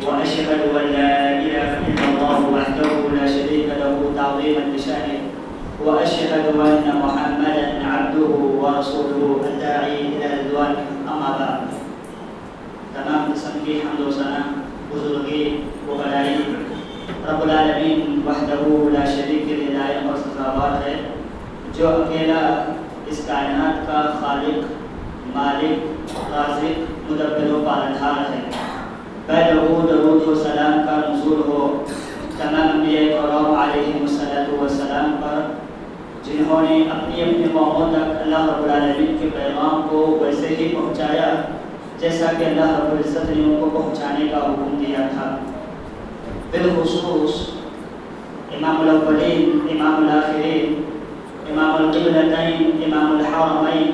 وأشهد أن لا إله إلا الله وحده لا شريك له تعظيما لشأنه وأشهد أن محمدا عبده ورسوله الداعي إلى رضوانه أما بعد. تمام قسم کی حمد و ثنا بزرگی و بڑائی رب العالمین وحدہ لا شریک کے لائق اور سزاوار ہے، جو اکیلا اس کائنات کا خالق، مالک، رازق، مدبر و پالنہار ہے۔ پہلے درود و سلام کا نزول ہو تمام انبیاء کرام علیہم السلام پر، جنہوں نے اپنی اپنی قوموں تک اللہ رب العالمین کے پیغام کو ویسے ہی پہنچایا جیسا کہ اللہ رب العزت نے ان کو پہنچانے کا حکم دیا تھا۔ بالخصوص امام الاولین، امام الآخرین، امام القبلتین، امام الحرمین،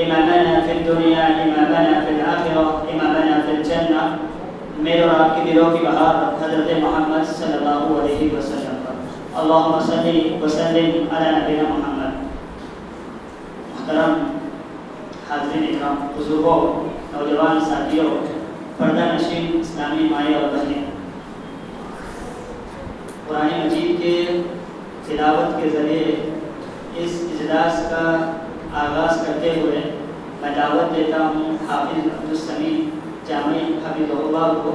امامنا فی الدنیا، امامنا فی الآخرہ، امامنا فی الجنہ، میرے اور آپ کی دلوں کی بہار حضرت محمد صلی اللہ علیہ وسلم پر۔ اللہم صلی وسلم علی نبینا محمد۔ محترم حاضرین اکرام، بزرگوں، نوجوان ساتھیوں، پردہ نشین اسلامی مائیں اور بہنیں، قرآن مجید کے تلاوت کے ذریعے اس اجلاس کا آغاز کرتے ہوئے میں دعوت دیتا ہوں حافظ عبدالسمیع جامعی حفظہ اللہ کو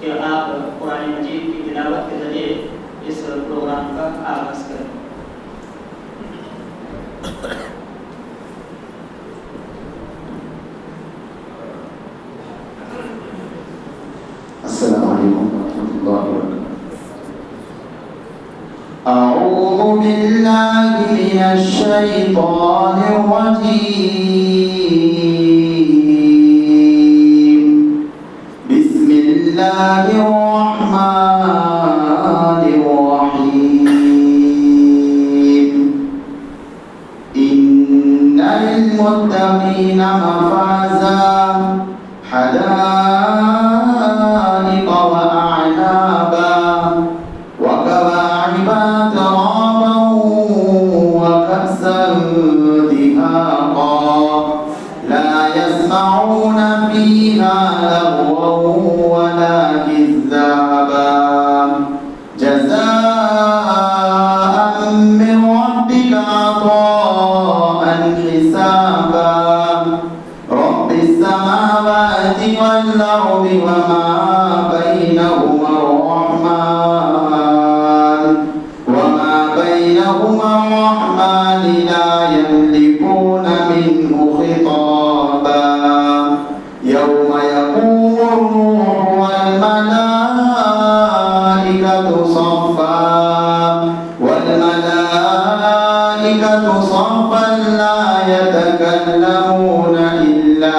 کہ آپ قرآن مجید کی تلاوت کے ذریعے اس پروگرام کا آغاز کریں۔ السلام علیکم ورحمۃ اللہ وبرکاتہ۔ اعوذ باللہ من الشیطان الرجیم، بسم اللہ الرحمن الرحیم۔ ان للمتقین مفازا حدائق وأعنابا وكواعب ترابا وكأسا دهاقا لا يسمعون فيها لغوا ولا كذابا جزاء من ربك عطاء حسابا رب السماوات والأرض وما بينهما الرحمن لا يملكون منه خطابا يوم يقوم الروح والملائكة صفا لا يتكلمون إلا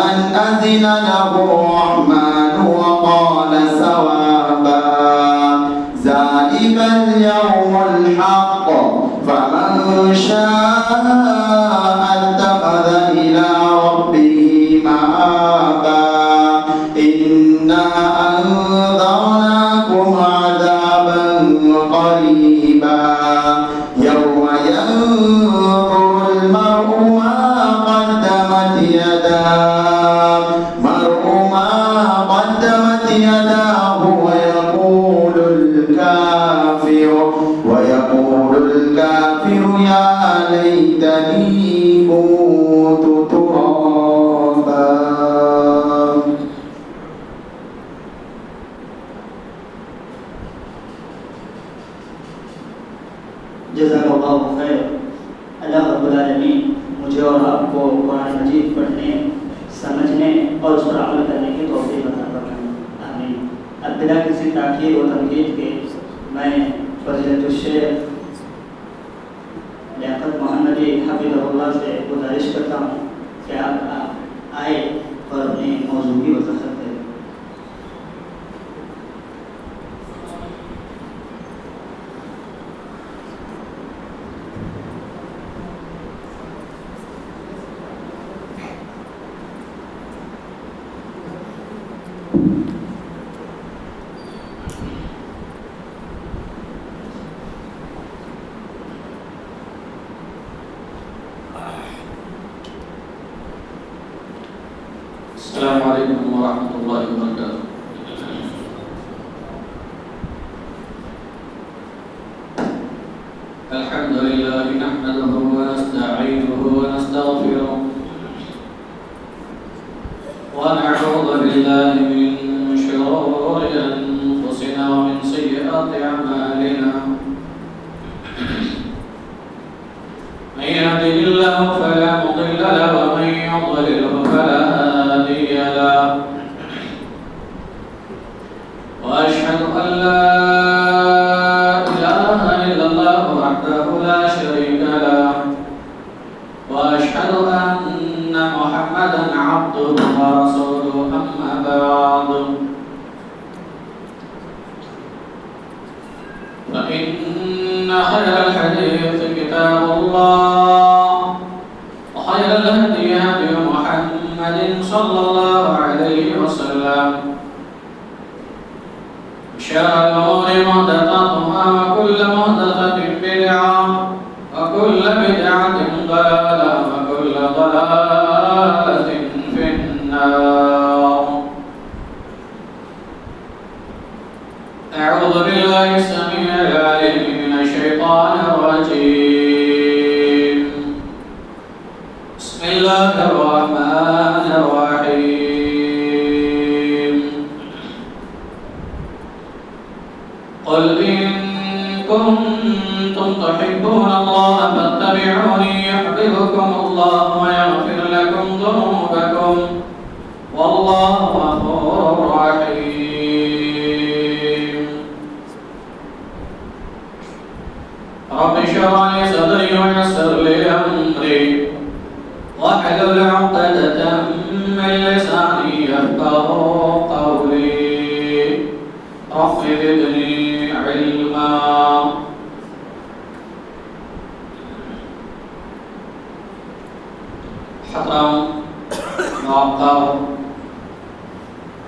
من أذن له الرحمن وقال صوابا ذلك اليوم الحق فمن شاء اتخذ إلى ربه مآبا إنا أنذرناكم عذابا قريبا يوم ينظر المرء ما قدمت يداه ويقول الكافر يا ليتني كنت ترابا۔ جزاک اللہ خیر۔ اللہ رب العالمین مجھے اور آپ کو قرآن مجید پڑھنے، سمجھنے اور اس پر عمل کرنے کی توفیق عطا فرمائے، آمین۔ اب بلا کسی تاخیر و تمہید کے میں فضیلت الشیخ لیاقت محمدی حفظہ اللہ سے گزارش کرتا ہوں کہ آپ آئے اور اپنی موضوع کی وضاحت کریں۔ السلام عليكم ورحمة الله وبركاته. الحمد لله نحمده ونستعينه ونستغفره ونعوذ بالله من شرور أنفسنا ومن سيئات أعمالنا. من يهده الله فلا مضل له ومن يضلله فلا هادي له. وأشهد أن لا إله إلا الله وحده لا شريك له. وأشهد أن محمدا عبده ورسوله. أما بعد فإن خير الحديث كتاب الله وخير الهدي هدي محمد صلى الله عليه وسلم. شر الأمور محدثاتها وكل محدثة بدعة وكل بدعة ضلالة وكل ضلالة في النار. أعوذ بالله السميع العليم من الشيطان الرجيم. بسم الله الرحمن الرحيم. قل إن كنتم تحبون الله فاتبعوني يحببكم الله ويغفر لكم ذنوبكم والله غفور رحيم. رب اشرح لي صدري ويسر لي أمري واحلل عقدة من لساني يفقهوا قولي. رب زدني علما. محترم معقر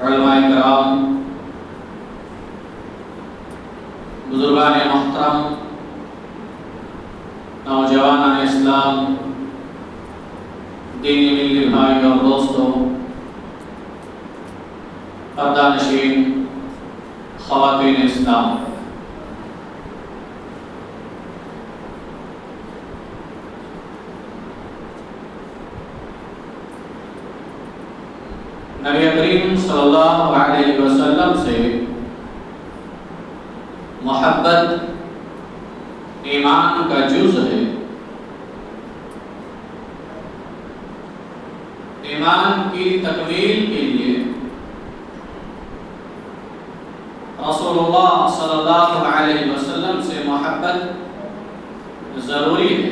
علماء کرام، بزرگان محترم، نوجوان اسلام، دینی ملی بھائی اور دوستوں، پردہ نشین خواتین اسلام، نبی کریم صلی اللہ علیہ وسلم سے محبت ایمان کا جز ہے. ایمان کی تکمیل کے لیے رسول اللہ صلی اللہ علیہ وسلم سے محبت ضروری ہے.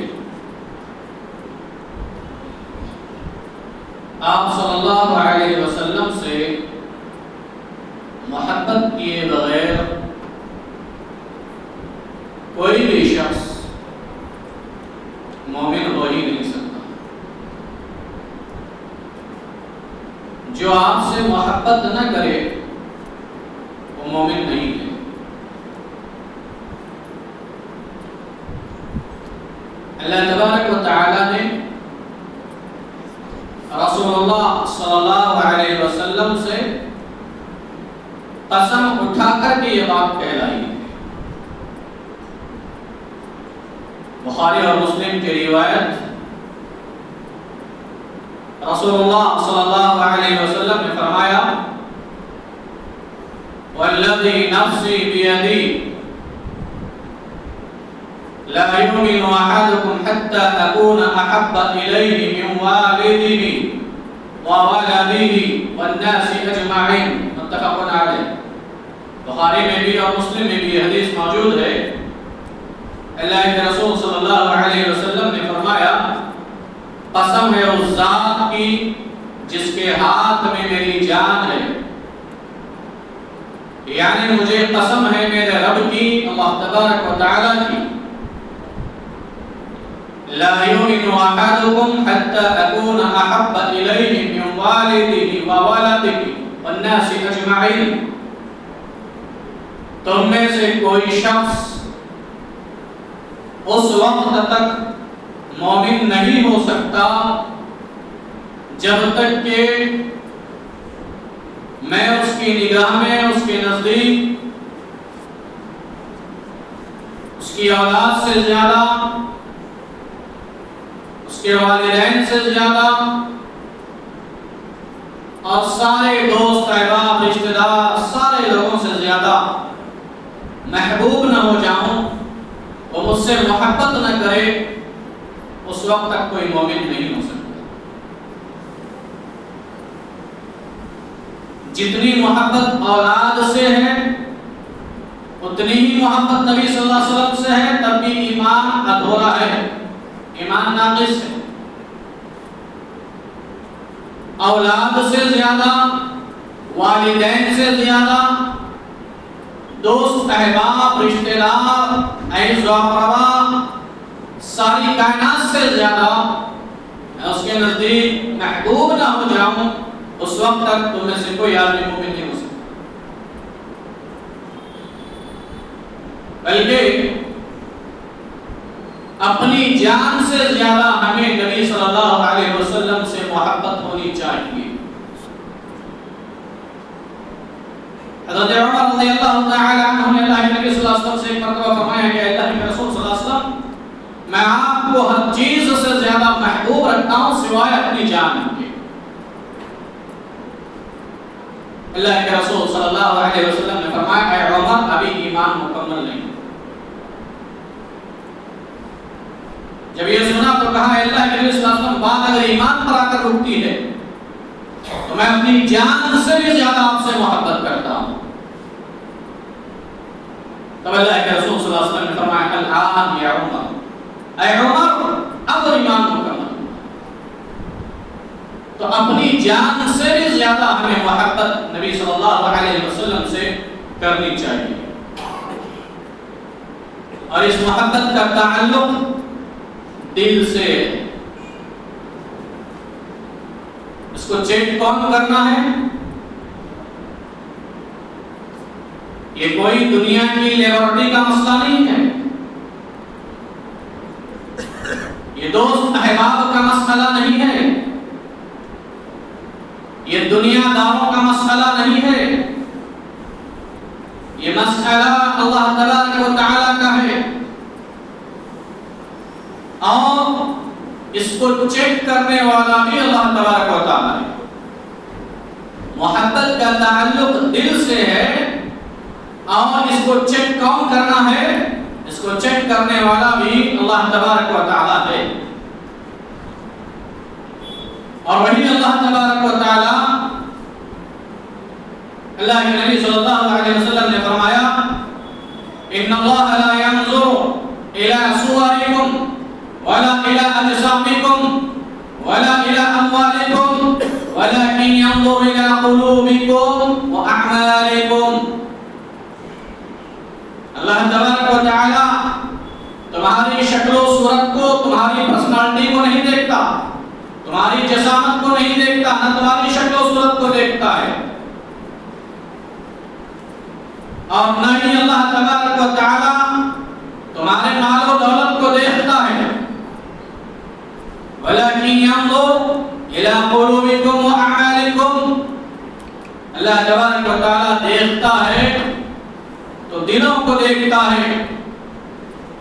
آپ صلی اللہ علیہ وسلم سے محبت کیے بغیر کوئی بھی شخص مومن ہو ہی نہیں سکتا. جو آپ سے محبت نہ کرے وہ مومن نہیں ہے. اللہ تبارک و تعالی نے رسول اللہ صلی اللہ علیہ وسلم سے قسم اٹھا کر کے یہ بات کہلائی ہے. بخاری اور مسلم کی روایت، رسول اللہ صلی اللہ علیہ وسلم نے فرمایا: والذی نفسی بیدی لا يؤمن أحدكم حتى أكون أحب إليه من والده وولده والناس أجمعين. متفق علیہ. بخاری میں بھی اور مسلم میں بھی یہ حدیث موجود ہے. اللہ کے رسول صلی اللہ علیہ وسلم نے فرمایا: قسم ہے اس ذات کی جس کے ہاتھ میں میری جان ہے، یعنی مجھے قسم ہے میرے رب کی، اللہ تبارک و تعالی کی، لا يؤمن أحدكم حتى أكون أحب إليه من والده وولده والناس أجمعين. تم میں سے کوئی شخص اس وقت تک مومن نہیں ہو سکتا جب تک کہ میں اس کی نگاہ میں اس کے نزدیک اس کی اولاد سے زیادہ، اس کے والدین سے زیادہ اور سارے دوست احباب رشتہ دار سارے لوگوں سے زیادہ محبوب نہ ہو جاؤں، وہ مجھ سے محبت نہ کرے، اس وقت تک کوئی مومن نہیں ہو سکتا۔ جتنی محبت اولاد سے ہے اتنی ہی محبت نبی صلی اللہ علیہ وسلم سے ہے، تب بھی ایمان ادھورا ہے، ایمان ناقص ہے۔ اولاد سے زیادہ، والدین سے زیادہ، دوست احباب رشتہ دار عزیز و اقربا ساری کائنات سے زیادہ میں اس کے نزدیک محبوب نہ ہو جاؤں، اس وقت تک تم میں سے کوئی آدمی مومن نہیں ہو سکتا۔ بلکہ اپنی جان سے زیادہ ہمیں نبی صلی اللہ علیہ وسلم سے محبت ہونی چاہیے۔ حضرت عمر رضی اللہ تعالی عنہ نے اللہ کے نبی صلی اللہ علیہ وسلم سے ایک مرتبہ فرمایا کہ اللہ کے رسول صلی اللہ علیہ وسلم میں آپ کو ہر چیز سے زیادہ محبوب رکھتا ہوں سوائے اپنی جان کے۔ اللہ کے رسول صلی اللہ علیہ وسلم نے فرمایا اے عمر ابھی ایمان مکمل نہیں۔ جب یہ سنا تو کہا اللہ کے نبی صلی اللہ علیہ وسلم بات اگر ایمان پر آ کر رکتی ہے تو میں اپنی جان سے بھی زیادہ آپ سے محبت کرتا ہوں۔ تب اللہ کے رسول صلی اللہ علیہ وسلم نے فرمایا الآن یا عمر، اے عمر اب ایمان مکمل۔ تو اپنی جان سے بھی زیادہ ہمیں محبت نبی صلی اللہ علیہ وسلم سے کرنی چاہیے، اور اس محبت کا تعلق دل سے۔ اس کو چیک کون کرنا ہے؟ یہ کوئی دنیا کی لیبرٹی کا مسئلہ نہیں ہے، یہ دوست احباب کا مسئلہ نہیں ہے، یہ دنیا داروں کا مسئلہ نہیں ہے، یہ مسئلہ اللہ تبارک و تعالی کا ہے، اور اس کو چیک کرنے والا بھی اللہ تبارک و تعالی ہے۔ محبت کا تعلق دل سے ہے، اور اس کو چیک کون کرنا ہے؟ اس کو چیک کرنے والا بھی اللہ تبارک و تعالی ہے۔ اور وہی اللہ تبارک و تعالی اللہ کے نبی صلی اللہ علیہ وسلم نے فرمایا ان اللہ لا ينظر الى صوركم ولا الى اجسامكم ولا الى اموالكم ولكن ينظر الى قلوبكم واعمالكم۔ اللہ تبارک و تعالی تمہاری شکل و صورت کو، تمہاری پرسنالٹی کو نہیں دیکھتا، تمہاری جسامت کو نہیں دیکھتا، نہ تمہاری شکل و صورت کو دیکھتا ہے، اور نہ ہی اللہ تبارک و تعالی تمہارے مال و دولت کو دیکھتا ہے۔ وَلَكِنْ يَنظُرُ إِلَىٰ قُلُوبِكُمْ وَأَعْمَالِكُمْ۔ اللہ تبارک و تعالی دیکھتا ہے تو دلوں کو دیکھتا ہے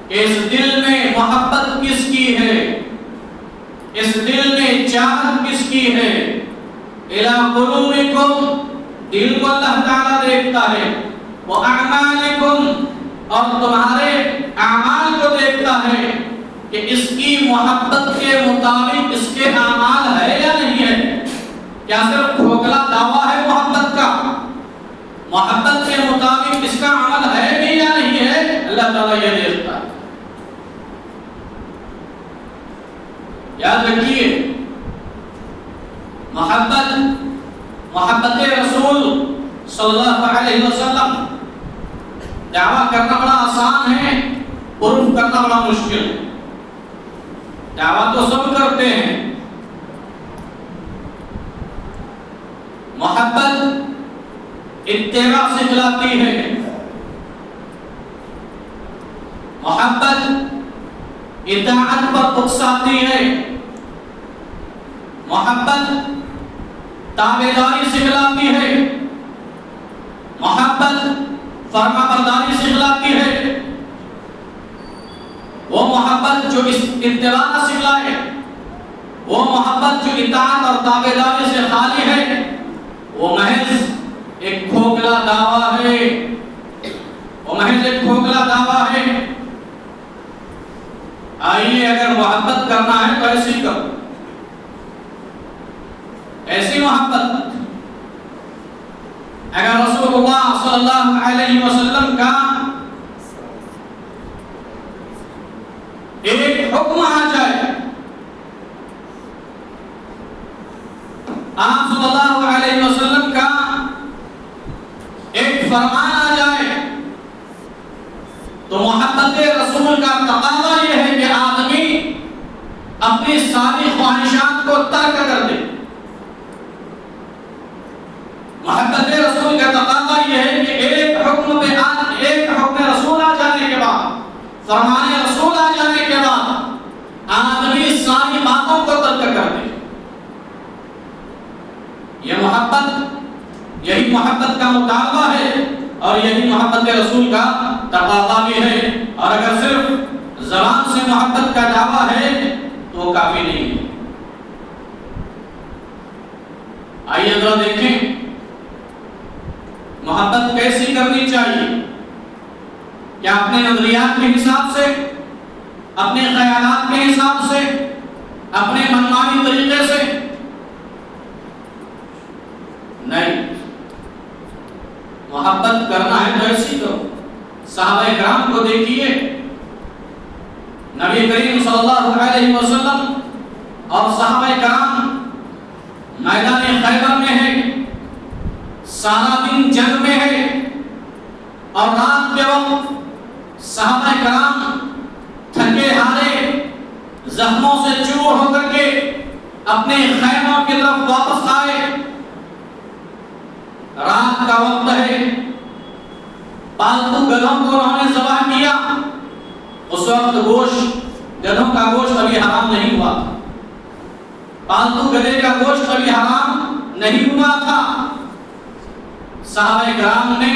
کہ اس دل میں محبت کس کی ہے، اس دل میں چاہت کس کی ہے۔ إِلَىٰ قُلُوبِكُمْ، دل کو اللہ تعالی دیکھتا ہے، وَأَعْمَالِكُمْ، اور تمہارے اعمال کو دیکھتا ہے کہ اس کی محبت کے مطابق اس کے اعمال ہے یا نہیں ہے۔ کیا صرف کھوکھلا دعویٰ ہے محبت کا؟ محبت کے مطابق اس کا عمل ہے بھی یا نہیں ہے؟ اللہ تعالیٰ یہ دیکھتا ہے۔ یاد رکھیے محبت رسول صلی اللہ علیہ وسلم دعویٰ کرنا بڑا آسان ہے، پروف کرنا بڑا مشکل ہے۔ دعویٰ تو سب کرتے ہیں، محبت اتباع سے ملاتی ہے، محبت اطاعت پر اکساتی ہے، محبت تابعداری سے ملاتی ہے، فرما برداری سکھلاتی ہے، وہ محبت جو اتباع سکھلائے، وہ محبت جو اطاعت اور تابعداری سے خالی ہے، وہ محض ایک کھوکھلا دعویٰ ہے، وہ محض ایک کھوکھلا دعویٰ ہے۔ آئیے اگر محبت کرنا ہے تو ایسی کرو، ایسی محبت۔ اگر رسول اللہ صلی اللہ علیہ وسلم کا ایک حکم آ جائے، آپ صلی اللہ علیہ وسلم کا ایک فرمان آ جائے، تو محبت رسول کا تقاضا یہ ہے کہ آدمی اپنی ساری خواہشات کو ترک کر دے۔ محبت رسول کا تقاضا یہ ہے کہ ایک حکم رسول آ جانے کے بعد، فرمان رسول آ جانے کے بعد آدمی ساری باتوں کو ترک کر دے۔ یہ محبت، یہی محبت کا مطالبہ ہے اور یہی محبت رسول کا تقاضا بھی ہے۔ اور اگر صرف زبان سے محبت کا دعویٰ ہے تو وہ کافی نہیں ہے۔ آئیے ذرا دیکھیں محبت کیسی کرنی چاہیے۔ کیا اپنے نظریات کے حساب سے، اپنے خیالات کے حساب سے، اپنے منمانی طریقے سے؟ نہیں، محبت کرنا ہے تو ایسی کرو۔ صحابہ کرام کو دیکھیے، نبی کریم صلی اللہ علیہ وسلم اور صحابہ کرام میدان خیبر میں ہے، سارا دن جنگ میں ہے، اور رات کے وقت صحابہ کرام تھکے ہارے، زخموں سے چور ہو کر کے اپنے خیموں کی طرف واپس آئے۔ رات کا وقت ہے، پالتو گدھوں کو انہوں نے ذبح کیا۔ اس وقت گدھوں کا گوشت ابھی حرام نہیں ہوا تھا، پالتو گدھے کا گوشت ابھی حرام نہیں ہوا تھا۔ صحابہ کرام نے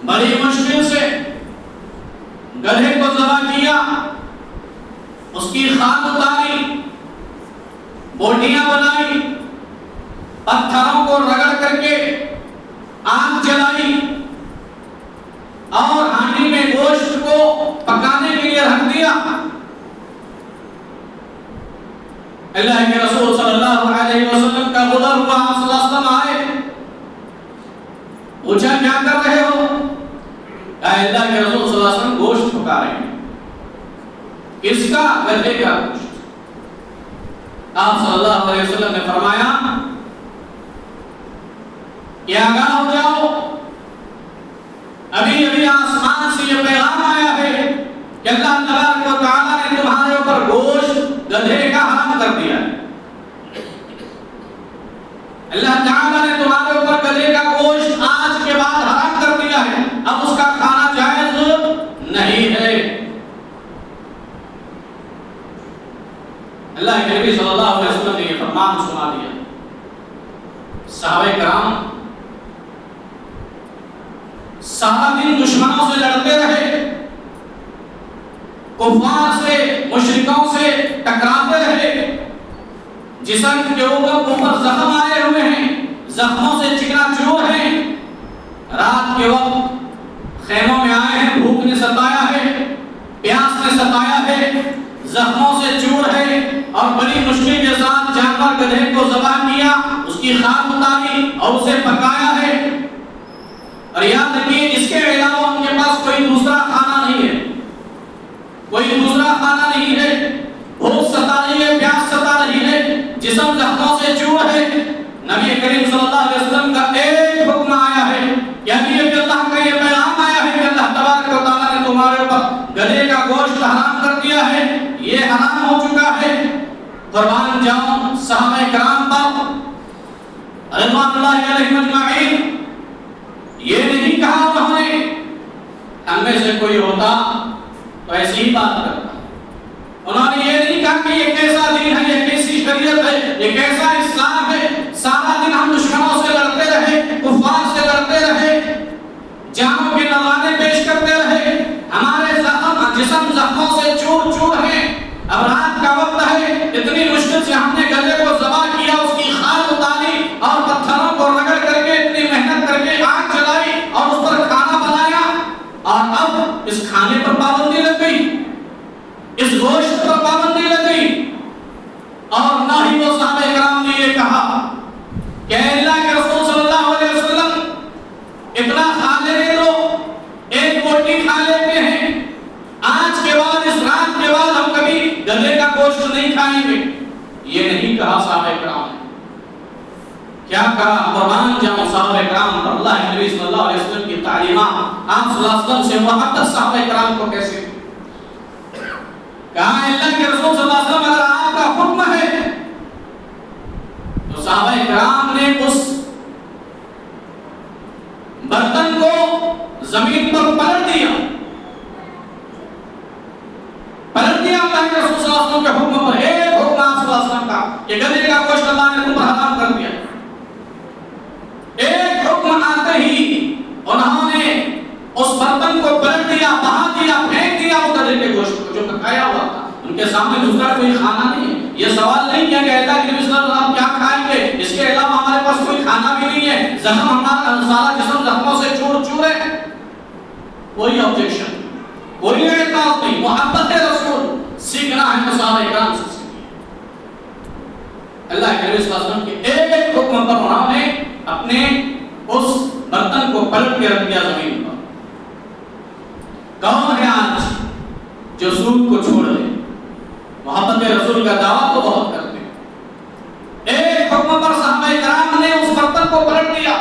بڑی مشکل سے گدھے کو ذبح کیا، اس کی خان اتاری، بوٹیاں بنائی، پتھروں کو رگڑ کر کے آگ جلائی، اور ہانڈی میں گوشت کو پکانے کے لیے رکھ دیا۔ اللہ کے رسول صلی اللہ علیہ وسلم کا گزر ہوا، آپ صلی اللہ علیہ وسلم آئے، پوچھا کیا کر رہے ہو؟ کہا اللہ کے رسول صلی اللہ علیہ وسلم گوشت پکا رہے ہیں۔ کس کا؟ گدھے کا گوشت۔ آپ صلی اللہ علیہ وسلم نے فرمایا کہ آگاہ ہو جاؤ، ابھی ابھی آسمان سے یہ پیغام آیا ہے کہ اللہ تبارک و تعالیٰ نے تمہارے اوپر گوشت گدھے کا حرام کر دیا ہے۔ اللہ تعالیٰ نے تمہارے اوپر گدھے کا گوشت آج کے بعد حرام کر دیا ہے، اب اس کا کھانا جائز نہیں ہے۔ اللہ کے نبی صلی اللہ علیہ وسلم نے یہ فرمان سنا دیا۔ صحابہ کرام سارا دن دشمنوں سے لڑتے رہے، کفار سے، مشرکوں سے ٹکراتے رہے، جسم کے اوپر زخم آئے ہوئے ہیں، زخموں سے چکنا چور ہیں۔ رات کے وقت خیموں میں آئے ہیں، بھوک نے ستایا ہے، پیاس نے ستایا ہے، زخموں سے چور ہے، اور بڑی مشکل کے ساتھ جانور گدھے کو ذبح کیا، اس کی خاک اتاری اور اسے پکایا ہے۔ اور یاد رکھیے اس کے علاوہ ان کے پاس کوئی دوسرا کھانا نہیں ہے، کوئی دوسرا کھانا نہیں ہے، بھوک ستا رہی ہے، پیاس ستا رہی ہے، جسم زخموں سے چور ہے۔ نبی کریم صلی اللہ علیہ وسلم کا ایک حکم آیا ہے کہ ابھی ابھی اللہ کا یہ پیغام آیا ہے کہ اللہ تبارک و تعالیٰ نے تمہارے اوپر گدھے کا گوشت حرام کر دیا ہے، یہ حرام ہو چکا ہے۔ قربان جاؤں صحابہ کرام پر رضوان اللہ علیہم اجمعین، یہ نہیں کہا انہوں نے ہم میں سے کوئی ہوتا تو ایسی ہی بات کرتا۔ انہوں نے یہ نہیں کہا کہ یہ کیسا دین ہے، یہ کیسی شریعت ہے، یہ کیسا اسلام ہے۔ سارا دن ہم دشمنوں سے لڑتے رہے، کفار سے لڑتے رہے، جانوں کے اس کھانے پر پابندی لگ گئی، اس گوشت پر پابندی لگ گئی، اور نہ ہی وہ صحابہ کرام نے یہ کہا کہ اللہ کے رسول صلی اللہ علیہ وسلم اتنا کھا لینے دو، ایک روٹی کھا لیتے ہیں، آج کے بعد اس رات کے بعد ہم کبھی گدھے کا گوشت نہیں کھائیں گے، یہ نہیں کہا صحابہ کرام نے۔ کیا کہا؟ قربان جاؤں صحابہ کرام پر اللہ کے نبی صلی اللہ علیہ وسلم کی تعلیمات، آپ صلی اللہ علیہ وسلم سے محبت صحابہ کرام کو کیسے دی؟ کہا اللہ کے رسول صلی اللہ علیہ وسلم اگر آپ کا حکم ہے تو صحابہ کرام نے اس برتن کو زمین پر پلٹ دیا اللہ کے رسول صلی اللہ علیہ وسلم کے حکم پر۔ ایک حکم آپ صلی اللہ علیہ وسلم کا کہ گدھے کا گوشت اللہ نے تم پر حرام کر دیا، ایک حکم آتے ہی انہوں نے اس برتن کو پلٹ دیا، بہا دیا، پھینک دیا وہ گدھے کے گوشت کو جو پکایا ہوا تھا۔ ان کے سامنے دوسرا کوئی کھانا نہیں ہے، یہ سوال نہیں کیا کہ اللہ کے نبی صلی اللہ علیہ وسلم کیا کھائیں گے، اس کے علاوہ ہمارے پاس کوئی کھانا بھی نہیں ہے، زخم ہمارا سارا جسم زخموں سے چور چور ہے، کوئی آبجیکشن، کوئی اعتراض نہیں۔ محبت رسول سیکھنا ہے تو صحابہ کرام سے سیکھیے۔ اللہ کے نبی صلی اللہ علیہ وسلم کے ایک حکم پر انہوں نے اپنے اس برتن کو پلٹ کے رکھ دیا زمین پر۔ کون ہے آج جو سود کو چھوڑ دے؟ محبت رسول کا دعویٰ تو بہت کرتے ہیں، ایک حکم پر صحابہ کرام نے اس برتن کو پلٹ دیا،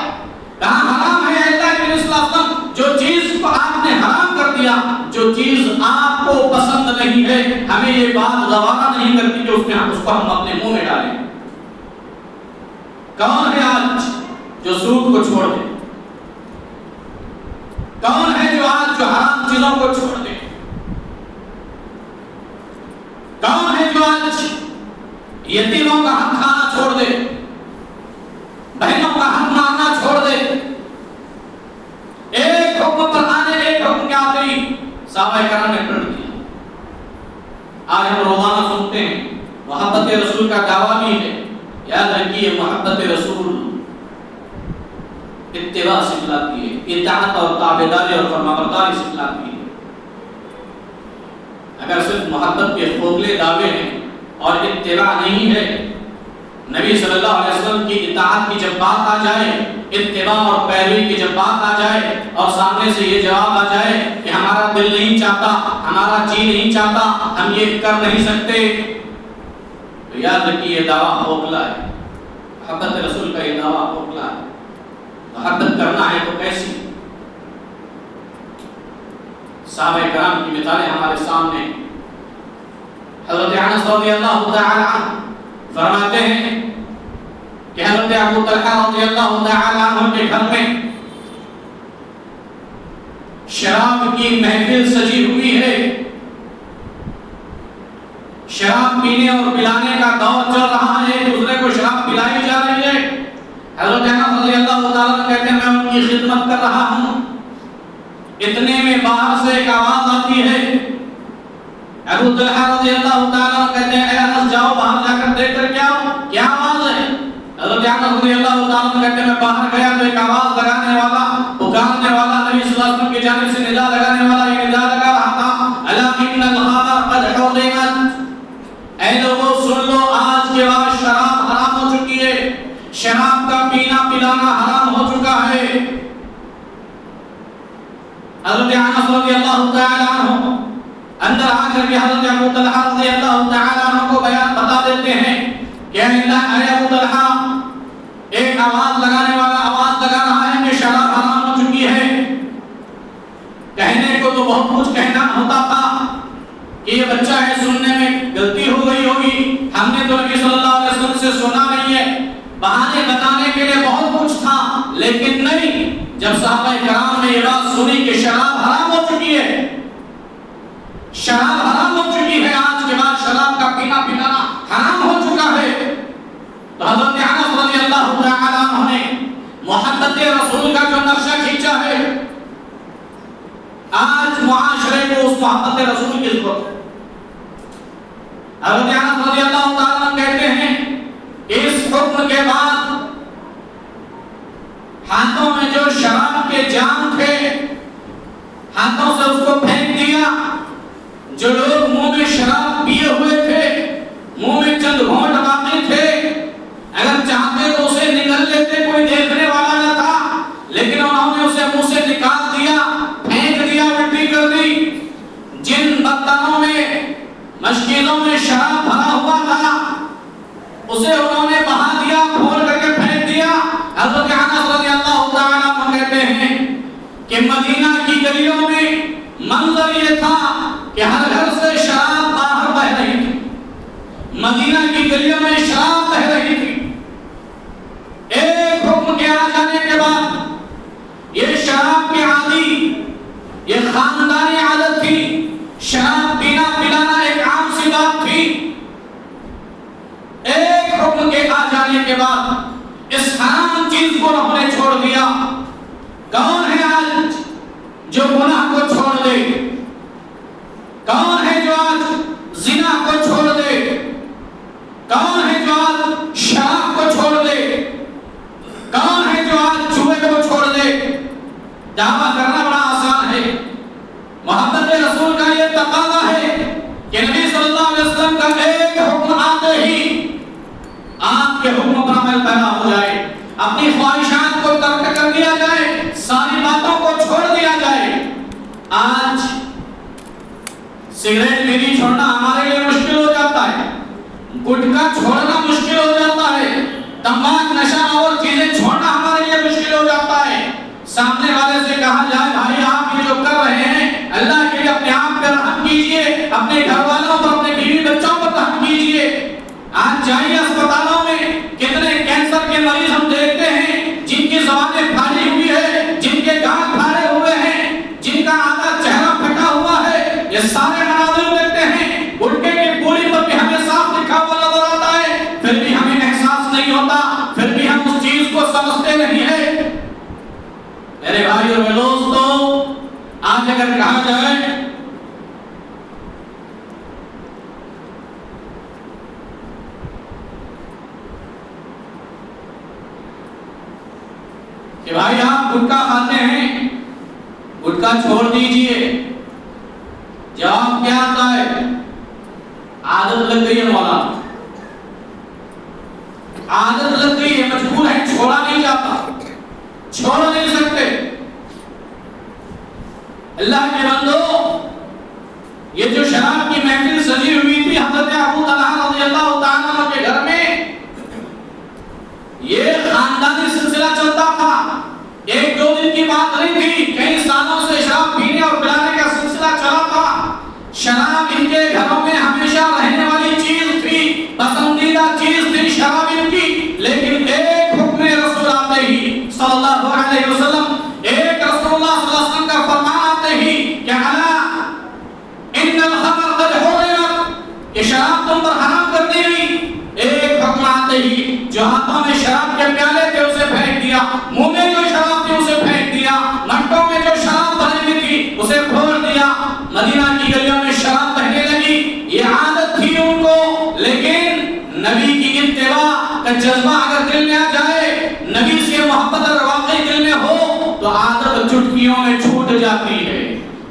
کہاں حرام ہے اللہ کے نبی صلی اللہ علیہ وسلم، جو چیز کو آپ نے حرام کر دیا، جو چیز آپ کو پسند نہیں ہے، ہمیں یہ بات گوارا نہیں کرتی کہ اس کو ہم اپنے منہ میں ڈالیں۔ کون ہے آج جو سود کو چھوڑ دے؟ کون ہے جو آج جو حرام چیزوں کو چھوڑ دے؟ کون ہے جو آج یتیموں کا حق کھانا چھوڑ دے، بہنوں کا حق مارنا چھوڑ دے؟ ایک حکم پر آنے ایک حکم کیا آتی صحابہ کرام نے پلٹ دیا۔ آج ہم روزانہ سنتے ہیں محبت رسول کا دعویٰ بھی ہے، یاد رکھیے محبت رسول اتباع سکھلاتی ہے، اطاعت اور تابعداری اور فرمانبرداری سکھلاتی ہے۔ اگر صرف محبت کے کھوکھلے دعوے ہیں اور اتباع نہیں ہے، نبی صلی اللہ علیہ وسلم کی اطاعت کی جب بات آ جائے، اتباع اور پیروی کی جب بات آ جائے اور سامنے سے یہ جواب آ جائے کہ ہمارا دل نہیں چاہتا، ہمارا جی نہیں چاہتا، ہم یہ کر نہیں سکتے، تو یاد رکھیے یہ دعویٰ کھوکھلا ہے۔ محبت رسول کا یہ دعویٰ کھوکھلا ہے۔ محبت کرنا ہے تو کیسی؟ صحابہ کرام کی مثالیں ہمارے سامنے۔ حضرت انس رضی اللہ تعالی عنہ فرماتے ہیں کہ حضرت ابو طلحہ رضی اللہ تعالی عنہ کے گھر میں شراب کی محفل سجی ہوئی ہے، شراب پینے اور پلانے کا دور چل رہا ہے، ایک دوسرے کو شراب پلائی جا رہی ہے۔ حضرت انس رضی اللہ تعالی عنہ کہتے ہیں میں ان کی خدمت کر رہا ہوں، اتنے میں باہر سے ایک آواز آتی ہے۔ ابو طلحہ رضی اللہ تعالی عنہ کہتے ہیں اے انس جاؤ باہر جا کر دیکھ کر کیا آواز ہے؟ حضرت انس رضی اللہ تعالی عنہ کہتے ہیں میں باہر گیا تو ایک آواز لگانے والا، پکارنے والا، نبی صلی اللہ علیہ وسلم کی جانب سے ندا لگانے والا یہ ندا لگا رہا تھا الا ان الخمر قد حرمت، اے لوگوں سن لو آج کے بعد شراب حرام ہو چکی ہے، شراب کا پینا پلانا حرام ہو چکا ہے۔ حضرت انس رضی اللہ تعالی عنہ اندر آ کر کے حضرت ابو طلحہ رضی اللہ تعالی عنہ کو بیان بتا دیتے ہیں کہ اے ابو طلحہ ایک آواز لگانے والا آواز لگا رہا ہے کہ شراب حرام ہو چکی ہے۔ کہنے کو تو بہت کچھ کہنا ہوتا تھا کہ یہ بچہ ہے سننے میں غلطی ہو گئی ہوگی، ہم نے تو نبی صلی اللہ علیہ وسلم سے سنا نہیں ہے، بہانے بتانے کے لیے بہت کچھ تھا، لیکن نہیں، جب صحابہ کرام نے یہ بات سنی کہ شراب حرام ہو چکی ہے، شراب حرام ہو چکی ہے، آج کے بعد شراب کا پینا پلانا حرام ہو چکا ہے، تو حضرت انس رضی اللہ تعالی عنہ نے محبت رسول کا جو نقشہ کھینچا ہے، آج معاشرے کو اس محبت رسول کی ضرورت ہے۔ حضرت انس رضی اللہ تعالی عنہ کہتے ہیں کہ اس حکم کے بعد ہاتھوں میں جو شراب کے جام تھے، ہاتھوں سے اس کو پھینک جو لوگ منہ میں شراب پیے ہوئے تھے، منہ میں چند گھونٹ باقی تھے، اگر چاہتے تو اسے نگل لیتے، کوئی دیکھنے والا نہ تھا، لیکن انہوں نے اسے منہ سے نکال دیا، پھینک دیا، الٹی کر دی۔ جن برتنوں میں مشکلوں میں شراب بھرا ہوا تھا اسے انہوں نے بہا دیا، کھول کر کے پھینک دیا۔ حضرت انس رضی اللہ تعالیٰ عنہ کہتے ہیں کہ مدینہ کی گلیوں میں منظر یہ تھا کہ ہر گھر سے شراب باہر بہ رہی تھی، مدینہ کی گلیوں میں شراب بہ رہی تھی۔ ایک حکم کے آ جانے کے بعد یہ شراب کی عادی، یہ خاندانی عادت تھی، شراب پینا پلانا ایک عام سی بات تھی۔ ایک حکم کے آ جانے کے بعد اس حرام چیز کو انہوں نے چھوڑ دیا۔ کون ہے آج جو گناہ کو چھوڑ دے؟ کون ہے جو آج زنا کو چھوڑ دے؟ کون ہے جو آج شراب کو چھوڑ دے؟ کون ہے جو آج جوئے کو چھوڑ دے؟ دعویٰ کرنا بڑا آسان ہے، محبت رسول کا یہ تقاضا ہے کہ نبی صلی اللہ علیہ وسلم کا ایک حکم آتے ہی آپ کے حکم پر عمل پیدا ہو جائے، اپنی خواہشات کو ترک کر دیا جائے، ساری باتوں کو چھوڑ دیا جائے۔ آج سگریٹ بیڑی چھوڑنا ہمارے لیے مشکل ہو جاتا ہے، گٹکا چھوڑنا مشکل ہو جاتا ہے، تمباک نشہ اور چیزیں چھوڑنا ہمارے لیے مشکل ہو جاتا ہے۔ سامنے والے سے کہا جائے بھائی آپ یہ جو کر رہے ہیں اللہ کے لیے اپنے آپ پہ رحم کیجئے، اپنے گھر والوں پر، اپنے بیوی بچوں پر رحم کیجئے۔ آج جائیے اسپتالوں میں کتنے کینسر کے مریض ہم دیکھتے ہیں جن کی زبانیں پھاڑی ہوئی ہے، جن کے دانت پھاڑے ہوئے ہیں، جن کا آدھا چہرہ پھٹا ہوا ہے۔ یہ سارے مناظر دیکھتے ہیں، گٹکے کی پوری پر بھی ہمیں صاف لکھا ہوا نظر آتا ہے، پھر بھی ہمیں احساس نہیں ہوتا، پھر بھی ہم اس چیز کو سمجھتے نہیں ہیں۔ میرے بھائی اور دوستو، آج اگر کہا جائے کہ بھائی آپ گٹکا کھاتے ہیں، گٹکا چھوڑ دیجئے، جواب کیا آتا ہے؟ عادت لگ گئی ہے مولا، عادت لگ گئی ہے، مجبور ہے، چھوڑا نہیں جاتا، چھوڑ نہیں سکتے۔ اللہ کے بندو، یہ جو شراب کی محفل سجی ہوئی تھی حضرت ابو طلحہ رضی اللہ تعالیٰ عنہ کے گھر میں، یہ خاندانی سلسلہ چلتا تھا، ایک دو دن کی بات نہیں تھی، کئی سالوں سے شراب پینے اور پلانے کا سلسلہ چلا تھا۔ شراب ان کے گھروں میں ہمیشہ رہنے والی چیز تھی، پسندیدہ چیز تھی شراب ان کی، لیکن ایک حکم رسول آتے ہی صلی اللہ علیہ وسلم، ایک رسول اللہ صلی اللہ علیہ وسلم کا فرمان آتے ہی کہ الا ان الخمر قد حرمت، کہ شراب تم پر حرام کر دی گئی۔ ایک حکم آتے ہی جو ہاتھوں میں شراب کے پیالے تھے اسے پھینک دیا، منہ میں جو شراب تھی اسے پھینک دیا، مٹکوں میں جو شراب بھری ہوئی تھی اسے کھول دیا۔ مدینہ کی گلیوں میں شراب بہنے لگی، یہ عادت تھی ان کو، لیکن نبی کی اتباع کا جذبہ اگر دل میں آ جائے، نبی سے محبت اور واقعی دل میں ہو تو عادت چٹکیوں میں چھوٹ جاتی ہے،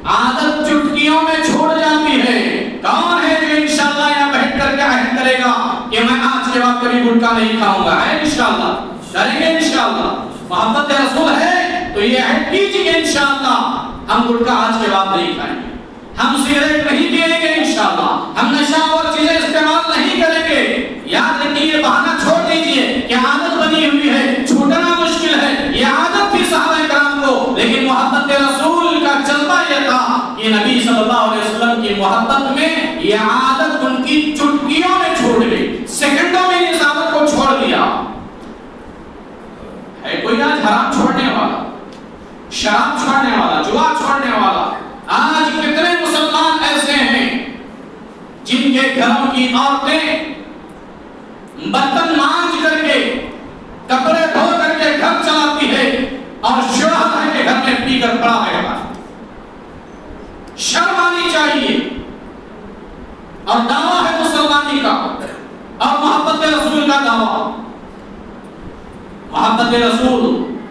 عادت چٹکیوں میں چھوٹ جاتی ہے۔ کون ہے جو انشاءاللہ یہاں بیٹھ کر کے عہد کرے گا کہ میں آج کے بعد کبھی گٹکا نہیں کھاؤں گا؟ ہے انشاءاللہ، کریں گے انشاءاللہ، محبت رسول ہے تو یہ عہد کیجئے انشاءاللہ ہم گٹکا آج کے بعد نہیں کھائیں گے، ہم سگریٹ نہیں پیئیں گے انشاءاللہ، ہم نشہ اور چیزیں استعمال نہیں کریں گے۔ یاد رکھیے یہ بہانہ چھوڑ دیجئے کہ عادت بنی ہوئی ہے، چھوٹنا مشکل ہے، یہ عادت تھی صحابہ کرام کو، لیکن محبت رسول کا جذبہ یہ تھا کہ نبی صلی اللہ علیہ وسلم کی محبت میں یہ عادت ان کی چٹکیوں میں چھوڑ گئی، سیکنڈوں میں اس عادت کو چھوڑ دیا۔ ہے کوئی آج حرام چھوڑنے والا، شراب چھوڑنے والا، جوا چھوڑنے والا؟ آج کتنے مسلمان ایسے ہیں جن کے گھروں کی عورتیں برتن مانج کر کے، کپڑے دھو کر کے گھر چلاتی ہے اور شوہر کے گھر میں پی کر پڑا رہتا ہے۔ شرم آنی چاہیے، اور دعویٰ ہے مسلمانی کا اور محبت رسول کا دعویٰ۔ محبت رسول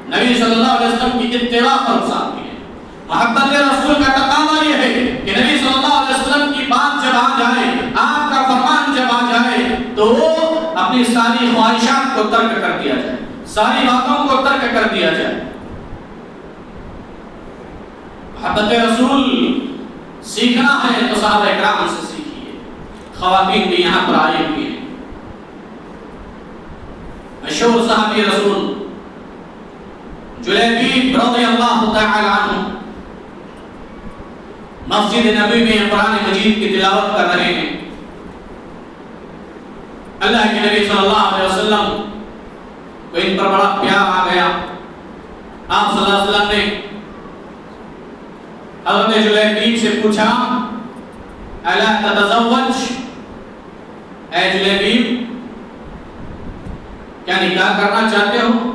نبی صلی اللہ علیہ وسلم کی اتباع پر ساتھی ہے۔ محبت رسول کا تقاضا یہ ہے کہ نبی صلی اللہ علیہ وسلم کی اپنی ساری خواہشات کو ترک کر دیا جائے، ساری باتوں کو ترک کر دیا جائے۔ محبت رسول سیکھنا ہے تو صحابہ اکرام سے سیکھیے، خواتین بھی یہاں پر آئی ہوئی ہیں۔ مشہور صحابی رسول جلیبیب رضی اللہ تعالی عنہ مسجد نبی میں قرآن مجید کی تلاوت کر رہے ہیں۔ اللہ کے نبی صلی اللہ علیہ وسلم کو ان پر بڑا پیار آ گیا۔ آپ صلی اللہ علیہ وسلم نے حضرت جلیبیب سے پوچھا الا تتزوج، اے جلیبیب کیا نکاح کرنا چاہتے ہو؟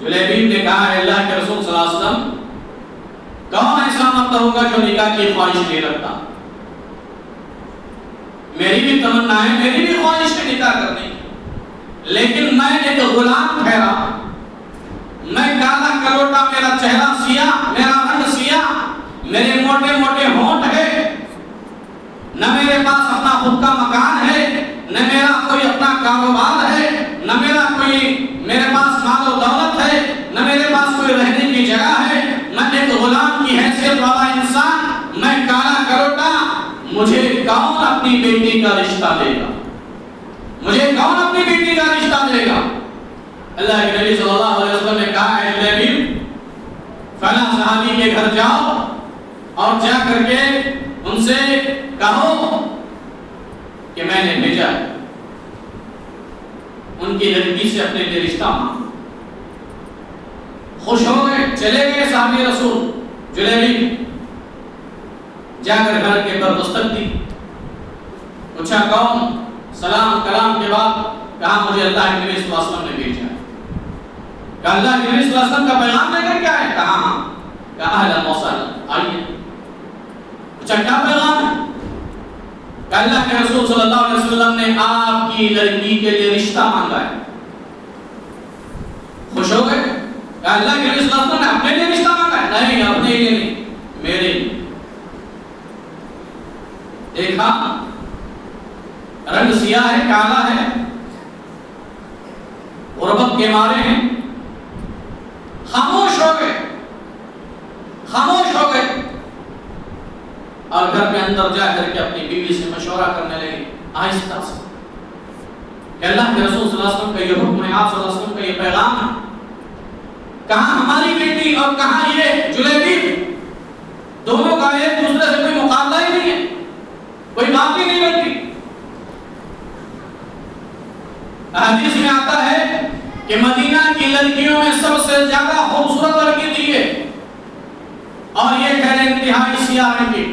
جلیبیب نے کہا اے اللہ کے رسول صلی اللہ علیہ وسلم، کون ایسا مرد ہوگا جو نکاح کی خواہش نہیں رکھتا؟ میری بھی تمنا ہے، میری بھی خواہش ہے نکاح کرنے کی، لیکن میں ایک غلام ٹھہرا، میں کالا کلوٹا، میرا چہرہ سیاہ، میرا رنگ سیاہ، میرے موٹے موٹے ہونٹ ہے، نہ میرے پاس اپنا خود کا مکان ہے، نہ میرا کوئی اپنا کاروبار ہے، نہ میرے پاس مال و دولت ہے، نہ میرے پاس کوئی رہنے کی جگہ ہے، میں ایک غلام کی حیثیت والا انسان، میں کالا کروٹا، مجھے کون اپنی بیٹی کا رشتہ دے گا؟ مجھے کون اپنی بیٹی کا رشتہ دے گا؟ اللہ کے نبی صلی اللہ علیہ وسلم نے کہا اے جلیبیب فلاں صحابی کے گھر جاؤ اور جا کر کے ان سے کہو کہ میں نے بھیجا ہے، ان کی لڑکی سے اپنے لیے رشتہ مانگو۔ خوش ہو گئے، چلے گئے صحابی رسول جلیبیب، جا کر گھر کے پر دستک دی، پوچھا کون؟ سلام کلام کے بعد کہا مجھے اللہ کے نبی صلی اللہ علیہ وسلم نے بھیجا ہے۔ کہا اللہ کے نبی صلی اللہ علیہ وسلم کا پیغام لے کر کیا ہے؟ کہا ہاں۔ کہا اہلا وسہلا، آئیے۔ پوچھا کیا پیغام ہے؟ کہا اللہ کے رسول صلی اللہ علیہ وسلم نے آپ کی لڑکی کے لیے رشتہ مانگا ہے۔ خوش ہو گئے، کہا اللہ کے نبی صلی اللہ علیہ وسلم نے اپنے لیے رشتہ مانگا ہے؟ نہیں، اپنے لیے نہیں، میرے لیے۔ دیکھا رنگ سیاہ ہے، کالا ہے، غربت کے مارے ہیں، خاموش ہو گئے، خاموش ہو گئے، اور گھر کے اندر جا کر کے اپنی بیوی سے مشورہ کرنے لگے آہستہ سے کہ اللہ کے رسول صلی اللہ علیہ وسلم کا یہ حکم ہے، آپ صلی اللہ علیہ وسلم کا یہ پیغام ہے، کہاں ہماری بیٹی اور کہاں یہ جلیبیب، دونوں کا ایک دوسرے سے کوئی مقابلہ ہی نہیں ہے، کوئی بات ہی نہیں بنتی۔ حدیث میں آتا ہے کہ مدینہ کی لڑکیوں میں سب سے زیادہ خوبصورت لڑکی تھی یہ، اور یہ کہہ رہے انتہائی سیاہ رنگ کی،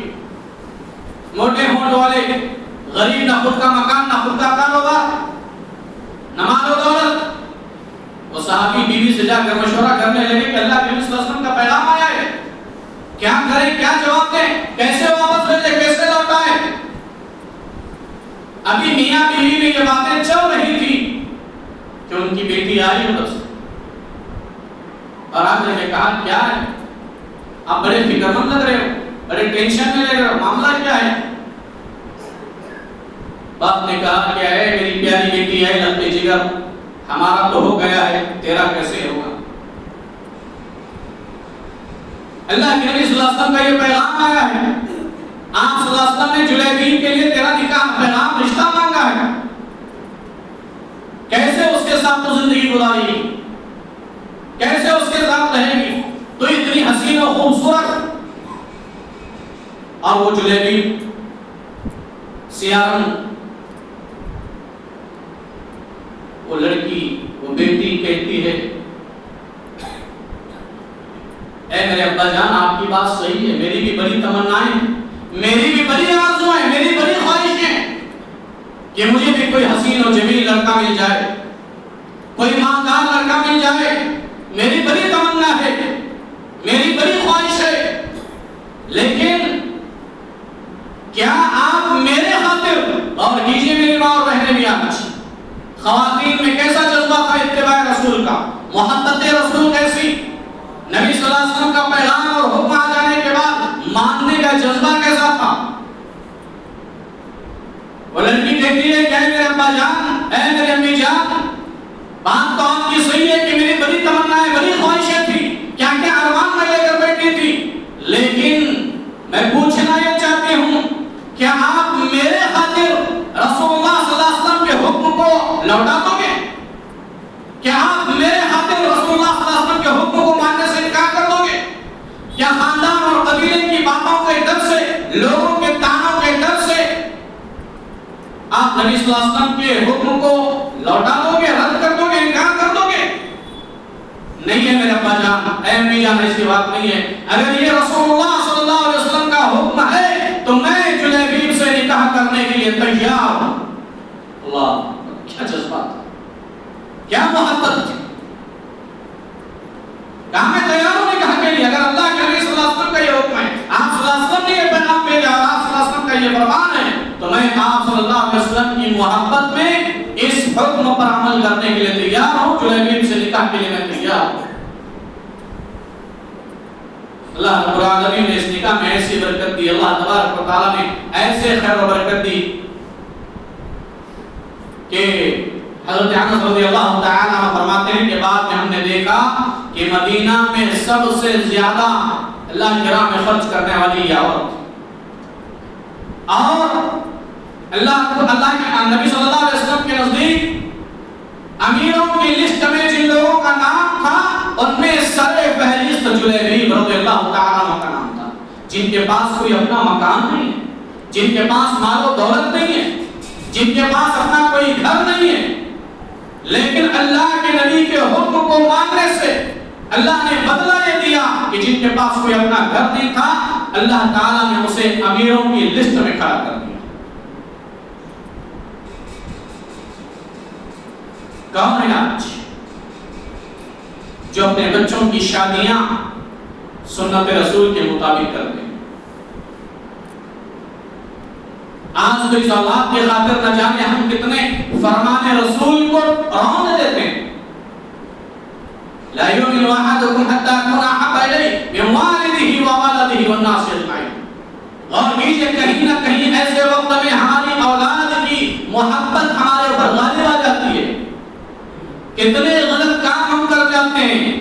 موٹے ہونٹ والے، غریب، نہ خود کا مکان، نہ خود کا کاروبار، نہ مال و دولت۔ وہ صحابی بیوی سے جا کر مشورہ کرنے لگے کہ اللہ کے نبی صلی اللہ علیہ وسلم کا پیغام آیا ہے، کیا کریں، کیا جواب دیں، کیسے واپس بھیجیں، کیسے لوٹائیں؟ ابھی میاں بیوی میں یہ باتیں چل رہی تھی کہ ان کی بیٹی آئی ادھر سے، اور آپ نے کہا کیا ہے، آپ بڑے فکر مند لگ رہے ہو، بڑے ٹینشن میں لگ رہے ہو، معاملہ کیا ہے؟ باپ نے کہا کیا ہے، میری پیاری بیٹی ہے، لگتے جگر، ہمارا تو ہو گیا ہے، تیرا کیسے ہوگا؟ اللہ کے نبی صلی اللہ علیہ وسلم کا یہ پیغام آیا ہے، آپ صلی اللہ علیہ وسلم نے جلیبیب کے لیے تیرا نکاح پیغام رشتہ مانگا ہے، کیسے اس کے ساتھ تو زندگی گزارے گی، کیسے اس کے ساتھ رہے گی، تو اتنی حسین و خوبصورت، اور وہ جلیبیب سیاہ رنگ، وہ لڑکی، وہ بیٹی کہتی ہے اے میرے ابا جان آپ کی بات صحیح ہے، میری بھی بڑی تمنائیں ہیں، میری بھی بڑی آرزویں، میری بڑی خواہشیں کہ مجھے بھی کوئی حسین و جمیل لڑکا مل جائے، کوئی مالدار لڑکا مل جائے، میری بڑی تمنا ہے، میری بڑی خواہش ہے، لیکن کیا آپ میرے خاطر، اور کیجئے میری ماں اور بہنیں بھی آنا چاہیے، خواتین میں کیسا جذبہ تھا اتباع رسول کا، محبت رسول کیسی، نبی صلی اللہ علیہ وسلم کا پیغام اور حکم آ جانے کے بعد ماننے کا جذبہ کیسا تھا؟ وہ لڑکی کہتی ہے کہ اے میرے ابا جان، اے میرے امی جان، بات تو آپ کی صحیح ہے کہ میری بڑی تمنائیں، بڑی خواہشیں تھی، کیا کیا ارمان میں لے کر بیٹھی تھی، لیکن میں پوچھنا یہ چاہتی ہوں کیا آپ میرے خاطر رسول اللہ صلی اللہ علیہ وسلم کے حکم کو لوٹا دو گے؟ کیا آپ میرے خاطر رسول اللہ صلی اللہ علیہ وسلم کے حکم کو ماننے سے انکار کر دو گے؟ کیا خاندان اور قبیلے کی باتوں کے ڈر سے، لوگوں کے تانوں کے ڈر سے آپ نبی صلی اللہ علیہ وسلم کے حکم کو لوٹا دو گے، رد کر دو گے، انکار کر دو گے؟ نہیں ہے میرے ابا جان، اے امی جان، ایسی بات نہیں ہے۔ اگر یہ رسول اللہ صلی اللہ علیہ وسلم کا حکم ہے تو میں جلیبیب سے نکاح کرنے کے لیے تیار ہوں۔ اللہ، کیا جذبات، کیا محبت، کہاں میں تیار ہوں نکاح کے لیے۔ اگر اللہ کے نبی صلی اللہ علیہ وسلم کا یہ حکم ہے، آپ صلی اللہ علیہ وسلم نے یہ پیغام بھیجا اور آپ صلی اللہ علیہ وسلم کا یہ فرمان ہے، تو میں آپ صلی اللہ علیہ وسلم کی محبت میں اس حکم پر عمل کرنے کے لیے تیار ہوں، جلیبیب سے نکاح کے لیے میں تیار ہوں۔ اللہ رب العالمین نے اس نکاح میں ایسی برکت دی، اللہ تبارک و تعالیٰ نے ایسے خیر و برکت دی کہ حضرت انس رضی اللہ تعالیٰ عنہ فرماتے ہیں کہ بعد میں ہم نے دیکھا کہ مدینہ میں سب سے زیادہ اللہ کی راہ میں خرچ کرنے والی یہ عورت، اور اللہ کے نبی صلی اللہ علیہ وسلم کے نزدیک امیروں کی لسٹ میں جن لوگوں کا نام تھا ان میں سر فہرست جلیبیب رضی اللہ تعالیٰ عنہ کا نام تھا، جن کے پاس کوئی اپنا مکان نہیں ہے، جن کے پاس مال و دولت نہیں ہے، جن کے پاس اپنا کوئی گھر نہیں ہے، لیکن اللہ کے نبی کے حکم کو ماننے سے اللہ نے بدلہ یہ دیا کہ جن کے پاس کوئی اپنا گھر نہیں تھا، اللہ تعالیٰ نے اسے امیروں کی لسٹ میں کھڑا کر دیا۔ کون ہے آج جو اپنے بچوں کی شادیاں سنت رسول کے مطابق کرتے ہیں؟ آج تو اس اولاد کی خاطر نہ جانے ہم کتنے فرمان رسول کو رونے دیتے ہیں۔ لا يؤمن أحدكم حتى أكون أحب إليه من والده وولده والناس أجمعين۔ اور کیجئے کہیں نہ کہیں ایسے وقت میں ہماری اولاد کی محبت ہمارے اوپر غالب آ جاتی ہے۔ کتنے غلط کام ہم کر جاتے ہیں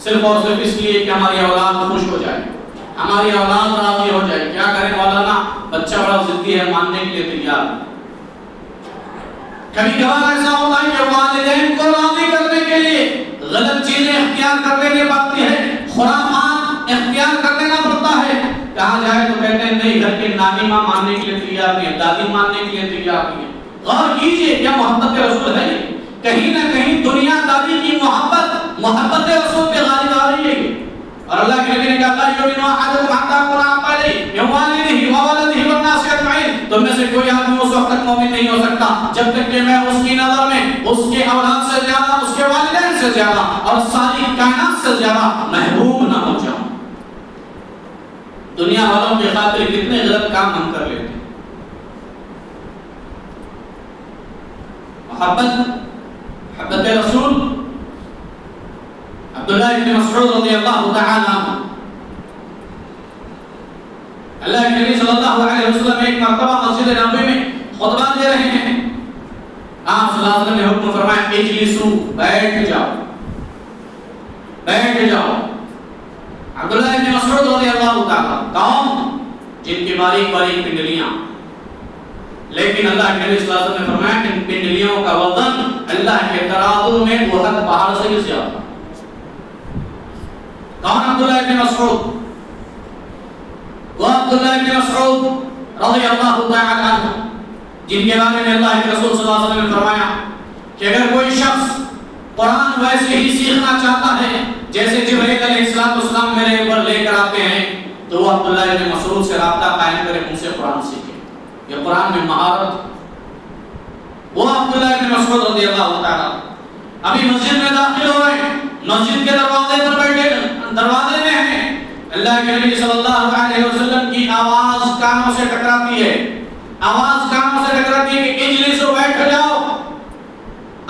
صرف اور صرف اس لیے کہ ہماری اولاد خوش ہو جائے، ہماری اولاد راضی ہو جائے۔ کیا کریں مولانا، بچہ بڑا ضدی ہے، ماننے کے لیے تیار ہے۔ کبھی کبھار ایسا ہوتا ہے کہ والدین کو راضی کرنے کے لیے غلط چیزیں اختیار کر لینے پڑتی ہے، خرافات اختیار کر لینا پڑتا ہے۔ کہاں جائے تو کہتے ہیں نہیں، گھر کے نانی ماں ماننے کے لیے تیار نہیں ہے، دادی ماننے کے لیے تیار نہیں ہے۔ غور کیجئے کیا محبت رسول ہے؟ کہیں نہ کہیں دنیا داری کی محبت رسول پہ غالب آ رہی ہے۔ اور اللہ کے نبی نے کہا لا یؤمن احدکم حتی اکون احب الیہ من والدہ وولدہ والناس اجمعین۔ تم میں سے کوئی آدمی اس وقت تک مومن نہیں ہو سکتا جب تک کہ میں اس کی نظر میں اس کے اولاد سے زیادہ، اس کے والدین سے زیادہ اور ساری کائنات سے زیادہ محبوب نہ ہو جاؤں۔ دنیا والوں کی خاطر کتنے غلط کام ہم کر لیتے ہیں۔ محبت رسول عبداللہ بن مسعود رضی اللہ تعالی عنہ، اللہ کے نبی صلی اللہ علیہ وسلم ایک مرتبہ مسجد نبوی میں خطبہ دے رہے ہیں۔ آپ صلی اللہ علیہ وسلم نے حکم فرمایا اجلسوا، بیٹھ جاؤ، بیٹھ جاؤ۔ عبداللہ بن مسعود رضی اللہ تعالی کون؟ جن کی باریک باریک پنڈلیاں، لیکن اللہ کے نبی صلی اللہ علیہ وسلم نے فرمایا ان پنڈلیوں کا وزن اللہ کے ترازو میں احد پہاڑ سے بھی زیادہ۔ کون عبداللہ بن مسعود؟ وہ عبداللہ بن مسعود رضی اللہ تعالی عنہ جن کے بارے میں اللہ کے رسول صلی اللہ علیہ وسلم نے فرمایا کہ اگر کوئی شخص قرآن ویسے ہی سیکھنا چاہتا ہے جیسے جبرائیل علیہ السلام میرے اوپر لے کر آتے ہیں تو وہ عبداللہ بن مسعود سے رابطہ قائم کرے، ان سے قرآن سیکھے۔ یہ قرآن میں مہارت۔ وہ عبداللہ بن مسعود رضی اللہ تعالی ابھی مسجد میں داخل ہوئے، مسجد کے دروازے پر بیٹھے، دروازے میں ہیں، اللہ کے نبی صلی اللہ علیہ وسلم کی آواز کانوں سے ٹکراتی ہے، آواز کانوں سے ٹکراتی ہے کہ اجلسوا، بیٹھ جاؤ۔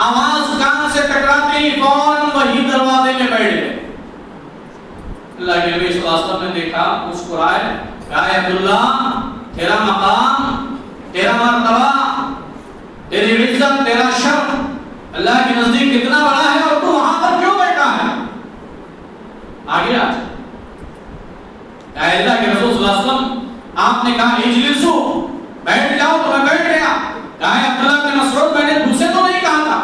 آواز کان سے ٹکراتی ہی فوراً وہی دروازے میں بیٹھ گئے۔ اللہ کے نبی صلی اللہ علیہ وسلم نے دیکھا، مسکرائے، کہا عبداللہ تیرا مقام تیرا مرتبہ، تیری عزت، تیرا شرف اللہ کے نزدیک کتنا بڑا ہے اور تو وہاں پر کیوں بیٹھا ہے؟ آگے آ جائے اللہ کے رسول صلی اللہ علیہ وسلم آپ نے کہا اجلسو، بیٹھ جاؤ، تو میں بیٹھ گیا. کہا عبداللہ بن مسعود میں نے تم سے تو نہیں کہا تھا.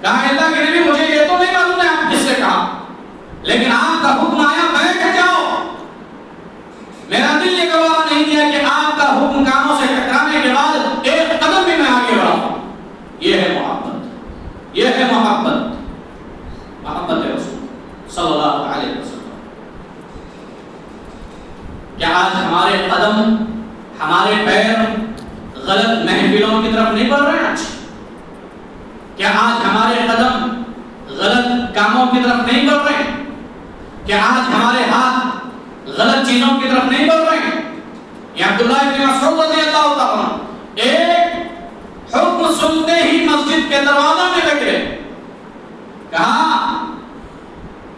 کہا اللہ کے نبی مجھے یہ تو نہیں معلوم ہے آپ کس سے کہا، لیکن آپ کا حکم آیا بیٹھ جاؤ. میرا دل یہ گوارا نہیں کیا کہ آپ کا حکم کانوں سے ٹکرانے کے بعد ایک قدم بھی میں آگے بڑھاؤں. یہ ہے محبت، یہ ہے محبت، محبت رسول صلی اللہ علیہ وسلم. کیا آج ہمارے قدم، ہمارے پیر غلط محفلوں کی طرف نہیں بڑھ رہے ہیں؟ کیا آج ہمارے قدم غلط کاموں کی طرف نہیں بڑھ رہے ہیں؟ کیا آج ہمارے ہاتھ غلط چیزوں کی طرف نہیں بڑھ رہے ہیں؟ یہ عبداللہ بن مسعود رضی اللہ تعالیٰ عنہ ایک حکم سنتے ہی مسجد کے دروازے میں لگ گئے. کہا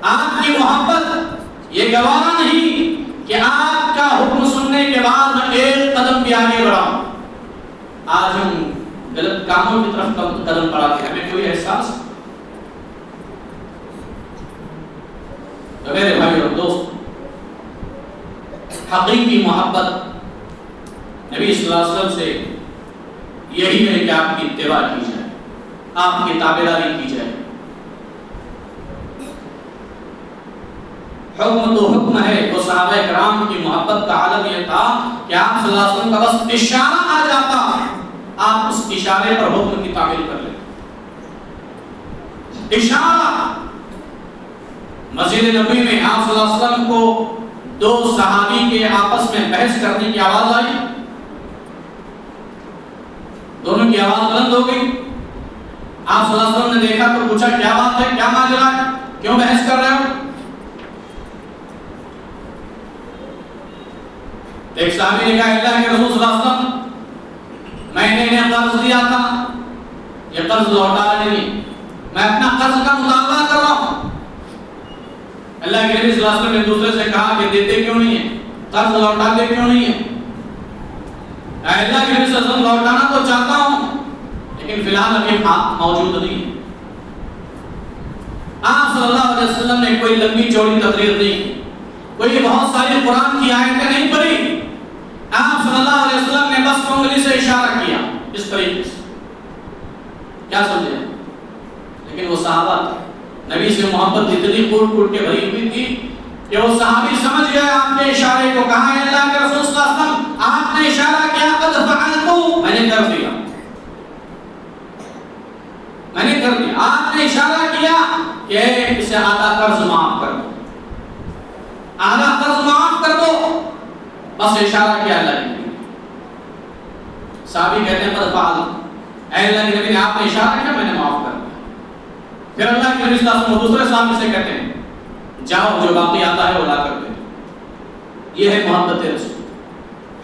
آپ کی محبت یہ گوارا نہیں کہ آپ کا حکم سننے کے بعد میں ایک قدم بھی آگے بڑھاؤں. آج ہم غلط کاموں کی طرف قدم بڑھاتے ہیں، ہمیں کوئی احساس؟ تو میرے بھائی اور دوست، حقیقی محبت نبی صلی اللہ علیہ وسلم سے یہی ہے کہ آپ کی اتباع کی جائے، آپ کی تابعداری کی جائے. حکم تو حکم ہے. تو صحابہ کرام کی محبت کا عالم یہ تھا کہ آپ صلی اللہ علیہ وسلم کا بس اشارہ آ جاتا، آپ اس اشارے پر حکم کی تعمیل کر لیں. اشارہ. مسجد نبوی میں آپ صلی اللہ علیہ وسلم کو دو صحابی کے آپس میں بحث کرنے کی آواز آئی. دونوں کی آواز بلند ہو گئی. آپ صلی اللہ علیہ وسلم نے دیکھا تو پوچھا کیا بات ہے، کیا ماجرا ہے، کیوں بحث کر رہے ہو؟ ایک صحابی نے کہا اللہ کے رسول صلی اللہ علیہ وسلم میں نے انہیں قرض دیا تھا، یہ قرض لوٹا نہیں، میں اپنا قرض کا مطالبہ کر رہا ہوں. اللہ کے نبی صلی اللہ علیہ وسلم نے دوسرے سے کہا کہ دیتے کیوں نہیں ہیں، قرض لوٹاتے کیوں نہیں ہیں؟ اللہ کے نبی صلی اللہ علیہ وسلم لوٹانا تو چاہتا ہوں لیکن فی الحال ابھی موجود نہیں ہے. آپ صلی اللہ علیہ وسلم نے کوئی لمبی چوڑی تقریر نہیں کی، کوئی بہت ساری قرآن کی آیتیں نہیں پڑھی. آپ صلی اللہ علیہ وسلم نے بس انگلی سے اشارہ کیا اس طریقے سے. کیا سمجھے؟ لیکن وہ صحابہ تھے، نبی سے محبت اتنی کوٹ کوٹ کے بھری ہوئی تھی کہ وہ صحابی سمجھ گئے آپ کے اشارے کو. کہا ہے اللہ کے رسول صلی اللہ علیہ وسلم آپ نے اشارہ کیا، قد فعلت، میں نے کر دیا، میں نے کر دیا. آپ نے اشارہ کیا کہ اسے آدھا قرض معاف کر دو، آدھا قرض معاف کر دو، بس اشارہ کیا اللہ نے. صحابی کہتے ہیں قد فعلت، اے اللہ کے نبی نے آپ نے اشارہ کیا، میں نے معاف کر دیا. پھر اللہ کے نبی صلی اللہ علیہ وسلم دوسرے صحابی سے کہتے ہیں جاؤ جو باقی آتا ہے وہ لا کر دے. یہ ہے محبت رسول.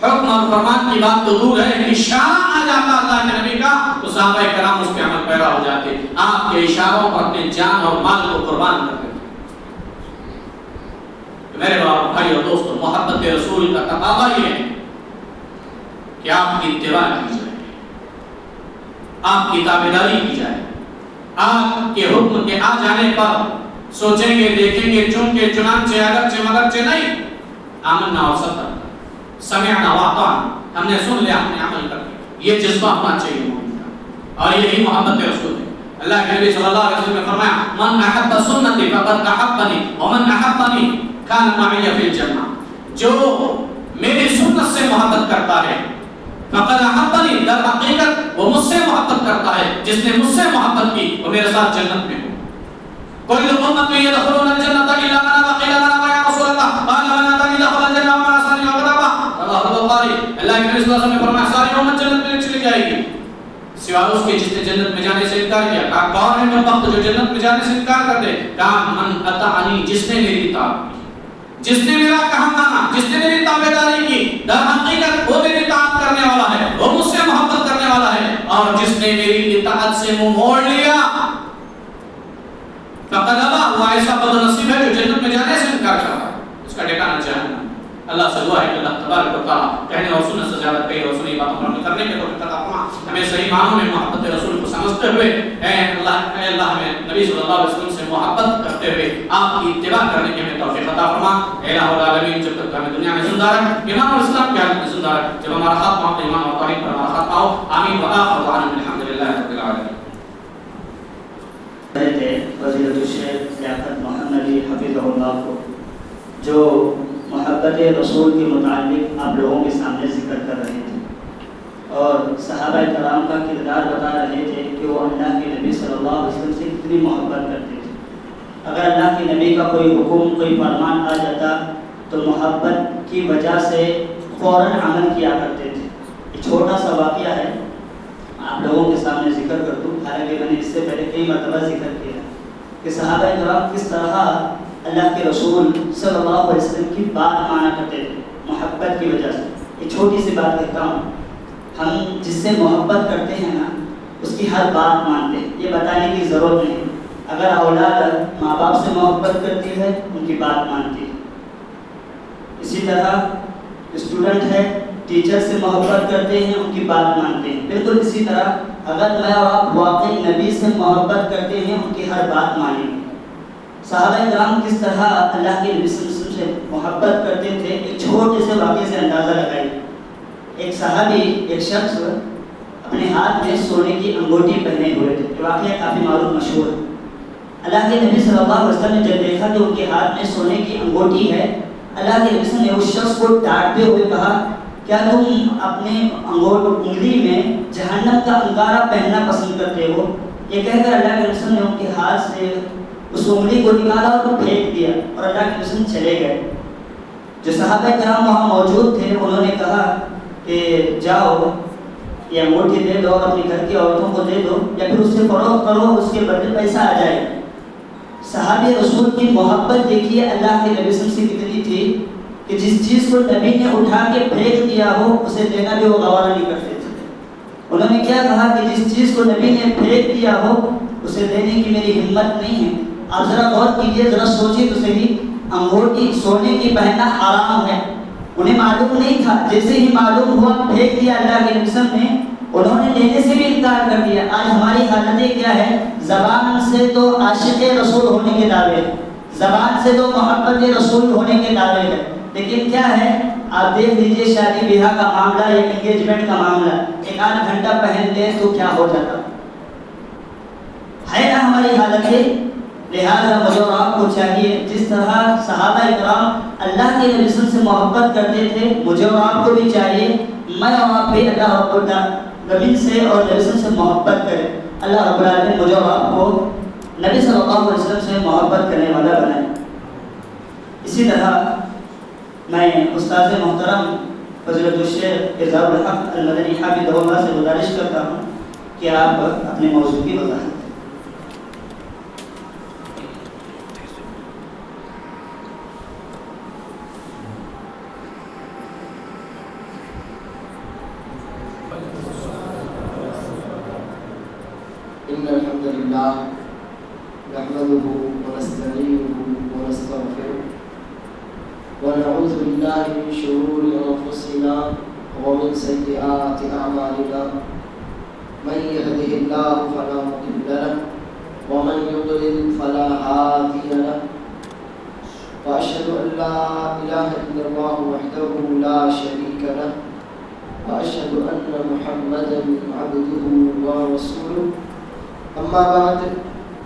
حکم اور فرمان کی بات تو دور ہے، اشارہ آ جاتا اللہ کے نبی کا تو صحابہ کرام اس پہ عمل پیرا ہو جاتے. آپ کے اشاروں پر اپنے جان اور مال کو قربان کر دیتے. میرے بھائی اور دوستو، محبت رسول کا تقاضا یہ ہے کہ آپ کی اتباع کی جائے، آپ کی تابعداری کی جائے. آپ کے حکم کے آ جانے پر سوچیں گے، دیکھیں گے، چن کے چنانچہ اگرچہ مگرچہ نہیں، آمنا و صدقنا، سمعنا واطعنا، ہم نے سن لیا، ہم نے عمل کر لیا. یہ جذبہ ہونا چاہیے مومن کا، اور یہی محبت رسول ہے. اللہ کے نبی صلی اللہ علیہ وسلم نے فرمایا من احب سنتی فقد احبنی ومن احبنی کان معی فی الجنہ. جو میری سنت سے محبت کرتا ہے فقد احبنی، در حقیقت وہ مجھ سے محبت کرتا ہے. جس نے مجھ سے محبت کی وہ میرے ساتھ جنت میں ہو. کل امت يدخلون الجنة الا من ابى. قيل من ابى يا رسول الله؟ قال من اتاني دخل الجنة ومن عصاني فقد ابى. رواه البخاری. اللہ کے نبی صلی اللہ علیہ وسلم نے فرمایا ساری امت جنت میں چلی جائے گی سوائے اس کے جس نے جنت میں جانے سے انکار کیا. کہا کون ہے وہ وقت جو جنت میں جانے سے انکار کر دے؟ کہا من اتانی، جس نے میری اطاعت کی، جس نے میرا کہا مانا، جس نے میری تابعداری کی. در حقیقت وہ میری اطاعت کرنے والا ہے، وہ مجھ سے محبت کرنے والا ہے. اور جس نے میری اطاعت سے منہ موڑ لیا فقد ابى، وہ ایسا بد نصیب ہے جو جنت میں جانے سے انکار کر رہا ہے، اس کا ٹھکانہ جہنم. اللہ سے دعا ہے کہ اللہ تبارک و تعالیٰ کہنے اور سننے سے زیادہ کہی اور سنی باتوں پر عمل کرنے کے توفیق عطا فرما. ہمیں صحیح معنوں میں محبت رسول کو سمجھتے ہوئے اے اللہ ہمیں نبی صلی اللہ علیہ وسلم سے محبت کرتے ہوئے آپ کی اتباع کرنے کی ہمیں توفیق عطا فرما. اے الہ العالمین جب تک ہمیں دنیا میں زندہ رکھ، ایمان اور اسلام کی حالت میں زندہ رکھ، جب ہمارا خاتمہ اپنے ایمان اور توحید پر ہمارا خاتمہ ہو. آمین وآخر دعوانا الحمدللہ رب العالمین. فضیلت الشیخ لیاقت محمدی حفظہ اللہ کو جو محبت رسول کے متعلق آپ لوگوں کے سامنے ذکر کر رہے تھے اور صحابہ کرام کا کردار بتا رہے تھے کہ وہ اللہ کے نبی صلی اللہ علیہ وسلم سے کتنی محبت کرتے تھے. اگر اللہ کے نبی کا کوئی حکم کوئی فرمان آ جاتا تو محبت کی وجہ سے فوراً عمل کیا کرتے تھے. یہ چھوٹا سا واقعہ ہے آپ لوگوں کے سامنے ذکر کر دوں، حالانکہ میں نے اس سے پہلے کئی مرتبہ ذکر کیا کہ صحابہ کرام کس طرح اللہ کے رسول صلی اللہ علیہ وسلم کی بات مانا کرتے تھے محبت کی وجہ سے. یہ چھوٹی سی بات کہتا ہوں، ہم جس سے محبت کرتے ہیں نا اس کی ہر بات مانتے ہیں، یہ بتانے کی ضرورت نہیں. اگر اولاد ماں باپ سے محبت کرتی ہے ان کی بات مانتی ہے. اسی طرح اسٹوڈنٹ ہے ٹیچر سے محبت کرتے ہیں ان کی بات مانتے ہیں. بالکل اسی طرح اگر میں اور آپ واقعی نبی سے محبت کرتے ہیں ان کی ہر بات مانیں گے. صحابہ کرام کس طرح اللہ کے نبی صلی اللہ علیہ وسلم سے محبت کرتے تھے ایک چھوٹے سے واقعے سے اندازہ لگائیے. ایک صحابی ایک شخص اپنے ہاتھ میں سونے کی انگوٹی پہنے ہوئے تھے. یہ واقعہ کافی معروف مشہور ہے. اللہ کے نبی صلی اللہ علیہ وسلم نے جب دیکھا کہ ان کے ہاتھ میں سونے کی انگوٹی ہے، اللہ کے نبی نے اس شخص کو ڈانٹتے ہوئے کہا کیا تم اپنے انگلی میں جہنم کا انگارہ پہننا پسند کرتے ہو؟ یہ کہہ کر اللہ کے رسول نے ان کے ہاتھ سے اس انگلی کو نکالا اور پھینک دیا اور اللہ کے رسول چلے گئے. جو صحابہ کرام وہاں موجود تھے انہوں نے کہا کہ جاؤ یہ انگوٹھی دے دو اور اپنے گھر کی عورتوں کو دے دو یا پھر اس سے فروخت کرو، اس کے بدلے پیسہ آ جائے. صحابہ رسول کی محبت دیکھیے اللہ کے نبی سے کتنی تھی کہ جس چیز کو نبی نے اٹھا کے پھینک دیا ہو اسے دینا بھی وہ گوارا نہیں کرتے تھے. انہوں نے کیا کہا کہ جس چیز کو نبی نے پھینک دیا ہو اسے دینے کی میری ہمت نہیں ہے. آپ ذرا غور کیجیے، ذرا سوچیے تو صحیح، انگوٹھی سونے کی پہننا حرام ہے. انہیں معلوم نہیں تھا، جیسے ہی معلوم ہوا پھینک دیا اللہ کے نبی نے، انہوں نے لینے سے بھی انکار کر دیا. آج ہماری حالتیں کیا ہے؟ زبان سے تو عاشق رسول ہونے کے دعوے، زبان سے تو محبت رسول ہونے کے دعوے ہے، لیکن کیا ہے آپ دیکھ لیجئے شادی بیاہ کا معاملہ یا انگیجمنٹ کا معاملہ، ایک آدھ گھنٹہ پہن لیں تو کیا ہو جاتا ہے نا ہماری حالتیں. لہذا مجھے اور آپ کو چاہیے جس طرح صحابہ کرام اللہ کے نبی سے محبت کرتے تھے، مجھے اور آپ کو بھی چاہیے میں اور آپ بھی اللہ رب العالمین سے اور نبی سے محبت کریں. اللہ رب العالمین مجھے اور آپ کو نبی صلی اللہ علیہ وسلم سے محبت کرنے والا بنائے. اسی طرح میں استاد محترم فضیلت الشیخ اظہار الحق المدنی حافظہ اللہ سے گزارش کرتا ہوں کہ آپ اپنے موضوع کی وضاحت. إن الحمد لله نحمده ونستعينه ونستغفره ونعوذ بالله من شرور أنفسنا ومن سيئات أعمالنا. من يهده الله فلا مضل له ومن يضلل فلا هادي له. وأشهد أن لا إله إلا الله وحده لا شريك له وأشهد أن محمدا عبده ورسوله. أما بعد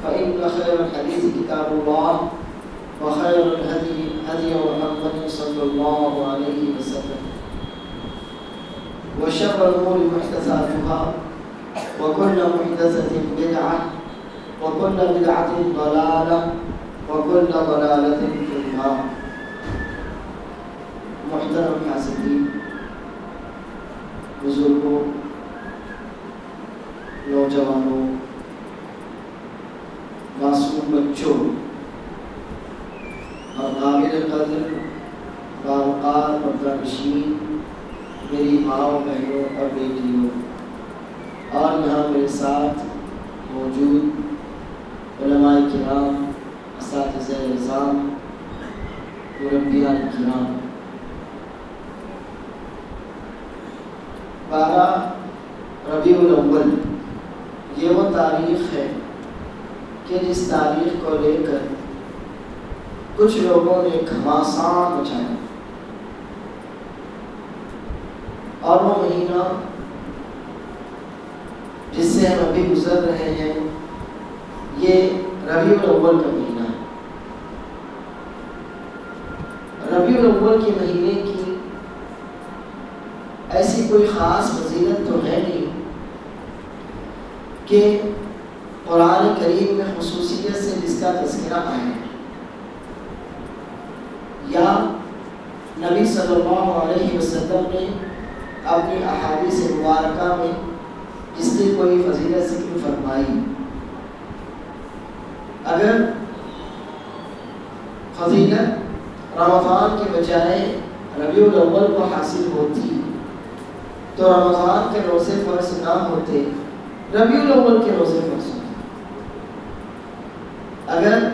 فإن خير الحديث كتاب الله وخير الهدي هدي محمد صلى الله عليه وسلم وشر الأمور محدثاتها وكل محدثة بدعة وكل بدعة ضلالة وكل ضلالة في النار. محترم حاضرین، بزرگوں، نوجوانوں، معصوم بچوں اور قابل قدر باوقار مردانشین میری ماؤں، بہنوں اور بیٹیوں، اور یہاں میرے ساتھ موجود علماء کرام، اساتذہ نظام، مربیان کرام، 12 ربیع الاول یہ وہ تاریخ ہے کہ جس تاریخ کو لے کر کچھ لوگوں نے گھماسان مچایا، اور وہ مہینہ جس سے ہم ابھی گزر رہے ہیں یہ ربیع الاول کا مہینہ ہے۔ ربیع الاول کے مہینے کی ایسی کوئی خاص فضیلت تو ہے نہیں کہ قرآن کریم میں خصوصیت سے جس کا تذکرہ آئے یا نبی صلی اللہ علیہ وسلم نے اپنی احادیث مبارکہ میں اس کی کوئی فضیلت ذکر فرمائی۔ اگر فضیلت رمضان کے بجائے ربیع الاول کو حاصل ہوتی تو رمضان کے روزے فرض نہ ہوتے، ربیع الاول کے روزے فرض ہوتے۔ اگر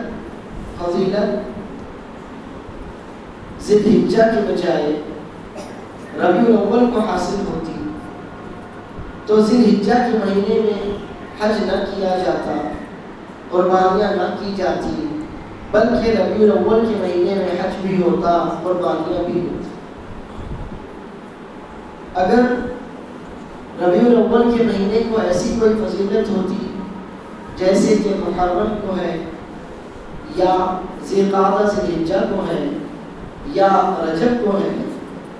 فضیلت ذی الحجہ کے بجائے ربیع الاول کو حاصل ہوتی تو ذی الحجہ کے مہینے میں حج نہ کیا جاتا، قربانیاں نہ کی جاتی، بلکہ ربیع الاول کے مہینے میں حج بھی ہوتا، قربانیاں بھی ہوتی۔ اگر ربیع الاول کے مہینے کو ایسی کوئی فضیلت ہوتی جیسے کہ محرم کو ہے یا ذی القعدہ ذی الحجہ کو ہے یا رجب کو ہے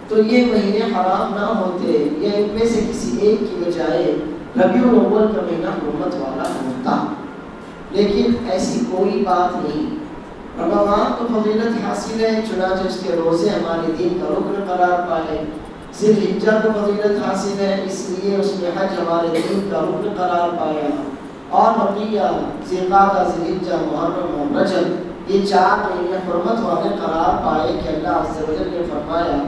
تو یہ مہینے حرام نہ ہوتے، یا ان میں سے کسی ایک کی بجائے ربیع الاول کا مہینہ حرمت والا ہوتا۔ لیکن ایسی کوئی بات نہیں۔ رمضان کو فضیلت حاصل ہے، چنانچہ اس کے روزے ہمارے دین کا رکن قرار پائے۔ ذی الحجہ کو فضیلت حاصل ہے، اس لیے اس میں حج ہمارے دین کا رکن قرار پایا۔ اور بقیہ ذی القعدہ ذی الحجہ محرم اور رجب یہ 4 مہینے حرمت والے قرار پائے کہ اللہ عز و جل نے فرمایا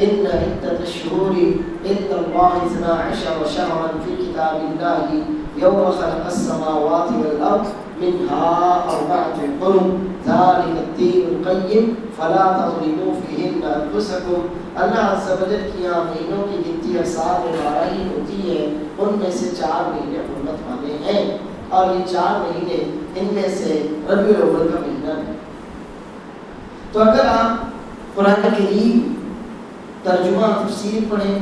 ان عدت الشہور عند اللہ 12 شهرا فی کتاب اللہ یوم خلق السماوات والارض منها 4 حرم ذلك الدین القیم فلا تظلموا فیہن انفسکم۔ اللہ عز و جل کی یہاں مہینوں کی گنتی ہر سال میں 12 ہی ہوتی ہے، ان میں سے 4 مہینے حرمت والے ہیں، اور یہ 4 مہینے ان میں سے ربیع الاول کا مہینہ ہے۔ تو اگر آپ قرآن کریم ترجمہ تفسیر پڑھیں،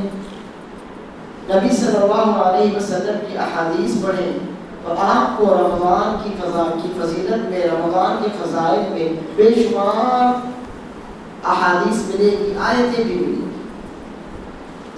نبی صلی اللہ علیہ وسلم کی احادیث پڑھیں تو آپ کو رمضان کی فضیلت میں، رمضان کے فضائل میں بے شمار احادیث ملے گی، آیتیں بھی ملیں گی۔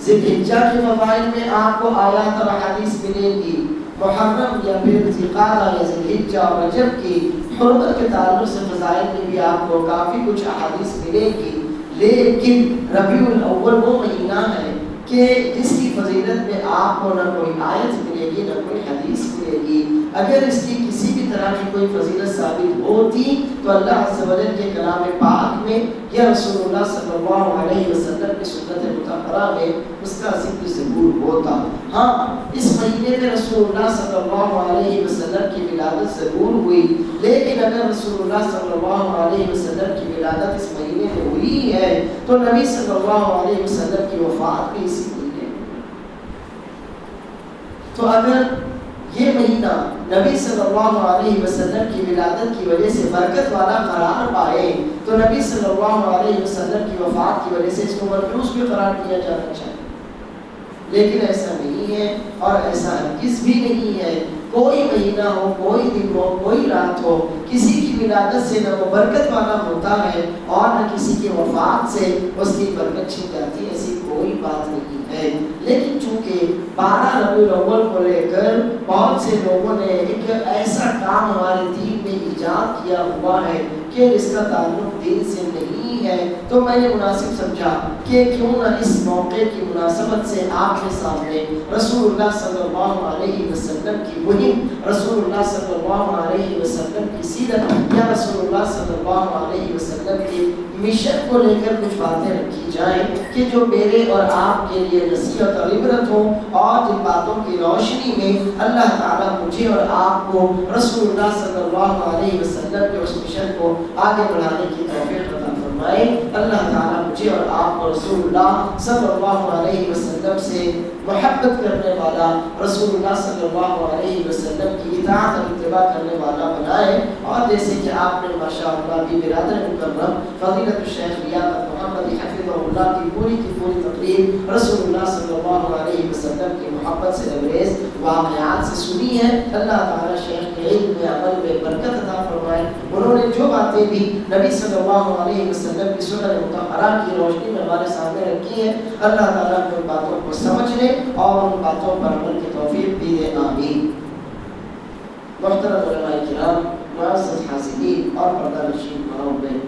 ذی الحجہ کے فضائل میں آپ کو آیات اور احادیث ملے گی، محرم یا پھر ذی القعدہ یا ذی الحجہ اور رجب کی حرمت کے تعلق سے فضائل میں بھی آپ کو کافی کچھ احادیث ملے گی۔ لیکن ربیع الاول وہ مہینہ ہے کہ جس کی فضیلت میں آپ کو نہ کوئی آیت ملے گی نہ کوئی حدیث ملے گی۔ اگر اس کی کسی بھی طرح کی کوئی فضیلت ثابت ہوتی تو اللہ عز و جل کے کلام پاک میں یا رسول اللہ صلی اللہ علیہ وسلم کی سنت مطہرہ میں اس کا ذکر ضرور ہوتا۔ ہاں، اس مہینے میں رسول اللہ صلی اللہ علیہ وسلم کی ولادت ضرور ہوئی، لیکن اگر رسول اللہ صلی اللہ علیہ وسلم کی ولادت اس مہینے میں ہوئی ہے تو نبی صلی اللہ علیہ وسلم کی وفات بھی اسی مہینے میں۔ تو اگر یہ مہینہ نبی صلی اللہ علیہ وسلم کی ولادت کی وجہ سے برکت والا قرار پائے تو نبی صلی اللہ علیہ وسلم کی وفات کی وجہ سے اس کو منحوس بھی قرار دیا جانا چاہیے، لیکن ایسا نہیں ہے، اور ایسا ہرگز بھی نہیں ہے۔ کوئی مہینہ ہو، کوئی دن ہو، کوئی رات ہو، کسی کی ولادت سے نہ وہ برکت والا ہوتا ہے اور نہ کسی کی وفات سے اس کی برکت چھن جاتی ہے، ایسی کوئی بات نہیں ہے۔ لیکن چونکہ 12 ربیع الاول کو لے کر بہت سے لوگوں نے ایک ایسا کام ہمارے دین میں ایجاد کیا ہوا ہے کہ اس کا تعلق دین سے نہیں ہے، تو میں نے مناسب سمجھا کہ کیوں نہ اس موقع کی مناسبت سے آپ کے سامنے رسول اللہ صلی اللہ علیہ وسلم کی مہم، رسول اللہ صلی اللہ علیہ وسلم کی سیرت یا رسول اللہ صلی اللہ علیہ وسلم کی مشن کو لے کر کچھ باتیں رکھی جائیں کہ جو میرے اور آپ کے لیے نصیحت اور عبرت ہو، اور جن باتوں کی روشنی میں اللہ تعالیٰ مجھے اور آپ کو رسول اللہ صلی اللہ علیہ وسلم کے اس مشن کو آگے بڑھانے کی توفیق عطا فرمائے۔ فرمائے اللہ تعالیٰ مجھے اور آپ کو رسول اللہ صلی اللہ علیہ وسلم سے محبت کرنے والا، رسول اللہ صلی اللہ علیہ وسلم کی اطاعت اور اتباع کرنے والا بنائے. اور جیسے کہ آپ نے ماشاء اللہ بھی برادر مکرم فضیلت الشیخ لیاقت محمد حفظہ اللہ کی پوری تقریر رسول اللہ صلی اللہ علیہ وسلم کی محبت سے لبریز واقعات سے سنی ہے. اللہ تعالیٰ شیخ کے علم میں عمل میں برکت عطا فرمائے. انہوں نے جو باتیں بھی نبی صلی اللہ علیہ وسلم کی سنن مطہرہ کی روشنی میں ہمارے سامنے رکھی ہیں، اللہ تعالیٰ ان باتوں کو سمجھنے اور ان باتوں پر عمل کی توفیق بھی دے. آمین. محترم علماء کرام، معزز حاضرین اور پردہ نشین ماؤں میں،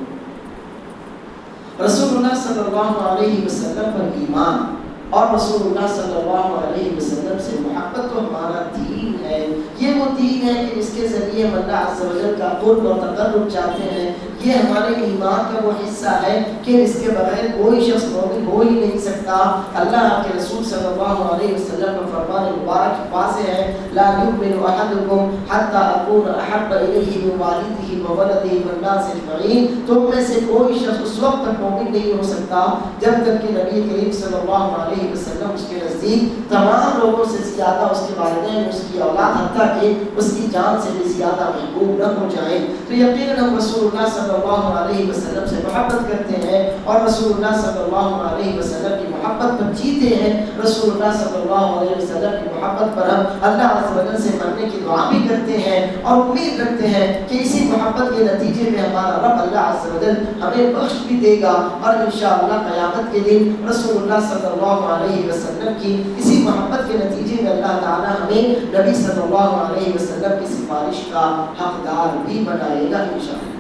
رسول اللہ صلی اللہ علیہ وسلم پر ایمان اور رسول اللہ صلی اللہ علیہ وسلم سے محبت تو ہمارا دین ہے. یہ وہ دین ہے کہ اس کے ذریعے ہم اللہ عز و جل کا قرب اور تقرب چاہتے ہیں. یہ ہمارے ایمان کا وہ حصہ ہے کہ اس کے بغیر کوئی شخص مومن ہو ہی نہیں سکتا. اللہ کے رسول صلی اللہ علیہ وسلم کا فرمان مبارک واضح ہے، لا یؤمن احدکم حتی اکون احب الیہ من والدہ وولدہ والناس اجمعین. تم میں سے کوئی شخص اس وقت تک مومن نہیں ہو سکتا جب تک کہ نبی کریم صلی اللہ علیہ وسلم اس کے نزدیک تمام لوگوں سے زیادہ اس کے والدین، اس کی اولاد، حتیٰ کہ اس کی جان سے بھی زیادہ محبوب نہ ہو جائیں. تو یقیناً ہم رسول اللہ صلی اللہ علیہ وسلم سے محبت کرتے ہیں اور رسول اللہ صلی اللہ علیہ وسلم کی محبت پر جیتے ہیں. رسول اللہ صلی اللہ علیہ وسلم کی محبت پر ہم اللہ عز و جل سے مرنے کی دعا بھی کرتے ہیں اور امید رکھتے ہیں کہ اسی محبت کے نتیجے میں ہمارا رب اللہ عز و جل ہمیں بخش بھی دے گا اور انشاءاللہ قیامت کے دن رسول اللہ صلی اللہ علیہ وسلم کی اسی محبت کے نتیجے میں اللہ تعالی ہمیں نبی صلی اللہ علیہ وسلم کی سفارش کا حقدار بھی بنائے گا انشاءاللہ.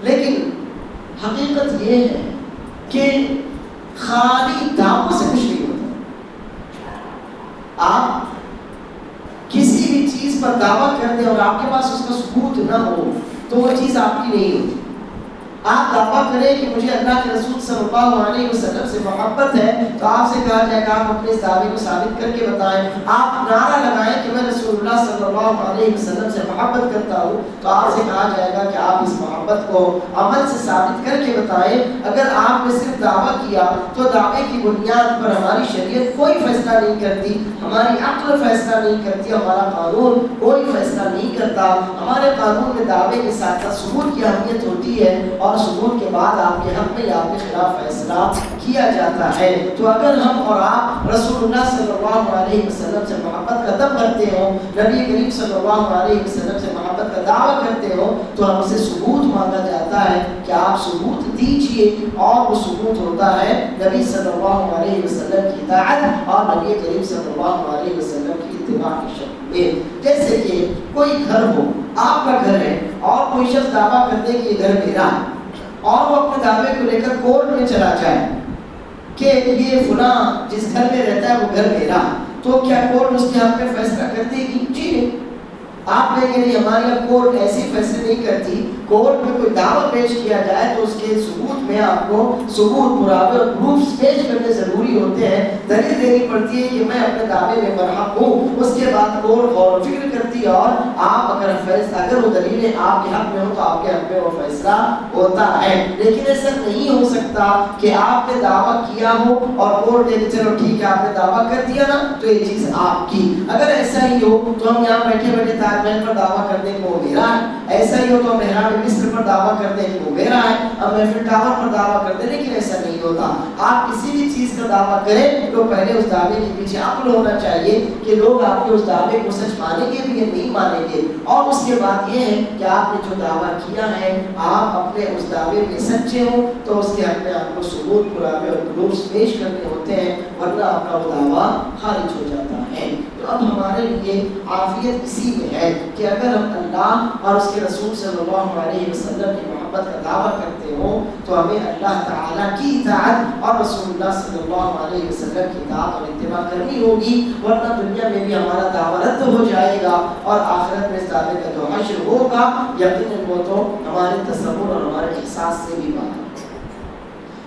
لیکن حقیقت یہ ہے کہ خالی دعووں سے کچھ نہیں ہوتا. آپ کسی بھی چیز پر دعویٰ کر دیں اور آپ کے پاس اس کا ثبوت نہ ہو تو وہ چیز آپ کی نہیں ہوتی. آپ دعویٰ کریں کہ مجھے اللہ کے رسول صلی اللہ علیہ وسلم سے محبت ہے تو آپ سے کہا جائے گا آپ اپنے اس دعوے کو ثابت کر کے بتائیں. آپ نعرہ لگائیں کہ میں رسول اللہ صلی اللہ علیہ وسلم سے محبت کرتا ہوں تو آپ سے کہا جائے گا کہ آپ اس محبت کو عمل سے ثابت کر کے بتائیں. اگر آپ نے صرف دعویٰ کیا تو دعوے کی بنیاد پر ہماری شریعت کوئی فیصلہ نہیں کرتی، ہماری عقل فیصلہ نہیں کرتی، ہمارا قانون کوئی فیصلہ نہیں کرتا. ہمارے قانون میں دعوے کے ساتھ ساتھ ثبوت کی اہمیت ہوتی ہے اور ثبوت کے بعد آپ کے حق میں یا آپ کے خلاف فیصلہ کیا جاتا ہے. تو اگر ہم اور آپ رسول اللہ صلی اللہ علیہ وسلم سے محبت کا دم کرتے ہوں، نبی کریم صلی اللہ علیہ وسلم سے محبت کا دعویٰ کرتے ہو تو ہم سے ثبوت مانگا جاتا ہے کہ آپ ثبوت دیجئے اور وہ ثبوت ہوتا ہے نبی صلی اللہ علیہ وسلم کی اطاعت اور نبی کریم صلی اللہ علیہ وسلم کی اتباع کی شکل میں. جیسے کہ کوئی گھر ہو، آپ کا گھر ہے اور کوئی شخص دعویٰ کرتے کہ یہ گھر میرا ہے اور وہ اپنے دعوے کو لے کر کورٹ میں چلا جائے کہ یہ فلاں جس گھر میں رہتا ہے وہ گھر میرا، تو کیا کورٹ اس کے حق میں فیصلہ کر دے گی؟ جی نہیں. آپ کہیں گے نہیں ہماری یہاں کورٹ ایسی فیصلے نہیں کرتی. کورٹ میں کوئی دعویٰ پیش کیا جائے تو اس کے ثبوت میں آپ کو ثبوت، پراوے اور پروفس پیش کرنے ضروری ہوتے ہیں. دلیل دینی پڑتی ہے کہ میں اپنے دعوے میں برحق ہوں. اس کے بعد کورٹ غور و فکر کرتی ہے اور آپ اگر وہ دلیلیں آپ کے حق میں ہو تو آپ کے حق میں وہ فیصلہ ہوتا ہے. لیکن ایسا نہیں ہو سکتا کہ آپ نے دعویٰ کیا ہو اور کورٹ نے کہ چلو ٹھیک ہے آپ نے دعویٰ کر دیا نا تو یہ چیز آپ کی. اگر ایسا ہی ہو تو ہم یہاں بیٹھے بیٹھے تاج محل پر دعویٰ کر دیں کہ وہ میرا ہے. ایسا ہی ہو تو ہم احرام مصر پر دعویٰ کرتے ہیں کہ وہ میرا ہے، ہم ایفل ٹاور پر دعویٰ کرتے ہیں. لیکن ایسا نہیں ہوتا. آپ کسی بھی چیز کا دعویٰ کریں تو پہلے اس دعوے کے پیچھے عقل ہونا چاہیے کہ لوگ آپ کے اس دعوے کو سچ مانیں گے بھی یا نہیں مانیں گے. اور اس کے بعد یہ ہے کہ آپ نے جو دعویٰ کیا ہے آپ اپنے اس دعوے میں سچے ہوں تو اس کے حق میں آپ کو ثبوت، پراوے اور پروفس پیش کرنے ہوتے ہیں، ورنہ آپ کا وہ دعویٰ خارج ہو جاتا ہے. تو اب ہمارے لیے عافیت اسی میں ہے کہ اگر ہم اللہ اور اس کے رسول صلی اللہ علیہ وسلم کی محبت کا دعویٰ کرتے ہوں تو ہمیں اللہ تعالیٰ کی اطاعت اور رسول اللہ صلی اللہ علیہ وسلم کی اطاعت اور اتباع کرنی ہوگی، ورنہ دنیا میں بھی ہمارا دعویٰ رد ہو جائے گا اور آخرت میں اس دعوے کا جو حشر ہوگا یقیناً وہ تو ہمارے تصور اور ہمارے احساس سے بھی باہر.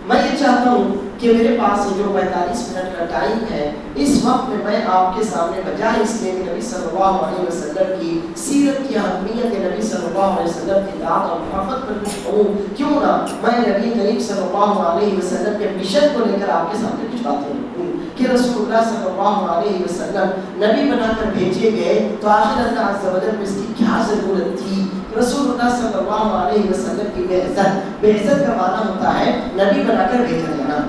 میں یہ چاہتا ہوں کہ میرے پاس جو 45 منٹ کا ٹائم ہے، اس وقت میں آپ کے سامنے بجائے اس کے نبی صلی اللہ علیہ وسلم کی سیرت کی اہمیت، نبی صلی اللہ علیہ وسلم کی دعوت اور محبت پر کچھ کہوں، کیوں نہ میں نبی کریم صلی اللہ علیہ وسلم کے مشن کو لے کر آپ کے سامنے کچھ باتیں رکھوں کہ رسول اللہ صلی اللہ علیہ وسلم نبی بنا کر بھیجے گئے تو آخر اللہ عز و جل میں اس کی کیا ضرورت تھی؟ رسول اللہ صلی اللہ علیہ وسلم کی بعثت کا معنی ہوتا ہے نبی بنا کر بھیجا جانا۔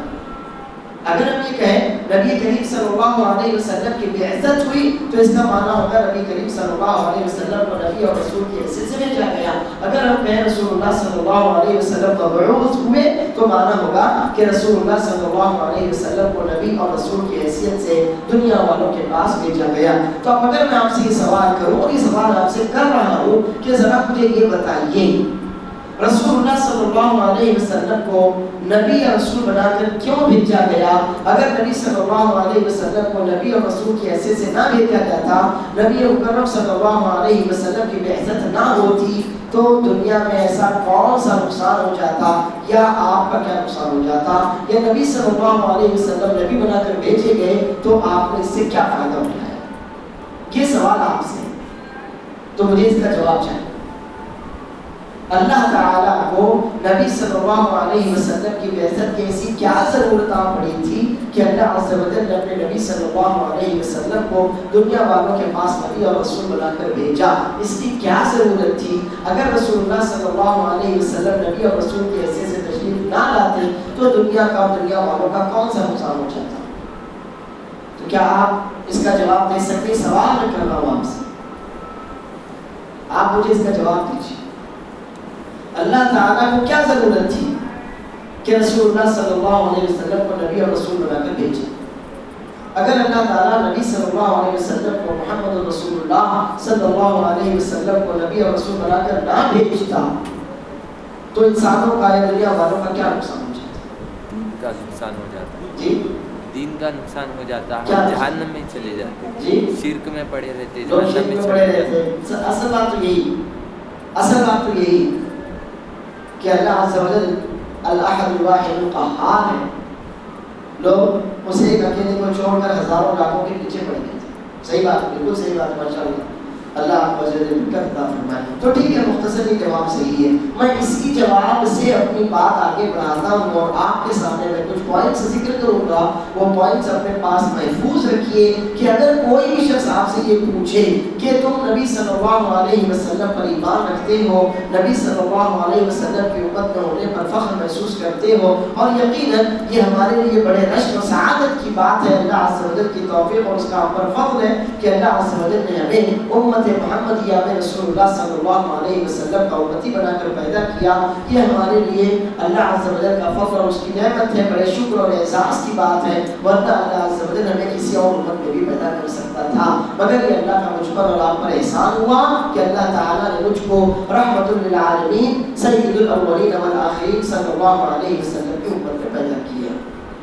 اگر ہم یہ کہیں نبی کریم صلی اللہ علیہ وسلم کی بعثت ہوئی تو اس کا معنی ہوگا نبی کریم صلی اللہ علیہ وسلم کو نبی اور رسول کی حیثیت سے بھیجا گیا۔ اگر ہم کہیں رسول اللہ صلی اللہ علیہ وسلم مبعوث ہوئے تو معنی ہوگا کہ رسول اللہ صلی اللہ علیہ وسلم کو نبی اور رسول کی حیثیت سے دنیا والوں کے پاس بھیجا گیا۔ تو اب اگر میں آپ سے یہ سوال کروں، اور یہ سوال آپ سے کر رہا ہوں کہ ذرا مجھے یہ بتائیے رسول اللہ صلی اللہ علیہ وسلم کو نبی اور رسول بنا کر کیوں بھیجا گیا؟ اگر نبی صلی اللہ علیہ وسلم کو نبی اور رسول کی حیثیت سے نہ بھیجا جاتا، نبی مکرم صلی اللہ علیہ وسلم کی بعثت نہ ہوتی تو دنیا میں ایسا کون سا نقصان ہو جاتا، یا آپ کا کیا نقصان ہو جاتا؟ یا نبی صلی اللہ علیہ وسلم نبی بنا کر بھیجے گئے تو آپ نے اس سے کیا فائدہ اٹھایا؟ یہ سوال آپ سے، تو مجھے اس کا جواب چاہیے۔ اللہ تعالیٰ کو نبی صلی اللہ علیہ وسلم کی بعثت کی ایسی کیا ضرورت پڑی تھی کہ اللہ عز و جل نے اپنے نبی صلی اللہ علیہ وسلم کو دنیا والوں کے پاس نبی اور رسول بنا کر بھیجا؟ اس کی کیا ضرورت تھی؟ اگر رسول اللہ صلی اللہ علیہ وسلم نبی اور رسول کی حیثیت سے تشریف نہ لاتے تو دنیا کا اور دنیا والوں کا کون سا نقصان ہو جاتا؟ تو کیا آپ اس کا جواب دے سکتے؟ سوال میں کر رہا ہوں آپ سے، آپ مجھے اس کا جواب دیجیے۔ اللہ تعالیٰ کو کیا ضرورت تھی کہ رسول اللہ صلی اللہ علیہ وسلم کو نبی اور رسول بنا کر بھیجے؟ اگر اللہ تعالیٰ نبی صلی اللہ علیہ وسلم کو محمد رسول اللہ صلی اللہ علیہ وسلم کو نبی اور رسول بنا کر نہ بھیجتا تو انسانوں کا یا دنیا والوں کا کیا نقصان ہو جاتا؟ دین کا نقصان ہو جاتا، جی دین کا نقصان ہو جاتا، جہنم میں چلے جاتے، جی شرک میں پڑے رہتے، شرک میں پڑے رہتے۔ اصل بات تو یہی کہ اللہ عز و جل الاحد الواحد القہار ہے، لوگ اسے ایک اکیلے کو چھوڑ کر ہزاروں لاکھوں کے پیچھے پڑ گئے تھے۔ صحیح بات، بالکل صحیح بات، ماشاءاللہ، اللہ آپ کو اجر عطا فرمائے۔ تو ٹھیک ہے، مختصر یہ جواب صحیح ہے۔ میں اس کی جواب سے اپنی بات آگے بڑھاتا ہوں اور آپ کے سامنے میں کچھ پوائنٹس ذکر کروں گا، وہ پوائنٹس اپنے پاس محفوظ رکھیے کہ اگر کوئی بھی شخص آپ سے یہ پوچھے کہ تم نبی صلی اللہ علیہ وسلم پر ایمان رکھتے ہو، نبی صلی اللہ علیہ وسلم کی امت میں ہونے پر فخر محسوس کرتے ہو، اور یقیناً یہ ہمارے لیے بڑے رشک و سعادت کی بات ہے، اللہ عز و جل کی توفیق اور اس کا ہم پر فضل ہے کہ اللہ عز و جل نے ہمیں امت محمدیہ میں رسول اللہ صلی اللہ علیہ وسلم کا امتی بنا کر پیدا کیا۔ یہ ہمارے لیے اللہ عز و جل کا فضل اور اس کی نعمت ہے، بڑے شکر اور اعزاز کی بات ہے، ورنہ اللہ عز و جل ہمیں کسی اور امت میں بھی پیدا کر سکتا تھا، مگر یہ اللہ کا مجھ پر اور آپ پر احسان ہوا کہ اللہ تعالیٰ نے مجھ کو رحمت للعالمین سید الاولین والآخرین صلی اللہ علیہ وسلم کی امت میں پیدا کیا۔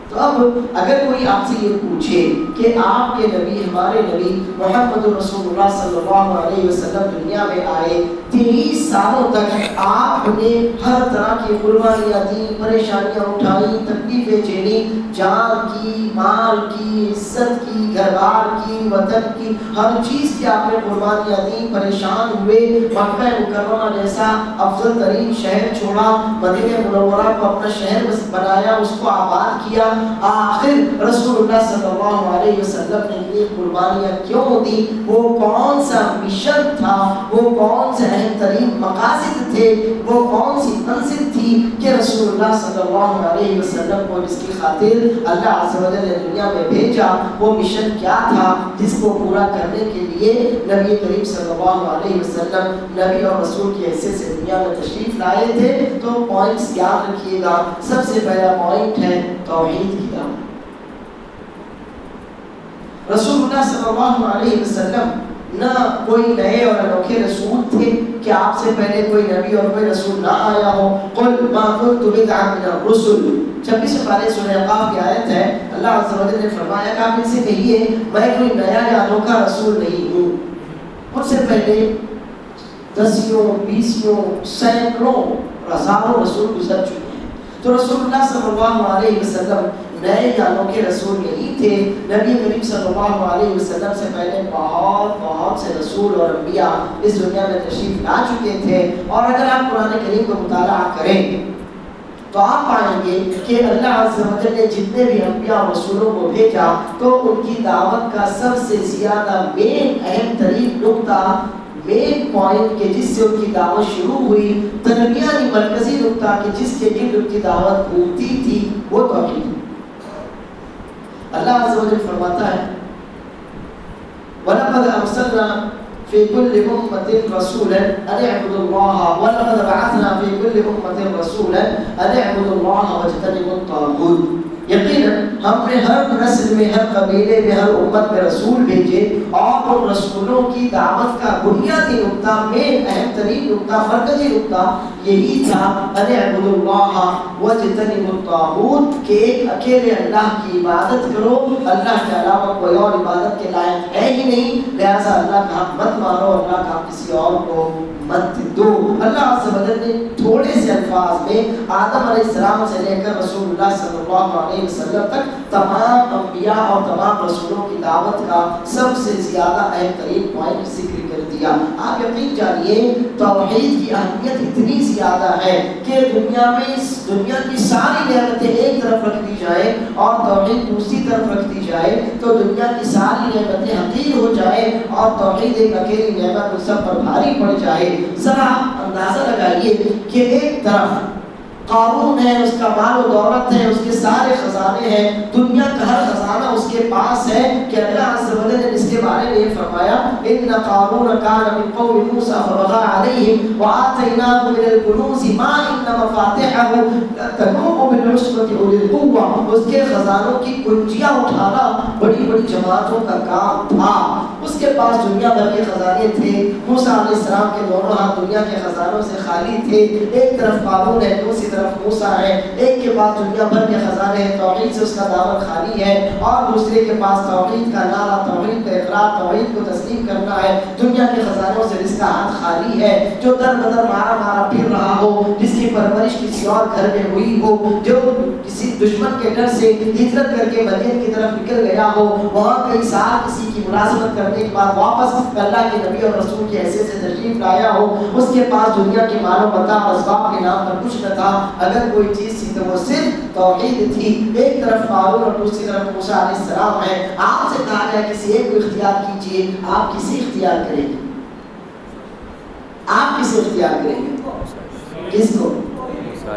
تو اب اگر کوئی آپ سے یہ پوچھے کہ آپ کے نبی، ہمارے نبی محمد رسول اللہ صلی اللہ علیہ وسلم دنیا میں آئے، 23 سالوں تک آپ نے ہر طرح کی قربانیاں دی، پریشانیاں اٹھائیں، تکلیفیں جھیلی، جان کی، مال کی، عزت کی، گھر بار کی، وطن کی، ہر چیز کی آپ نے قربانیاں دی، پریشان ہوئے، مکہ مکرمہ جیسا افضل ترین شہر چھوڑا، مدینہ منورہ کو اپنا شہر بنایا، اس کو آباد کیا۔ آخر رسول اللہ صلی اللہ علیہ وسلم نے یہ قربانیاں کیوں دی؟ وہ کون سا مشن تھا؟ وہ کون سے اہم ترین مقاصد تھے؟ وہ کون سی منزل تھی کہ رسول اللہ صلی اللہ علیہ وسلم کو جس کی خاطر اللہ عز و جل نے دنیا میں بھیجا؟ وہ مشن کیا تھا جس کو پورا کرنے کے لیے نبی کریم صلی اللہ علیہ وسلم نبی اور رسول کی حیثیت سے دنیا میں تشریف لائے تھے؟ تو پوائنٹس یاد رکھیے گا۔ سب سے پہلا پوائنٹ ہے توحید کی دعوت۔ رسول اللہ صلی اللہ علیہ وسلم نہ کوئی نئے اور انوکھے رسول تھے کہ آپ سے پہلے کوئی نبی اور کوئی رسول نہ آیا ہو۔ قل ما كنت بدعا من الرسل، 26 پارے سورہ قاف کی آیت ہے۔ اللہ عز و جل نے فرمایا کہ آپ ان سے کہیے میں کوئی نیا یا انوکھا رسول نہیں ہوں، مجھ سے پہلے 10 20 سینکڑوں ہزاروں رسول گزر چکے ہیں، تو رسول اللہ صلی اللہ علیہ وسلم نئے یا انوکھے رسول نہیں تھے. نبی کریم صلی اللہ علیہ وسلم سے پہلے بہت سے رسول اور انبیاء اس دنیا میں تشریف لا چکے تھے. اور اگر آپ قرآن کریم کو مطالعہ کریں تو آپ پائیں گے کہ اللہ عز و جل نے جتنے بھی انبیاء اور رسولوں کو بھیجا تو ان کی دعوت کا سب سے زیادہ مین اہم ترین نقطہ، مین پوائنٹ کہ جس سے ان کی دعوت شروع ہوئی، درمیانی مرکزی نقطہ کہ جس کے گرد ان کی دعوت گھومتی تھی، وہ توحید. اللہ عز و جل فرماتا ہے وَلَقَدْ أَرْسَلْنَا فِي كُلِّ أُمَّةٍ رَسُولًا أَنِ اعْبُدُوا اللَّهَ وَلَقَدْ بَعَثْنَا فِي كُلِّ أُمَّةٍ رَسُولًا أَنِ اعْبُدُوا اللَّهَ وَاجْتَنِبُوا الطَّاغُوتَ. یقیناً ہم نے ہر نسل میں، ہر قبیلے میں، ہر امت میں رسول بھیجے اور ان رسولوں کی دعوت کا بنیادی نقطہ، مین اہم ترین نقطہ، مرکزی نقطہ یہی تھا ان اعبدوا اللہ واجتنبوا الطاغوت، کہ ایک اکیلے اللہ کی عبادت کرو، اللہ کے علاوہ کوئی اور عبادت کے لائق ہے ہی نہیں، لہذا اللہ کا حق مت مانو، اللہ کا کسی اور کو مت دو. اللہ عز و جل نے تھوڑے سے الفاظ میں آدم علیہ السلام سے لے کر رسول اللہ صلی اللہ علیہ وسلم تک تمام انبیاء اور تمام رسولوں کی دعوت کا سب سے زیادہ اہم ترین پوائنٹ ذکر کر دیا. آپ یقین جانیے توحید کی اہمیت اتنی زیادہ ہے کہ دنیا کی ساری نعمتیں ایک طرف رکھ دی جائیں اور توحید دوسری طرف رکھ دی جائے تو دنیا کی ساری نعمتیں حقیر ہو جائیں اور توحید ایک اکیلی نعمت ان سب پر بھاری پڑ جائے. ذرا اندازہ لگائیے کہ ایک طرف قارون ہے، اس کا مال و دولت ہے، اس کے سارے خزانے ہیں، دنیا کا ہر خزانہ اس کے پاس ہے، کہ اللہ عز و جل نے اس کے بارے میں یہ فرمایا ان قارون کان من قوم موسیٰ فبغى علیہم وآتیناہ من الکنوز ما ان مفاتحہ تنوء بالعصبۃ اولي القوہ. اس کے خزانوں کی کنجیاں اٹھانا بڑی بڑی جماعتوں کا کام تھا. اس کے پاس دنیا بھر کے خزانے تھے. موسیٰ علیہ السلام کے دونوں ہاتھ دنیا کے خزانوں سے خالی تھے. ایک طرف قارون ہے، دوسری طرف موسیٰ ہے. ایک کے پاس دنیا بھر کے خزانے ہیں، توحید سے اس کا دامن خالی ہے، اور دوسرے کے پاس توحید کا نعرہ، توحید کا اقرار، توحید کو تسلیم کرنا ہے. دنیا کے خزانوں سے جس کا ہاتھ خالی ہے، جو در بدر مارا پھر رہا ہو، جس کی پرورش کسی اور گھر میں ہوئی ہو، جو کسی دشمن کے ڈر سے ہجرت کر کے مدین کی طرف نکل گیا ہو، وہاں کئی سال کسی کی ملازمت کرنے کے بعد واپس اللہ کے نبی اور رسول کی حیثیت سے تشریف لایا ہو، اس کے پاس دنیا کی مال و متاع اور اسباب کے نام پر کچھ نہ تھا. اگر کوئی چیز تھی تو وہ صرف توحید تھی. ایک طرف قارون اور دوسری طرف موسیٰ علیہ السلام ہے. آپ سے کہا جائے کسی ایک کو اختیار کیجئے، آپ کسی اختیار کریں گے؟ آپ کسی اختیار کریں گے؟ کس کو؟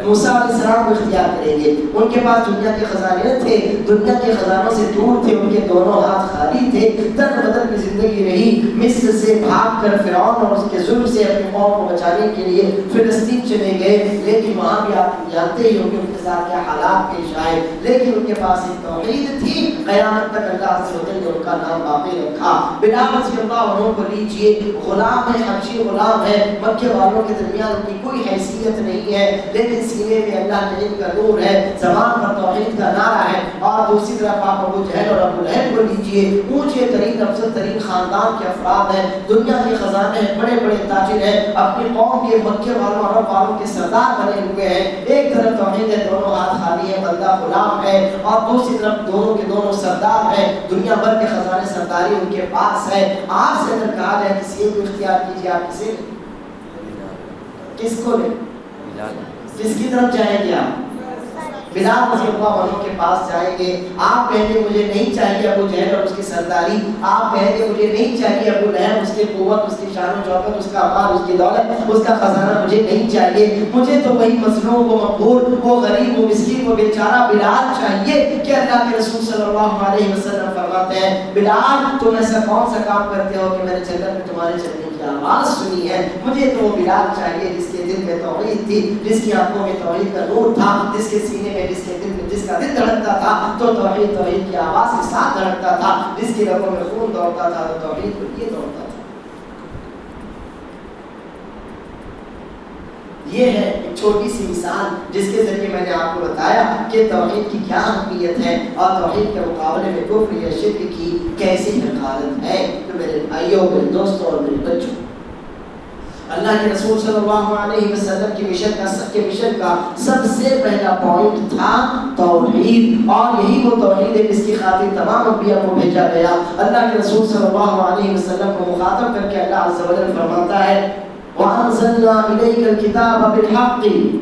موسیٰ علیہ السلام کو اختیار کریں گے. ان کے پاس دنیا کے خزانے تھے، دنیا کے خزانوں سے دور تھے، ان کے دونوں ہاتھ خالی تھے. در بدر کی زندگی رہی. مصر سے بھاگ کر فرعون اور اس کے ظلم سے اپنی قوم کو بچانے کے لیے فلسطین چلے گئے، لیکن وہاں بھی آپ جانتے ہی ہوں کہ ان کے ساتھ کیا حالات پیش آئے. لیکن ان کے پاس ایک توحید تھی. قیامت تک اللہ عز و جل نے ان کا نام باقی رکھا. بلال رضی اللہ عنہ کو لیجیے، غلام ہے، حبشی غلام ہے، مکے والوں کے درمیان ان کی کوئی حیثیت نہیں ہے، لیکن سینے میں اللہ کے علم کا نور ہے، زبان پر توحید کا نعرہ ہے. اور دوسری طرف آپ ابو جہل اور ابو لہب کو لیجیے، اونچے ترین افضل ترین خاندان کے افراد ہیں، دنیا کے خزانے ہیں، بڑے بڑے تاجر ہیں، اپنی قوم کے مکے والوں عرب والوں کے سردار بنے ہوئے ہیں. ایک طرف توحید ہے، دونوں ہاتھ خالی ہے، بندہ غلام ہے، اور دوسری طرف دونوں کے دونوں سردار ہیں، دنیا بھر کے خزانے سرداری ان کے پاس ہے. آپ سے اگر کہا جائے کسی ایک کو اختیار کیجیے، آپ کسی کس کو لیں؟ کس کی طرف جائیں گے آپ؟ بلال رضی اللہ عنہ کے پاس جائیں گے. آپ کہیں گے مجھے نہیں چاہیے ابو جہل اور اس کی سرداری، آپ کہیں گے مجھے نہیں چاہیے ابو لہب، اس کی قوت، اس کی شان و شوکت، اس کا مال، اس کی دولت، اس کا خزانہ مجھے نہیں چاہیے. مجھے تو وہی مظلوم، وہ مقبول، وہ غریب، وہ مسکین، وہ بیچارہ بلال چاہیے. کہ اللہ کے رسول صلی اللہ علیہ وسلم فرماتے ہیں بلال تم ایسا کون سا کام کرتے ہو کہ میں نے جنت میں تمہارے چلنے کی آواز سنی ہے؟ مجھے تو وہ بلال چاہیے جس کے دل میں توحید تھی، جس کی آنکھوں میں توحید کا نور تھا، جس کے سینے میں جس کا دل دھڑکتا تھا تو توحید کی آواز کے ساتھ دھڑکتا تھا، جس کی رگوں میں خون دوڑتا تھا تو توحید کے لیے دوڑتا تھا. یہ ہے ایک چھوٹی سی مثال جس کے ذریعے میں نے آپ کو بتایا کہ توحید کی کیا اہمیت ہے اور توحید کے مقابلے میں کفر یا شرک کی کیسی حقارت ہے. تو میرے بھائیوں، میرے دوستوں اور میرے بچوں، اللہ کے رسول صلی اللہ علیہ وسلم کی مشن کا سب سے پہلا پوائنٹ تھا توحید، اور یہی وہ توحید ہے جس کی خاطر تمام انبیاء کو بھیجا گیا۔ اللہ کے رسول صلی اللہ علیہ وسلم کو مخاطب کر کے اللہ عز و جل فرماتا ہے وَأَنزَلْنَا إِلَيْكَ الْكِتَابَ بِالْحَقِّ،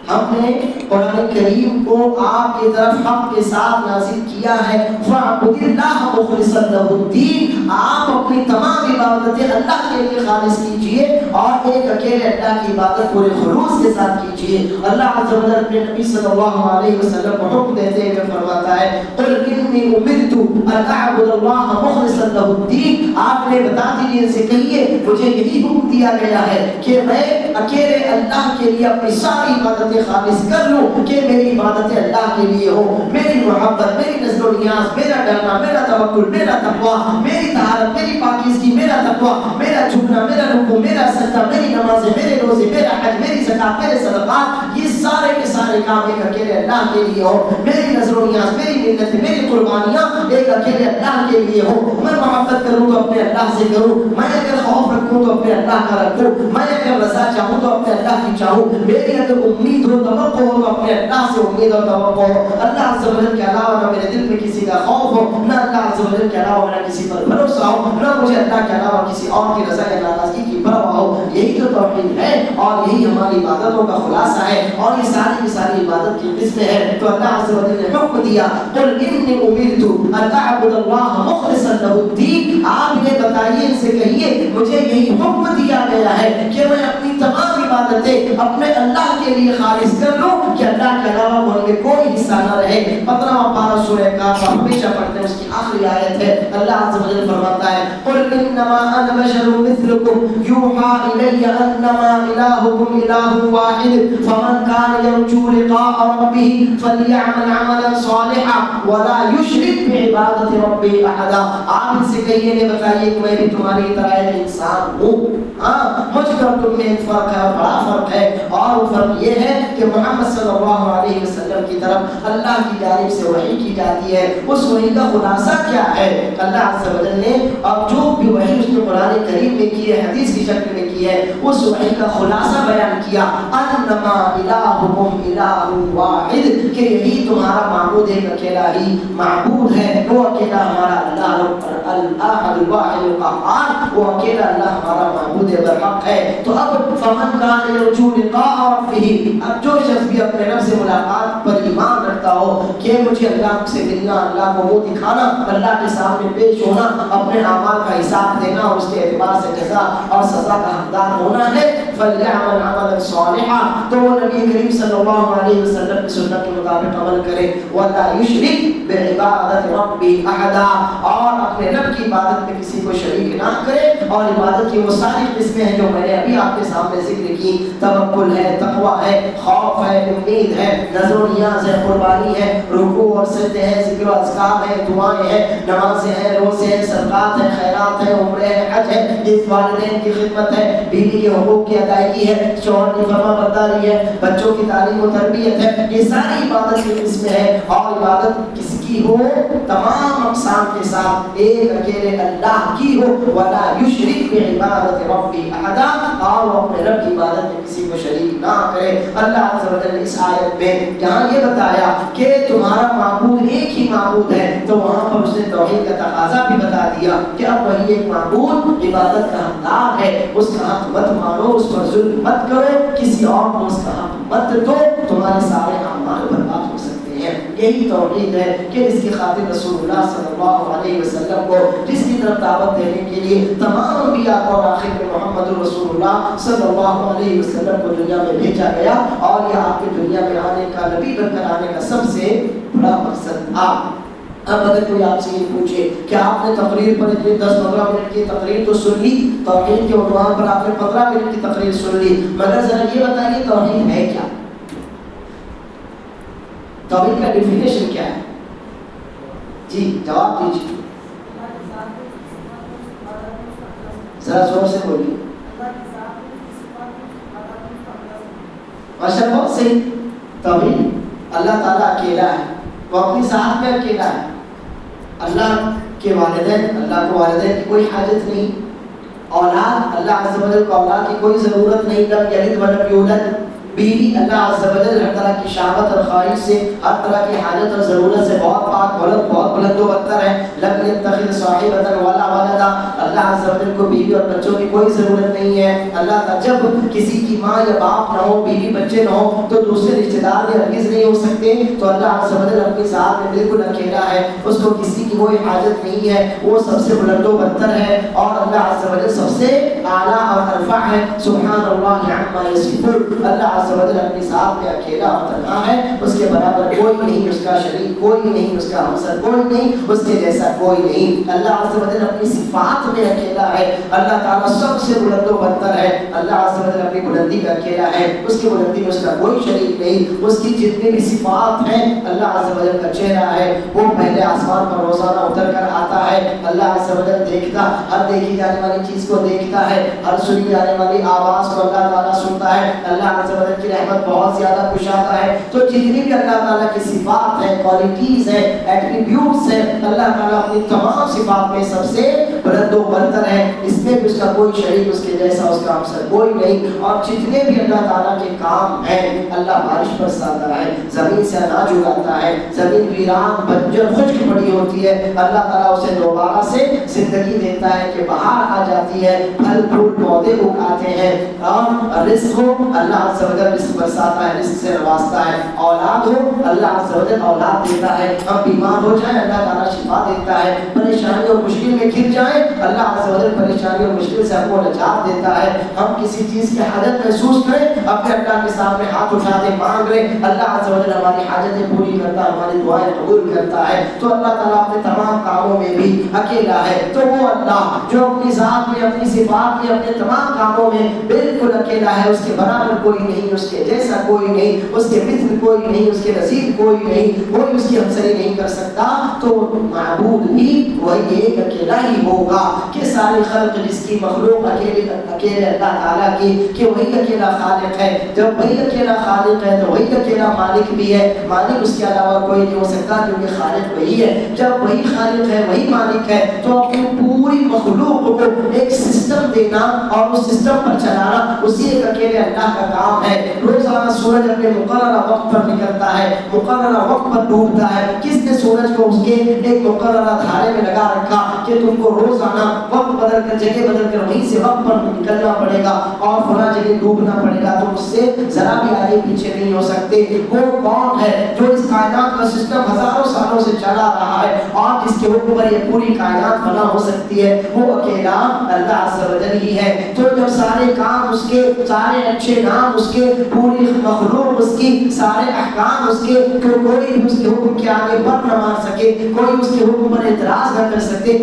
ہم نے قرآن کریم کو آپ کی طرف حق کے ساتھ نازل کیا ہے۔ فَاعْبُدِ اللَّهَ مُخْلِصًا لَهُ الدِّينَ، آپ اپنی تمام عبادتیں اللہ کے لیے خالص کیجئے اور ایک اکیلے اللہ کی عبادت پورے خلوص کے ساتھ کیجئے۔ اللہ عز و جل اپنے نبی صلی اللہ علیہ وسلم کو حکم دیتے ہوئے فرماتا ہے قُلْ إِنِّي أُمِرْتُ أَنْ أَعْبُدَ اللَّهَ مُخْلِصًا لَهُ الدِّينَ، آپ نے بتا دیجئے ان سے کہیے مجھے یہی حکم دیا گیا ہے کہ میں اکیلے اللہ کے لیے اپنی ساری عبادتیں خالص کر لوں، کہ میری عبادتیں اللہ کے لیے ہو، میری محبت، میری نظر و نیاز، میرا ڈرنا، میرا توکل، میرا تقویٰ، میری طہارت، میری پاکیزگی، میرا تقویٰ، میرا جھکنا، میرا رکوع، میرا سجدہ، میری نمازیں، میرے روزے، میرا حج، میری زکات، میرے صدقات، یہ سارے کے سارے کام ایک اکیلے اللہ کے لیے ہو، میری نظر و نیاز، میری منتیں، میری قربانیاں ایک اکیلے اللہ کے لیے ہو۔ میں محبت کروں تو اپنے اللہ سے کروں، میں اگر خوف رکھوں تو اپنے اللہ کا رکھوں، میں اگر رضا چاہوں تو اپنے اللہ کی چاہوں، میری اگر امید ہو توقع ہو تو اپنے اللہ سے امید اور توقع ہو۔ اللہ عز و جل کے علاوہ نہ میرے دل میں کسی کا خوف ہو، نہ اللہ عز و جل کے علاوہ میرا کسی پر بھروسہ ہو، نہ مجھے اللہ کے علاوہ کسی اور کی رضا یا ناراضگی کی پرواہ ہو۔ یہی تو توحید ہے اور یہی ہماری عبادتوں کا خلاصہ ہے، اور یہ ساری کی ساری عبادت کی قسمیں ہیں۔ تو اللہ عز و جل نے حکم دیا قل انی امرت ان اعبد اللہ مخلصا له الدین، آپ یہ بتائیے ان سے کہیے مجھے یہی حکم دیا گیا ہے کہ میں اپنی تمام عبادتیں اپنے اللہ کے لیے خالص کر لوں، کہ اللہ کے علاوہ ان میں کوئی حصہ نہ رہے۔ 15واں پارہ سورہ کاف ہمیشہ پڑھتے ہیں، اس کی آخری آیت ہے، اللہ عز و جل فرماتا ہے قل انما انا بشر مثلکم یوحى الی انما الہکم الہ واحد فمن کان یرجو لقاء ربہ فلیعمل عملا صالحا ولا یشرک بعبادۃ ربہ احدا۔ آپ ان سے کہیے نے بتائیے کہ میں بھی تمہاری طرح ایک انسان ہوں، ہاں مجھ پر تم میں ایک فرق ہے، بڑا فرق ہے، اور وہ فرق یہ ہے کہ محمد صلی اللہ علیہ وسلم کی طرف اللہ کی جانب سے وحی کی جاتی ہے۔ اس وحی کا خلاصہ کیا ہے؟ اللہ عز و جل نے اب جو بھی وحی اس نے قرآن کریم میں کی ہے، حدیث کی شکل میں کی ہے، اس وحی کا خلاصہ بیان کیا انما الہکم الہ واحد، کہ یہی تمہارا معبود ایک اکیلا ہی معبود ہے، وہ اکیلا ہمارا اللہ الاحد الواحد القہار، وہ اکیلا اللہ ہمارا معبود برحق ہے۔ تو اب فمن کان یرجو لقاء ربہ، اب جو شخص بھی اپنے رب سے ملاقات پر ایمان رکھتا ہو کہ مجھے اللہ سے ملنا، اللہ کو منہ دکھانا، اللہ کے سامنے پیش ہونا، اپنے اعمال کا حساب دینا اور اس کے اعتبار سے جزا اور سزا کا حقدار ہونا ہے، فلیعمل عملا صالحا، تو وہ نبی کریم صلی اللہ علیہ وسلم کی سنت کے مطابق عمل کرے، ولا یشرک بعبادۃ ربہ احدا، اور اپنے رب کی عبادت میں کسی کو شریک نہ کرے۔ اور عبادت کی وہ ساری قسمیں ہیں جو میں نے ابھی آپ کے سامنے ذکر کی، توکل ہے، تقویٰ ہے، خوف ہے، امید ہے، نظر و نیاز ہے، قربانی ہے، رکوع اور سجدے ہیں، ذکر و اذکار ہے، دعائیں ہیں، نمازیں ہیں، روزے ہیں، صدقات ہیں، خیرات ہیں، عمرے ہیں، حج ہے، اس والدین کی خدمت ہے، بیوی کے حقوق کی ادائیگی ہے، شوہر کی فرما برداری ہے، بچوں کی تعلیم و تربیت ہے، یہ ساری عبادت کی قسمیں ہیں۔ اور عبادت کس کی ہو؟ تمام اقسام کے ساتھ ایک اکیلے اللہ کی ہو، ولا یشرک بعبادۃ ربہ احدا، اور وہ اپنے رب کی عبادت میں کسی کو شریک نہ کرے۔ اللہ عز و جل نے اس آیت میں جہاں یہ بتایا کہ تمہارا معبود ایک ہی معبود ہے، تو وہاں پر اس نے توحید کا تقاضا بھی بتا دیا کہ اب وہی ایک معبود عبادت کا حقدار ہے، اس کا حق مت مانو، اس پر ظلم مت کرو، کسی اور کو اس کا حق مت دو، تمہارے سارے اعمال برباد ہو سکتے ہیں۔ یہی توحید ہے کہ جس کی خاطر رسول اللہ صلی اللہ علیہ وسلم کو، جس کی طرف دعوت دینے کے لیے تمام انبیاء اور آخر میں محمد رسول اللہ صلی اللہ علیہ وسلم کو دنیا میں بھیجا گیا، اور یہ آپ کے دنیا میں آنے کا، نبی بن کر آنے کا سب سے بڑا مقصد تھا۔ اب اگر کوئی آپ سے یہ پوچھے کہ آپ نے تقریر پر اتنی 10-15 منٹ کی تقریر تو سن لی، توحید کے عنوان پر آپ نے 15 منٹ کی تقریر سن لی، مگر ذرا یہ بتائیے توحید ہے کیا؟ توحید کا ڈیفینیشن کیا ہے؟ جی جواب دیجیے، ذرا زور سے بولیے۔ ماشاء اللہ، بہت صحیح۔ توحید اللہ تعالیٰ اکیلا ہے، وہ اپنی ذات میں اکیلا ہے۔ اللہ کے والدین، اللہ کو والدین کی کوئی حاجت نہیں، اولاد، اللہ عز و جل کو اولاد کی کوئی ضرورت نہیں، لم یلد ولم یولد۔ بیوی، اللہ عز و جل ہر طرح کی شہوت اور خواہش سے، ہر طرح کی حاجت اور ضرورت سے بہت پاک، بہت بلند و برتر ہے۔ لم یتخذ صاحبۃ ولا ولدا، اللہ عز و جل کو بیوی اور بچوں کی کوئی ضرورت نہیں ہے۔ اللہ کا جب کسی کی ماں یا باپ نہ ہو، بیوی بچے نہ ہو، تو دوسرے رشتہ دار بھی ہرگز نہیں ہو سکتے۔ تو اللہ عز و جل اپنی ذات میں بالکل اکیلا ہے، اس کو کسی کی کوئی حاجت نہیں ہے، وہ سب سے بلند و برتر ہے، اور اللہ عز و جل سب سے اعلیٰ اور ارفع ہے۔ سبحان اللہ عما یصفون، اللہ عز و جل اپنی ذات میں اکیلا اور تنہا ہے، اس کے برابر کوئی نہیں، اس کا شریک کوئی نہیں، اس کا ہمسر کوئی نہیں، اس کے جیسا کوئی نہیں۔ اللہ عز و جل اپنی صفات میں اکیلا ہے، اللہ تعالیٰ سب سے بلند و برتر ہے، اللہ عز و جل اپنی بلندی میں اکیلا ہے، اس کی بلندی میں اس کا کوئی شریک نہیں۔ اس کی جتنی بھی صفات ہیں، اللہ عز و جل کا چہرہ ہے، وہ پہلے آسمان پر روزانہ اتر کر آتا ہے، اللہ عز و جل دیکھتا، ہر دیکھی جانے والی چیز کو دیکھتا ہے، ہر سنی جانے والی آواز کو اللہ تعالیٰ سنتا ہے، اللہ عز و جل کی رحمت بہت زیادہ کشادہ ہے۔ تو جتنی بھی اللہ تعالیٰ کی صفات ہیں، کوالٹیز ہیں، ایٹریبیوٹس ہیں، اللہ تعالیٰ اپنی تمام صفات میں سب سے بلند و برتر ہے، اس میں بھی اس کا کوئی شریک، اس کے جیسا اس کا ہمسر کوئی نہیں۔ اور جتنے بھی اللہ تعالیٰ کے کام ہیں، اللہ بارش برساتا ہے، زمین سے اناج اگاتا ہے، زمین ویران بنجر خشک پڑی ہوتی ہے، اللہ تعالیٰ اسے دوبارہ سے زندگی دیتا ہے کہ بہار آ جاتی ہے، پھل پھول پودے اگاتے ہیں، اور رزق ہو اللہ عز و جل رزق برساتا ہے، رزق سے نوازتا ہے، اولاد ہو اللہ عز و جل اولاد دیتا ہے، ہم بیمار ہو جائیں اللہ تعالیٰ شفا دیتا ہے، پریشانی اور مشکل میں گر جائیں اللہ عز و جل پریشانی اور مشکل سے ہم کو نجات دیتا ہے، ہم کسی چیز کی حاجت محسوس کریں اپنے اللہ کے سامنے ہاتھ اٹھا دے مانگ لیں، اللہ عز و جل ہماری حاجتیں پوری کرتا ہے، ہماری دعائیں قبول کرتا ہے۔ تو اللہ تعالیٰ اپنے تمام کاموں میں بھی اکیلا ہے، تو وہ اللہ جو اپنی ذات میں، اپنی صفات میں، اپنے تمام کاموں میں بالکل اکیلا ہے، اس کے برابر کوئی نہیں، اس کے جیسا کوئی نہیں، اس کے مثل کوئی نہیں، اس کے نظیر کوئی نہیں، کوئی اس کی ہمسری نہیں کر سکتا، تو معبود بھی وہی ایک اکیلا ہی ہوگا کہ ساری خلق جس کی مخلوق اکیلے اللہ تعالیٰ کی، کہ وہی اکیلا خالق ہے۔ جب وہی اکیلا خالق ہے تو وہی اکیلا مالک بھی ہے، مالک اس کے علاوہ کوئی نہیں ہو سکتا کیونکہ خالق وہی ہے۔ جب وہی خالق ہے، وہی مالک ہے، تو اپنی پوری مخلوق کو ایک سسٹم دینا اور اس سسٹم پر چلانا اسی ایک اکیلے اللہ کا کام ہے۔ روزانہ سورج اپنے مقررہ وقت پر نکلتا ہے، مقررہ وقت پر ڈوبتا ہے۔ کس نے سورج کو اس کے ایک مقررہ دھارے میں لگا رکھا کہ تم کو روزانہ وقت بدل کر، جگہ بدل کر وہیں سے وقت پر نکلنا پڑے گا اور فلاں جگہ ڈوبنا پڑے گا، تم اس سے ذرا بھی آگے پیچھے نہیں ہو سکتے۔ وہ کون ہے جو اس کائنات کا سسٹم ہزاروں سالوں سے چلا رہا ہے اور جس کے حکم پر یہ پوری کائنات بنا ہو سکتی ہے؟ وہ اکیلا اللہ عز و جل ہی ہے۔ تو جب سارے کام اس کے، سارے اچھے نام اس کے، پوری مخلوق اس کی، سارے احکام اس کے، کوئی بھی اس کے حکم کے آگے بر نہ مان سکے، کوئی اس کے حکم پر اعتراض نہ کر سکے۔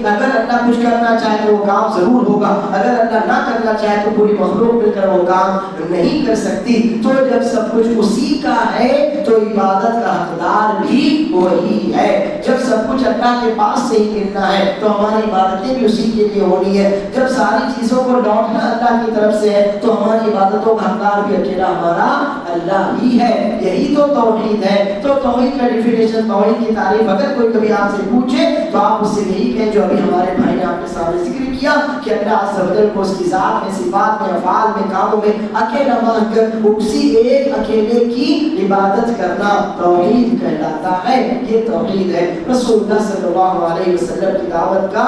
اگر اللہ کچھ کرنا چاہے تو وہ کام ضرور ہوگا، اگر اللہ نہ کرنا چاہے تو پوری مخلوق مل کر وہ کام نہیں کر سکتی۔ تو جب سب کچھ اسی کا ہے تو عبادت کا حقدار بھی وہی ہے۔ جب سب کچھ اللہ کے پاس سے ہی ملنا ہے تو ہماری عبادتیں بھی اسی کے لیے ہونی ہے۔ جب ساری چیزوں کو لوٹنا اللہ کی طرف سے ہے تو ہماری عبادتوں کا حقدار بھی اکیلا ہمارا اللہ ہی ہے۔ یہی تو توحید ہے۔ تو توحید کا ڈیفینیشن، توحید کی تعریف اگر کوئی کبھی آپ سے پوچھے تو آپ اس سے یہی کہیں جو ابھی ہمارے بھائی نے آپ کے سامنے ذکر کیا کہ اللہ عز و جل کو اس کی ذات میں، صفات میں، افعال میں، کاموں میں اکیلا مان کر اسی ایک اکیلے کی عبادت کرنا توحید کہلاتا ہے۔ یہ توحید ہے۔ رسول اللہ صلی اللہ علیہ وسلم کی دعوت کا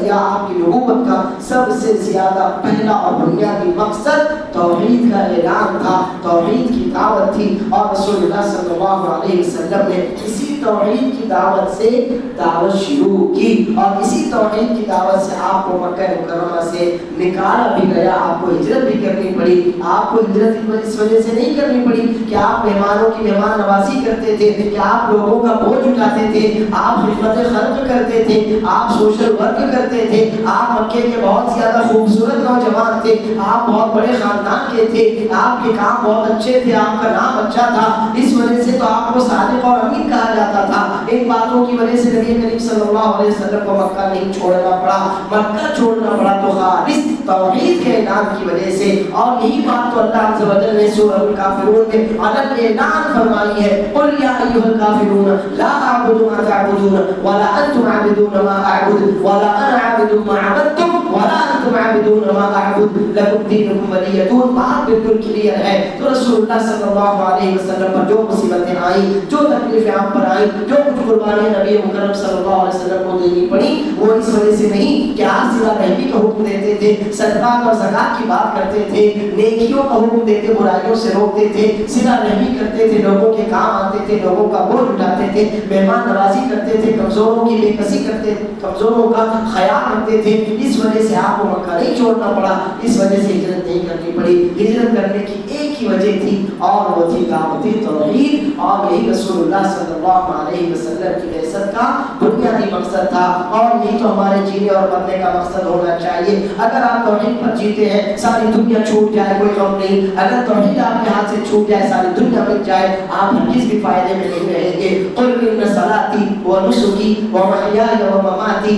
یا آپ کی نبوت کا سب سے زیادہ پہلا اور بنیادی مقصد توحید کا اعلان تھا، توحید کی دعوت تھی، اور رسول اللہ صلی اللہ علیہ وسلم نے اسی توحید کی دعوت سے دعوت شروع کی، اور اسی توحید کی دعوت سے آپ کو مکہ مکرمہ سے نکالا بھی گیا، آپ کو ہجرت بھی کرنی پڑی۔ آپ کو ہجرت اس وجہ سے نہیں کرنی پڑی کہ آپ مہمانوں کی مہمان نوازی کرتے تھے، کہ آپ لوگوں کا بوجھ اٹھاتے تھے، آپ خدمت خلق کرتے تھے، آپ سوشل ورک کرتے تھے، آپ مکے کے بہت زیادہ خوبصورت نوجوان تھے، آپ بہت بڑے خاندان کے تھے، آپ کے کام بہت اچھے تھے، آپ کا نام اچھا تھا، اس وجہ سے تو آپ کو صادق اور امین کہا جاتا تھا۔ ان باتوں کی وجہ سے نبی کریم صلی اللہ علیہ وسلم کو مکہ نہیں چھوڑنا پڑا، مکہ چھوڑنا پڑا تو خالص توحید کے اعلان کی وجہ سے۔ اور یہی بات تو اللہ عز و جل نے سورہ الکافرون میں علن اعلان فرمائی ہے، قل یا ایھا الکافرون لا اعبد ما تعبدون ولا انتم عابدون ما اعبد ولا انا عابد ما عبدتم ولا انتم عابدون ما اعبد لکم دینکم ولی دین. بات بالکل کلیئر ہے. تو رسول اللہ صلی اللہ علیہ وسلم پر جو مصیبتیں آئیں, جو تکلیفیں آپ پر آئیں, جو کچھ قربانی نبی مکرم صلی اللہ علیہ وسلم کو دینی پڑی, وہ اس وجہ سے نہیں کہ آپ صلہ رحمی کا حکم دیتے تھے, صدقات اور زکات کی بات کرتے تھے, نیکیوں کا حکم دیتے, برائیوں سے روکتے تھے, صلہ رحمی کرتے تھے, لوگوں کے کام آتے تھے, لوگوں کا بوجھ اٹھاتے تھے, مہمان نوازی کرتے تھے, کمزوروں کی بے کسی کرتے, کمزوروں کا خیال رکھتے تھے. اس وجہ سے آپ کو مکہ نہیں چھوڑنا پڑا, اس وجہ سے ہجرت نہیں کرنی پڑی. ہجرت کرنے کی ایک ہی وجہ تھی اور وہ تھی دعوت توحید, اور یہی رسول اللہ صلی اللہ علیہ وسلم کی بعثت کا بنیادی مقصد تھا, اور یہی تو ہمارے جینے اور مرنے کا مقصد ہونا چاہیے. اگر آپ توحید پر جیتے ہیں ساری دنیا چھوٹ جائے کوئی غم نہیں, اگر توحید آپ کے ہاتھ سے چھوٹ جائے ساری دنیا مٹ جائے آپ ہرگز بھی فائدے میں نہیں رہیں گے. قل ان صلاتی و نسکی و محیای و مماتی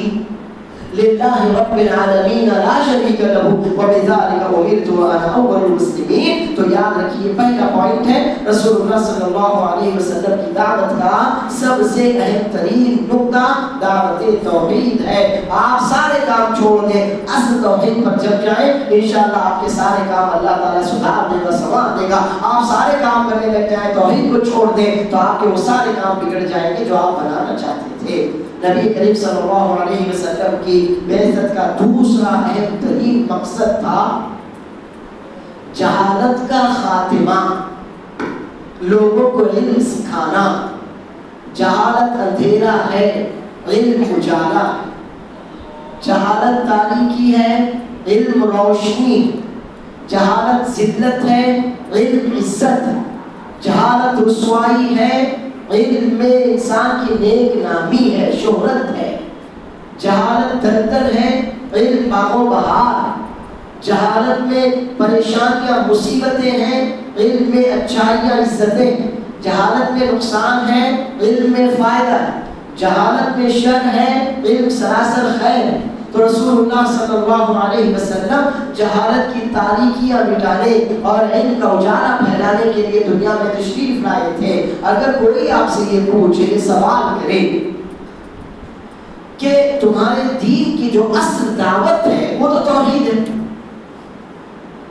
للہ رب العالمین لا شریک لہ وبذلک امرت وانا اول المسلمین. تو یاد رکھیے پہلا پوائنٹ ہے رسول اللہ صلی اللہ علیہ وسلم کی دعوت کا سب سے اہم ترین نقطہ دعوت توحید ہے. آپ سارے کام چھوڑ دیں, اصل توحید پر جب جائیں انشاءاللہ آپ کے سارے کام اللہ تعالیٰ سدھار دے گا, سنوار دے گا. آپ سارے کام کرنے لگ جائیں, توحید کو چھوڑ دیں تو آپ کے وہ سارے کام بگڑ جائیں گے جو آپ بنانا چاہتے تھے. نبی کریم صلی اللہ علیہ وسلم کی بعثت کا دوسرا اہم ترین مقصد تھا جہالت کا خاتمہ, لوگوں کو علم سکھانا. جہالت اندھیرا ہے, علم اجالا ہے. جہالت تاریکی ہے, علم روشنی. جہالت ذلت ہے, علم عزت. جہالت رسوائی ہے, علم میں انسان کی نیک نامی ہے, شہرت ہے. جہالت دلدل ہے, علم باغ و بہار. جہالت میں پریشانیاں مصیبتیں ہیں, علم میں اچھائیاں عزتیں. جہالت میں نقصان ہے, علم میں فائدہ. جہالت میں شر ہے, علم سراسر خیر. تو رسول اللہ صلی اللہ علیہ وسلم جہالت کی تاریکیاں مٹانے اور علم کا اجالا پھیلانے کے لیے دنیا میں تشریف لائے تھے. اگر کوئی آپ سے یہ پوچھے, سوال کرے کہ تمہارے دین کی جو اصل دعوت ہے وہ تو توحید ہے,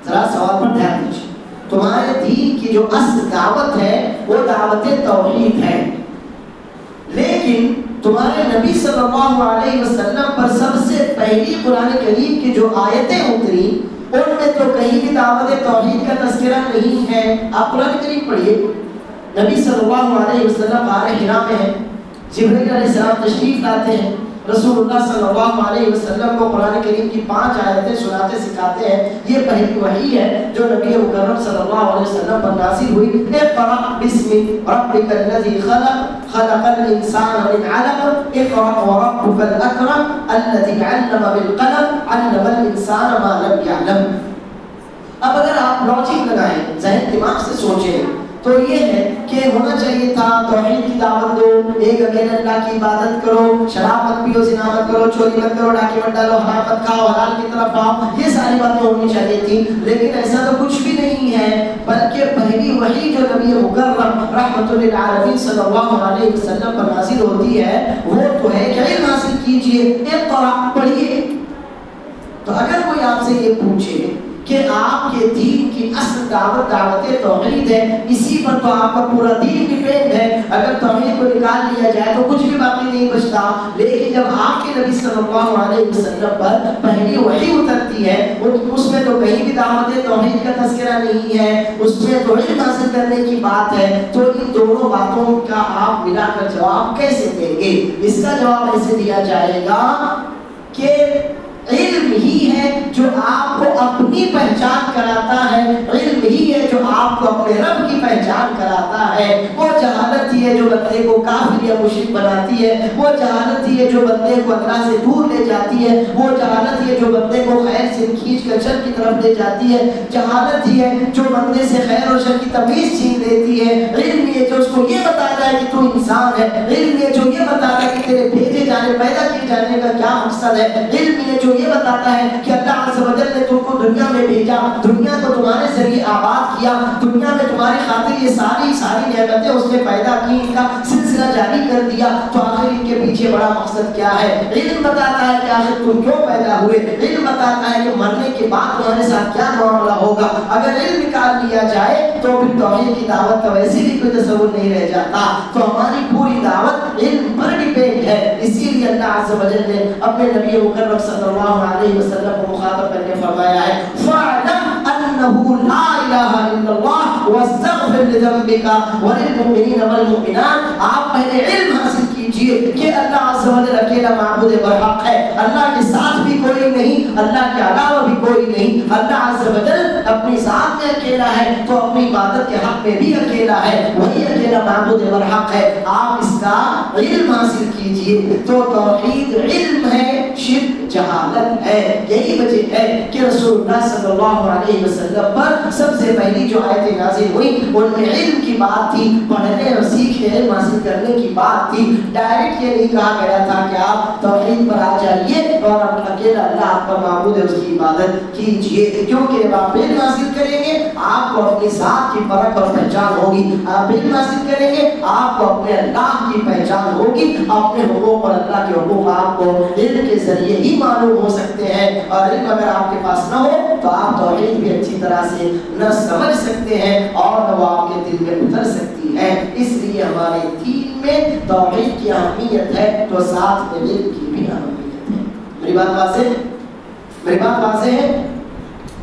ذرا سوال پر دھیان دیجیے, تمہارے دین کی جو اصل دعوت ہے وہ دعوت توحید ہے, لیکن تمہارے نبی صلی اللہ علیہ وسلم پر سب سے پہلی قرآن کریم کی جو آیتیں اتری ان میں تو کہیں بھی دعوت توحید کا تذکرہ نہیں ہے. آپ قرآن کریم پڑھیے, نبی صلی اللہ علیہ وسلم غار حرا میں ہیں, جبرائیل علیہ السلام تشریف لاتے ہیں, رسول اللہ صلی اللہ علیہ وسلم کو قرآن کریم کی 5 آیتیں سناتے سکھاتے ہیں. یہ پہلی وحی ہے جو نبی مکرم صلی اللہ علیہ وسلم پر نازل ہوئی. اقرأ باسم ربک الذی خلق خلق الانسان من علق اقرأ وربک الاکرم الذی علم بالقلم علم الانسان ما لم یعلم. اب اگر آپ لاجک لگائیں, ذہن دماغ سے سوچیں, تو یہ ہے کہ ہونا چاہیے تھا توحید کی دعوت دو, ایک اکیلے اللہ کی عبادت کرو, شراب مت پیو, زنا مت کرو, چوری مت کرو, ڈاکے مت ڈالو, حرام مت کھاؤ, حلال کی طرف آؤ. یہ ساری باتیں ہونی چاہیے تھی, لیکن ایسا تو کچھ بھی نہیں ہے. بلکہ پہلی وحی جو نبی مکرم رحمت للعالمین صلی اللہ علیہ وسلم پر نازل ہوتی ہے وہ تو ہے کہ علم حاصل کیجئے, اقرأ پڑھیے. تو اگر کوئی آپ سے یہ پوچھے کہ آپ کے دین کی اصل دعوت دعوت توحید ہے, اسی پر تو آپ کا پورا دین ڈیپینڈ ہے, اگر توحید کو نکال لیا جائے تو کچھ بھی باقی نہیں بچتا. لیکن جب آپ کے نبی صلی اللہ علیہ وسلم پر پہلی وحی اترتی ہے اس میں تو کہیں بھی دعوت توحید کا تذکرہ نہیں ہے, اس میں تو علم حاصل کرنے کی بات ہے. تو ان دونوں باتوں کا آپ ملا کر جواب کیسے دیں گے؟ اس کا جواب ایسے دیا جائے گا کہ علم ہی ہے جو آپ کو اپنی پہچان کراتا ہے, علم ہی ہے جو آپ کو اپنے رب کی پہچان کراتا ہے. وہ جہالت ہی ہے جو بندے کو کافر یا مشرک بناتی ہے, وہ جہالت ہی ہے جو بندے کو اللہ سے دور لے جاتی ہے, وہ جہالت ہی ہے جو بندے کو خیر سے کھینچ کر شر کی طرف لے جاتی ہے, جہالت ہی ہے جو بندے سے خیر اور شر کی تمیز چھین لیتی ہے. علم ہی ہے جو اس کو یہ بتاتا ہے کہ تو انسان ہے, علم ہی ہے جو یہ بتاتا ہے کہ تیرے بھیجے جانے جانے پیدا کیے جانے کا کیا مقصد ہے؟ علم یہ جو یہ بتاتا ہے کہ اللہ عز و جل نے تم کو دنیا میں بھیجا، دنیا کو تمہارے ذریعے آباد کیا، دنیا میں تمہاری خاطر یہ ساری نعمتیں اس نے پیدا کی، ان کا سلسلہ جاری کر دیا، تو آخر ان کے پیچھے بڑا مقصد کیا ہے؟ علم بتاتا ہے کہ آخر تم کیوں پیدا ہوئے، علم بتاتا ہے کہ مرنے کے بعد تمہارے ساتھ کیا معاملہ ہوگا۔ اگر علم نکال لیا جائے تو پھر توحید کی دعوت کا ویسے بھی کوئی تصور نہیں رہ جاتا۔ تو ہماری پوری دعوت علم پر ڈیپینڈ ہے، اسی لیے اللہ عز و جل نے اپنے نبی مکرم صلی اللہ علیہ وسلم کو مخاطب کر کے فرمایا ہے فَاعْلَمْ أَنَّهُ لَا إِلَهَ إِلَّا اللَّهُ وَاسْتَغْفِرْ لِذَنبِكَ وَلِلْمُؤْمِنِينَ وَالْمُؤْمِنَاتِ۔ آپ پہلے علم حاصل کیجئے کہ اللہ عز و جل اکیلا معبود برحق ہے، اللہ کے ساتھ بھی کوئی نہیں، اللہ کے علاوہ بھی کوئی نہیں، اللہ عز و جل اپنی ذات میں اکیلا ہے تو اپنی عبادت کے حق میں بھی اکیلا ہے، وہی اکیلا معبود برحق ہے۔ آپ اس کا علم حاصل کیجئے۔ تو توحید علم ہے، شرک جہالت ہے۔ یہی وجہ ہے کہ رسول اللہ صلی اللہ علیہ وسلم پر سب سے پہلی جو آیتیں نازل ہوئی ان میں علم کی بات تھی، پڑھنے اور سیکھنے علم حاصل کرنے کی بات تھی۔ ڈائریکٹ یہ نہیں کہا گیا تھا کہ آپ توحید پر آ جائیے اور اکیلا اللہ آپ کا معبود ہے اس کی عبادت کیجئے، کیونکہ جب آپ علم حاصل کریں گے آپ کو اپنی ذات کی پرکھ اور پہچان ہوگی، آپ علم حاصل کریں گے آپ کو اپنے اللہ کی پہچان ہوگی، اپنے حقوق اور اللہ کے حقوق آپ کو علم کے ذریعے ہی معلوم ہو سکتے ہیں، اور علم اگر آپ کے پاس نہ ہو تو آپ توحید بھی اچھی طرح سے نہ سمجھ سکتے ہیں اور نہ وہ آپ کے دل میں اتر سکتی ہے۔ اس لیے ہمارے دین میں توحید کی اہمیت ہے تو ساتھ میں علم کی بھی اہمیت ہے۔ میری بات واضح ہے؟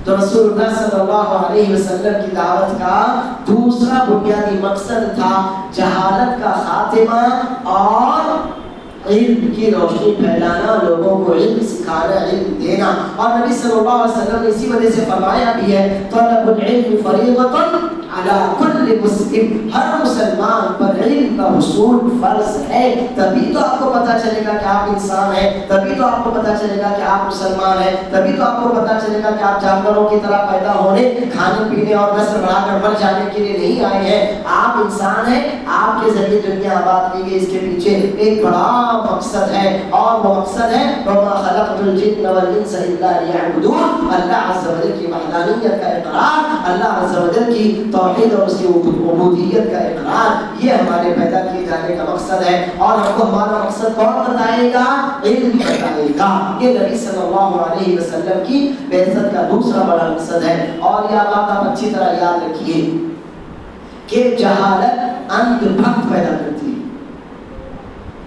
تو رسول اللہ صلی اللہ علیہ وسلم کی دعوت کا دوسرا بنیادی مقصد تھا جہالت کا خاتمہ اور علم کی روشنی پھیلانا، لوگوں کو علم سکھانا، علم دینا۔ اور نبی صلی اللہ علیہ وسلم نے اسی وجہ سے فرمایا بھی ہے طلب العلم فریضۃ علی کل مسلم، ہر مسلمان پر علم کا حصول فرض ہے، تبھی تو آپ کو پتہ چلے گا کہ آپ انسان ہیں، تبھی تو آپ کو پتہ چلے گا کہ آپ مسلمان ہیں، تبھی تو آپ کو پتہ چلے گا کہ آپ جانوروں کی طرح پیدا ہونے، کھانے پینے اور نسل بڑھا کر مر جانے کے لیے نہیں آئے ہیں، آپ انسان ہیں، آپ کے ذریعے دنیا آباد کی گئی، اس کے پیچھے ایک بڑا مقصد ہے، اور وہ مقصد ہے وَمَا خَلَقْتُ الْجِنَّ وَالْإِنسَ إِلَّا لِيَعْبُدُونَ، اللہ عز و جل کی وحدانیت کا اقرار، اللہ عز و جل کی توحید اور اس کی عبودیت کا اقرار، یہ ہمارے پیدا کیے جانے کا مقصد ہے۔ اور ہم کو ہمارا مقصد کون بتائے گا؟ علم بتائے گا۔ یہ نبی صلی اللہ علیہ وسلم کی بعثت کا دوسرا بڑا مقصد ہے۔ اور یہ بات آپ اچھی طرح یاد رکھیے کہ جہالت اندھ بھکت پیدا کرتی ہے،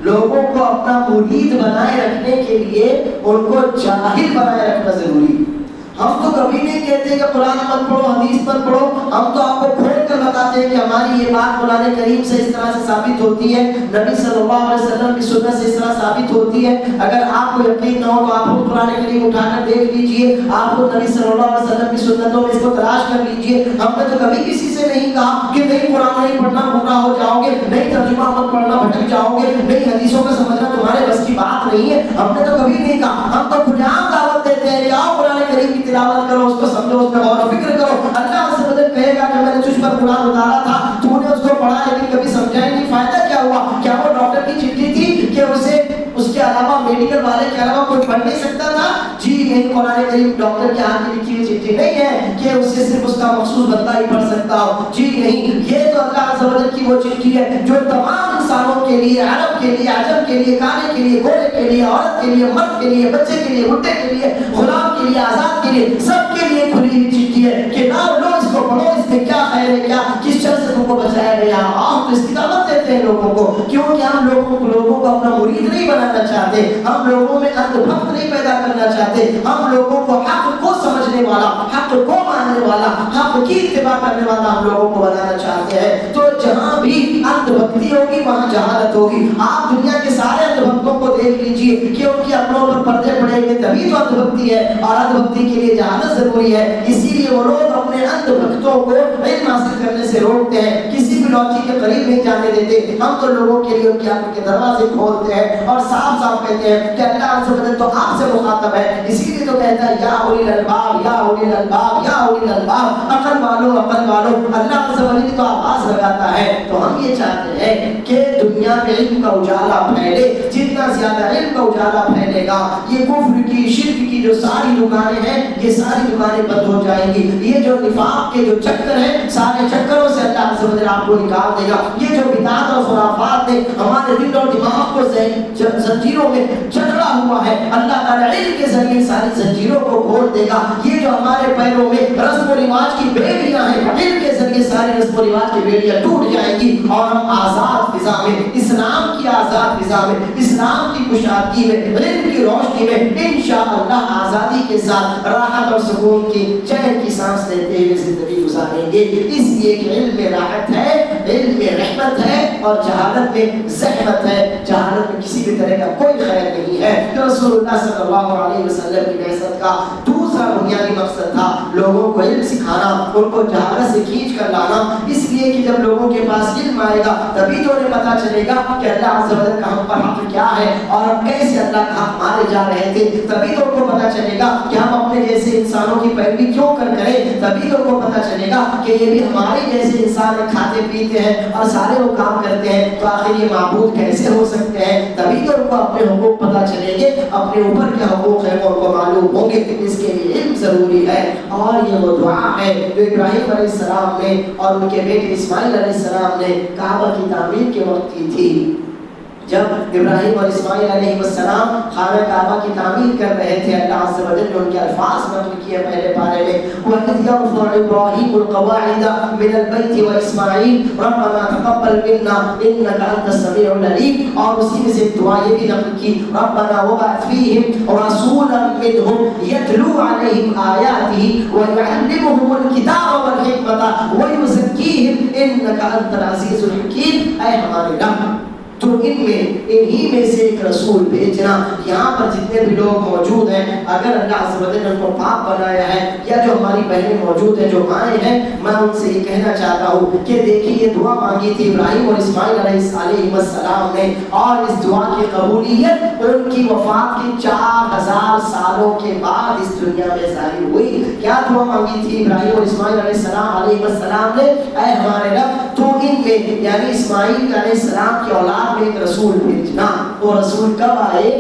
لوگوں کو اپنا مرید بنائے رکھنے کے لیے ان کو جاہل بنائے رکھنا ضروری ہے۔ ہم تو کبھی نہیں کہتے کہ قرآن مت پڑھو، حدیث مت پڑھو، ہم تو آپ کو کھول کر بتاتے ہیں کہ ہماری یہ بات قرآن کریم سے اس طرح سے ثابت ہوتی ہے، نبی صلی اللہ علیہ وسلم کی سنت سے اس طرح ثابت ہوتی ہے۔ اگر آپ کو یقین نہ ہو تو آپ خود قرآن کریم اٹھا کر دیکھ لیجئے، آپ خود نبی صلی اللہ علیہ وسلم کی سنتوں میں اس کو تلاش کر لیجئے۔ ہم نے تو کبھی کسی سے نہیں کہا کہ نہیں قرآن نہیں پڑھنا گمراہ ہو جاؤ گے، نہیں ترجمہ مت پڑھنا بھٹک جاؤ گے، نہیں حدیثوں کو سمجھنا تمہارے بس کی بات نہیں ہے، ہم نے تو کبھی نہیں کہا۔ ہم تو کھلے عام دعوت دیتے ہیں کہ آؤ قرآن کریم کی تلاوت کرو، اس کو سمجھو، اس پہ غور و فکر کرو۔ اللہ عز و جل کہے گا کہ میں نے تجھ پر قرآن اتارا تھا، تو نے اس کو پڑھا لیکن کبھی سمجھا ہی نہیں، فائدہ کیا ہوا؟ کیا وہ ڈاکٹر کی چٹھی تھی کہ اسے اس کے علاوہ میڈیکل والے کے علاوہ کوئی پڑھ نہیں سکتا تھا؟ جی نہیں، قرآن کریم ڈاکٹر کے ہاتھ کی لکھی ہوئی چٹھی نہیں ہے کہ اسے صرف اس کا مخصوص بندہ ہی پڑھ سکتا ہو، جی نہیں، یہ تو اللہ عز و جل کی وہ چٹھی ہے جو تمام انسانوں کے لیے، عرب کے لیے، عجم کے لیے، کانے کے لیے، گورے کے لیے، عورت کے لیے، مرد کے لیے، بچے کے لیے، بڈھے کے لیے، غلام کے لیے، آزاد کے لیے، سب کے لیے کھلی ہوئی چٹھی ہے کہ نہ لو اس کو پڑھو، اس میں کیا خیر ہے، کیا کس شر سے تم کو بچایا گیا۔ آپ تو اس کی دعوت دیتے ہیں لوگوں کو، کیونکہ ہم لوگوں کو اپنا مرید نہیں بنانا چاہتے، ہم لوگوں میں اندھ بھکت نہیں پیدا کرنا چاہتے، ہم لوگوں کو حق کو سمجھنے والا، حق کو ماننے والا، حق کی اتباع کرنے والا ہم لوگوں کو بنانا چاہتے ہیں۔ تو جہاں بھی اندھ بھکتی ہوگی وہاں جہالت ہوگی۔ آپ دنیا کے سارے اندھ بھکتوں کو دیکھ لیجئے کہ ان کے اپنوں پر پردے پڑے گے تبھی تو اندھ بھکتی ہے، اور اندھ بھکتی کے لیے جہالت ضروری ہے۔ اسی لیے وہ لوگ اپنے اندھ بھکتوں کو علم حاصل کرنے سے روکتے ہیں۔ کسی بھی لوٹھی کے قریب نہیں جانے دیتے. ہم تو لوگوں کے لیے ان کی آنکھوں کے دروازے کھولتے ہیں اور صاف صاف کہتے ہیں کہ اللہ عز و جل تو آپ سے مخاطب ہے. اسی لیے تو کہتا ہے یا اولی الالباب یا اولی الالباب یا اولی الالباب، عقل والو عقل والو. اللہ عز و جل تو آواز لگاتا ہے. تو ہم یہ چاہتے ہیں کہ دنیا میں علم کا اجالا پھیلے. جتنا زیادہ علم کا اجالا پھیلے گا یہ کفر کی شرک کی جو ساری دکانیں ہیں یہ ساری دکانیں بند ہو جائیں گی. یہ جو نفاق کے جو چکر ہیں سارے چکروں سے اللہ عز و جل آپ کو نکال دے گا. یہ جو بدعات اور خرافات نے ہمارے دل اور دماغ کو زنجیروں میں جکڑا ہوا ہے اللہ تعالیٰ علم کے ذریعے ساری زنجیروں کو کھول دے گا. یہ جو ہمارے پیروں میں رسم و رواج کی بیڑیاں ہیں علم کے ذریعے ساری رسم و رواج کی بیڑیاں ٹوٹ جائیں گی اور ہم آزاد فضا میں، اسلام کی آزاد فضا میں، اسلام کی کشادگی میں، علم کی روشنی میں انشاءاللہ آزادی کے ساتھ راحت اور سکون کی چین کی سانس لیتے ہوئے زندگی گزاریں گے. اس لیے کہ علم میں راحت ہے، علم میں رحمت ہے اور جہالت میں زحمت ہے. جہالت میں کسی بھی طرح کا کوئی خیر نہیں ہے. رسول اللہ صلی اللہ علیہ وسلم کی بعثت کا دوسرا بنیادی مقصد تھا لوگوں کو علم سکھانا، ان کو جہالت سے کھینچ کر لانا. اس لیے کہ جب لوگوں کے پاس علم آئے گا تبھی تو انہیں پتہ چلے گا کہ اللہ عز و جل کا ہم پر حق کیا ہے اور ہم کیسے اللہ کا حق مارے جا رہے تھے. تبھی تو ان کو پتہ چلے گا کہ ہم اپنے جیسے انسانوں کی پیروی کیوں کر کریں. تبھی تو ان کو پتہ چلے گا کہ یہ بھی ہمارے جیسے انسان کھاتے پیتے ہیں اور سارے وہ کام کرتے ہیں تو آخر یہ معبود کیسے ہو سکتے ہیں. تبھی تو ان کو اپنے حقوق پتہ چلیں گے، اپنے اوپر کیا حقوق ہیں وہ ان کو معلوم ہوں گے. اس کے لیے علم ضروری ہے. اور یہ وہ دعا ہے جو ابراہیم علیہ السلام نے اور ان کے بیٹے اسماعیل علیہ السلام نے کعبہ کی تعمیر کے وقت کی تھی. جب ابراہیم اور اسماعیل علیہ السلام خانہ کعبہ کی تعمیر کر رہے تھے اللہ عز و جل نے ان کے الفاظ نقل کیے پہلے پارے میں وَإِذْ يَرْفَعُ إِبْرَاهِيمُ الْقَوَاعِدَ مِنَ الْبَيْتِ وَإِسْمَاعِيلُ رَبَّنَا تَقَبَّلْ مِنَّا إِنَّكَ أَنْتَ السَّمِيعُ الْعَلِيمُ. اور اسی میں سے دعا یہ بھی نقل کی رَبَّنَا وَبَعَثْ فِيهِمْ رَسُولًا مِّنْهُمْ يَتْلُو عَلَيْهِمْ آيَاتِهِ وَيُعَلِّمُهُمُ الْكِتَابَ وَالْحِكْمَةَ وَيُزَكِّيهِمْ إِنَّكَ أَنْتَ الْعَزِيزُ الْحَكِيمُ. اے ہمارے رب تو انہی میں سے ایک رسول بھیجنا. یہاں پر جتنے بھی لوگ موجود ہیں اگر اللہ عز و جل نے ان کو پاک بنایا ہے یا جو ہماری بہنیں موجود ہیں جو مائیں ہیں میں ان سے یہ کہنا چاہتا ہوں کہ دیکھیے یہ دعا مانگی تھی ابراہیم اور اسماعیل علیہ السلام نے اور اس دعا کی قبولیت ان کی وفات کے 4000 سالوں کے بعد اس دنیا میں ظاہر ہوئی. کیا دعا مانگی تھی ابراہیم اور اسماعیل علیہ السلام نے؟ اے ہمارے رب تو ان میں یعنی اسماعیل علیہ السلام کی اولاد میں ایک رسول بھیجنا. وہ رسول کب آئے؟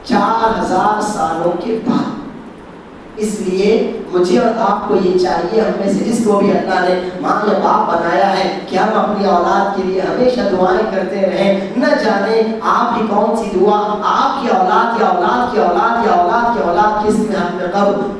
4000 سالوں کے بعد. اس لیے مجھے اور آپ کو یہ چاہیے ہم میں سے جس کو بھی اللہ نے ماں یا باپ بنایا ہے کہ ہم اپنی اولاد کے لیے ہمیشہ دعائیں کرتے رہیں. نہ جانے آپ کی کون سی دعا آپ کی اولاد یا اولاد کی اولاد یا اولاد کی اولاد کس میں ہم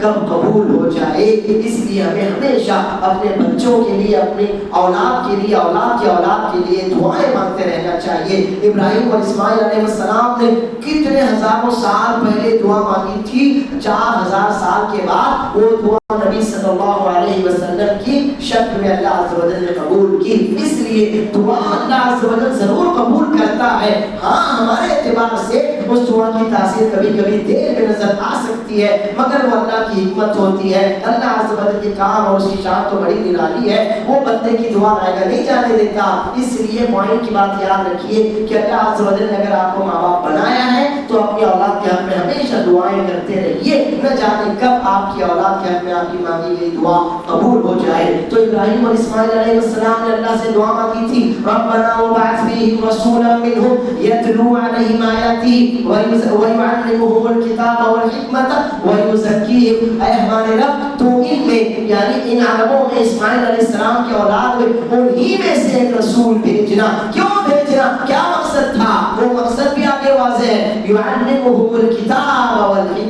کب قبول ہو جائے. اس لیے ہمیں ہمیشہ اپنے بچوں کے لیے اپنی اولاد کے لیے اولاد کی اولاد کے لیے دعائیں مانگتے رہنا چاہیے. ابراہیم اور اسماعیل علیہ السلام نے کتنے ہزاروں سال پہلے دعا مانگی تھی. 4000 سال کے بعد وہ دعا نبی صلی اللہ علیہ وسلم کی شکل میں اللہ عز و جل نے قبول کی. اس لیے دعا اللہ عز و جل ضرور قبول کرتا ہے. ہاں ہمارے اعتبار سے اس دعا کی تاثیر کبھی کبھی دیر میں نظر آ سکتی ہے مگر وہ اللہ کی حکمت ہوتی ہے. اللہ عز و جل کے کام اور اس کی شان تو بڑی نرالی ہے. وہ بندے کی دعا رائگاں نہیں جانے دیتا. اس لیے پوائنٹ کی بات یاد رکھیے کہ اللہ عز و جل نے اگر آپ کو ماں باپ بنایا ہے تو اپنی اولاد کے حق میں ہمیشہ دعائیں کرتے رہیے. نہ جانے کب آپ کی اولاد کے حق میں آپ کی مانگی گئی دعا قبول ہو جائے. تو ابراہیم اور اسماعیل علیہ السلام نے اللہ سے دعا مانگی تھی ربنا وبعث فیہم رسولا منہم یتلو علیہم آیاتہ ویعلمہم الکتاب والحکمۃ ویزکیہم. اے ہمارے رب تو ان میں یعنی ان عربوں میں اسماعیل علیہ السلام کی اولاد میں انہی میں سے ایک رسول بھیجنا. کیوں بھیجنا؟ کیا مقصد تھا؟ وہ مقصد بھی آگے واضح ہے. یعلمہم الکتاب والحکمۃ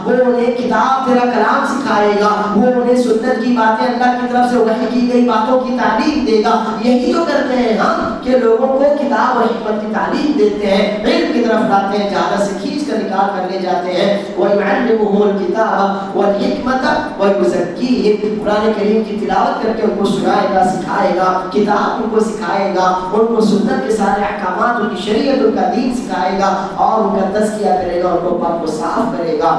وہ انہیں کتاب تیرا کلام سکھائے گا. وہ انہیں سنت کی باتیں اللہ کی طرف سے وحی کی گئی باتوں کی تعلیم دے گا. یہی تو کرتے ہیں ہم کہ لوگوں کو کتاب اور حکمت کی تعلیم دیتے ہیں علم کی طرف لاتے ہیں جہالت سے کھینچ کر نکال کر لے جاتے ہیں. وَيُعَلِّمُهُمُ الْكِتَابَ وَالْحِكْمَةَ وَيُزَكِّيهِمْ قرآن کریم کی تلاوت کر کے ان کو سنائے گا سکھائے گا. کتاب ان کو سکھائے گا ان کو سنت کے سارے احکامات ان کی شریعت ان کا دین سکھائے گا اور ان کا تزکیہ کرے گا ان کو پاک و صاف کرے گا.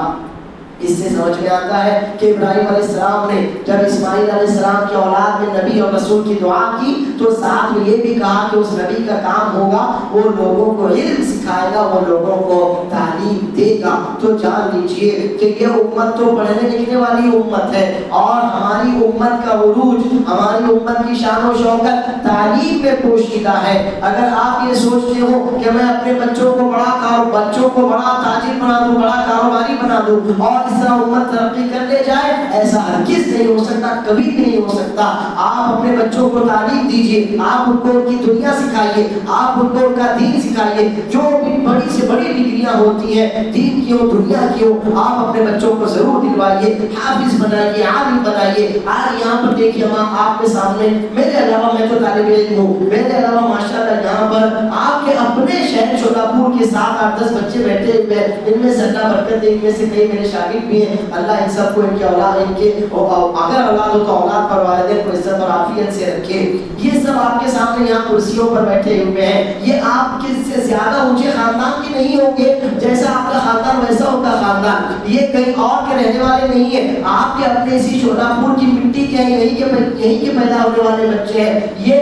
اس سے سمجھ میں آتا ہے کہ ابراہیم علیہ السلام نے جب اسماعیل علیہ السلام کی اولاد میں نبی اور رسول کی دعا کی تو ساتھ میں یہ بھی کہا کہ اس نبی کا کام ہوگا وہ لوگوں کو علم سکھائے گا، وہ لوگوں کو تعلیم دے گا۔ تو جان لیجئے کہ یہ امت تو پڑھنے لکھنے والی امت ہے، اور ہماری امت کا عروج، ہماری امت کی شان و شوکت تعلیم میں پوشیدہ ہے۔ اگر آپ یہ سوچتے ہو کہ میں اپنے بچوں کو بڑا تاجر بنا دوں، بڑا کاروباری بنا دوں اور اس طرح امت ترقی کر لے جائے، ایسا ہرگز نہیں ہو سکتا، کبھی بھی نہیں ہو سکتا۔ آپ اپنے بچوں کو تعلیم دیجئے، آپ ان کو ان کی دنیا سکھائیے، آپ ان کو ان کا دین سکھائیے۔ جو بھی بڑی سے بڑی ڈگریاں ہوتی ہیں، دین کی ہو دنیا کی ہو، آپ اپنے بچوں کو ضرور دلوائیے، حافظ بنائیے، عالم بنائیے۔ آج یہاں پر دیکھیے آپ کے سامنے، میرے علاوہ میں تو طالب علم ہوں، میرے علاوہ ماشاءاللہ یہاں پر آپ کے اپنے شہر شولاپور کے 7-8-10 بچے بیٹھے ہوئے ہیں، ان میں سے اللہ برکت دے، ان میں سے کئی میرے شاگرد بھی ہیں۔ اللہ ان سب کو ان کی اولاد، ان کے اگر اولاد ہو تو اولاد پر والدین کو عزت اور عافیت سے رکھے۔ یہ سب آپ کے سامنے یہاں کرسیوں پر بیٹھے ہوئے ہیں، یہ آپ کے سے زیادہ اونچے خاندان کے نہیں ہوں گے، جیسا آپ کا خاندان ویسا ان کا خاندان، یہ کہیں اور کے رہنے والے نہیں ہیں، آپ کے اپنے اسی شولاپور کی مٹی کے ہیں، یہیں کے پیدا ہونے والے بچے ہیں۔ یہ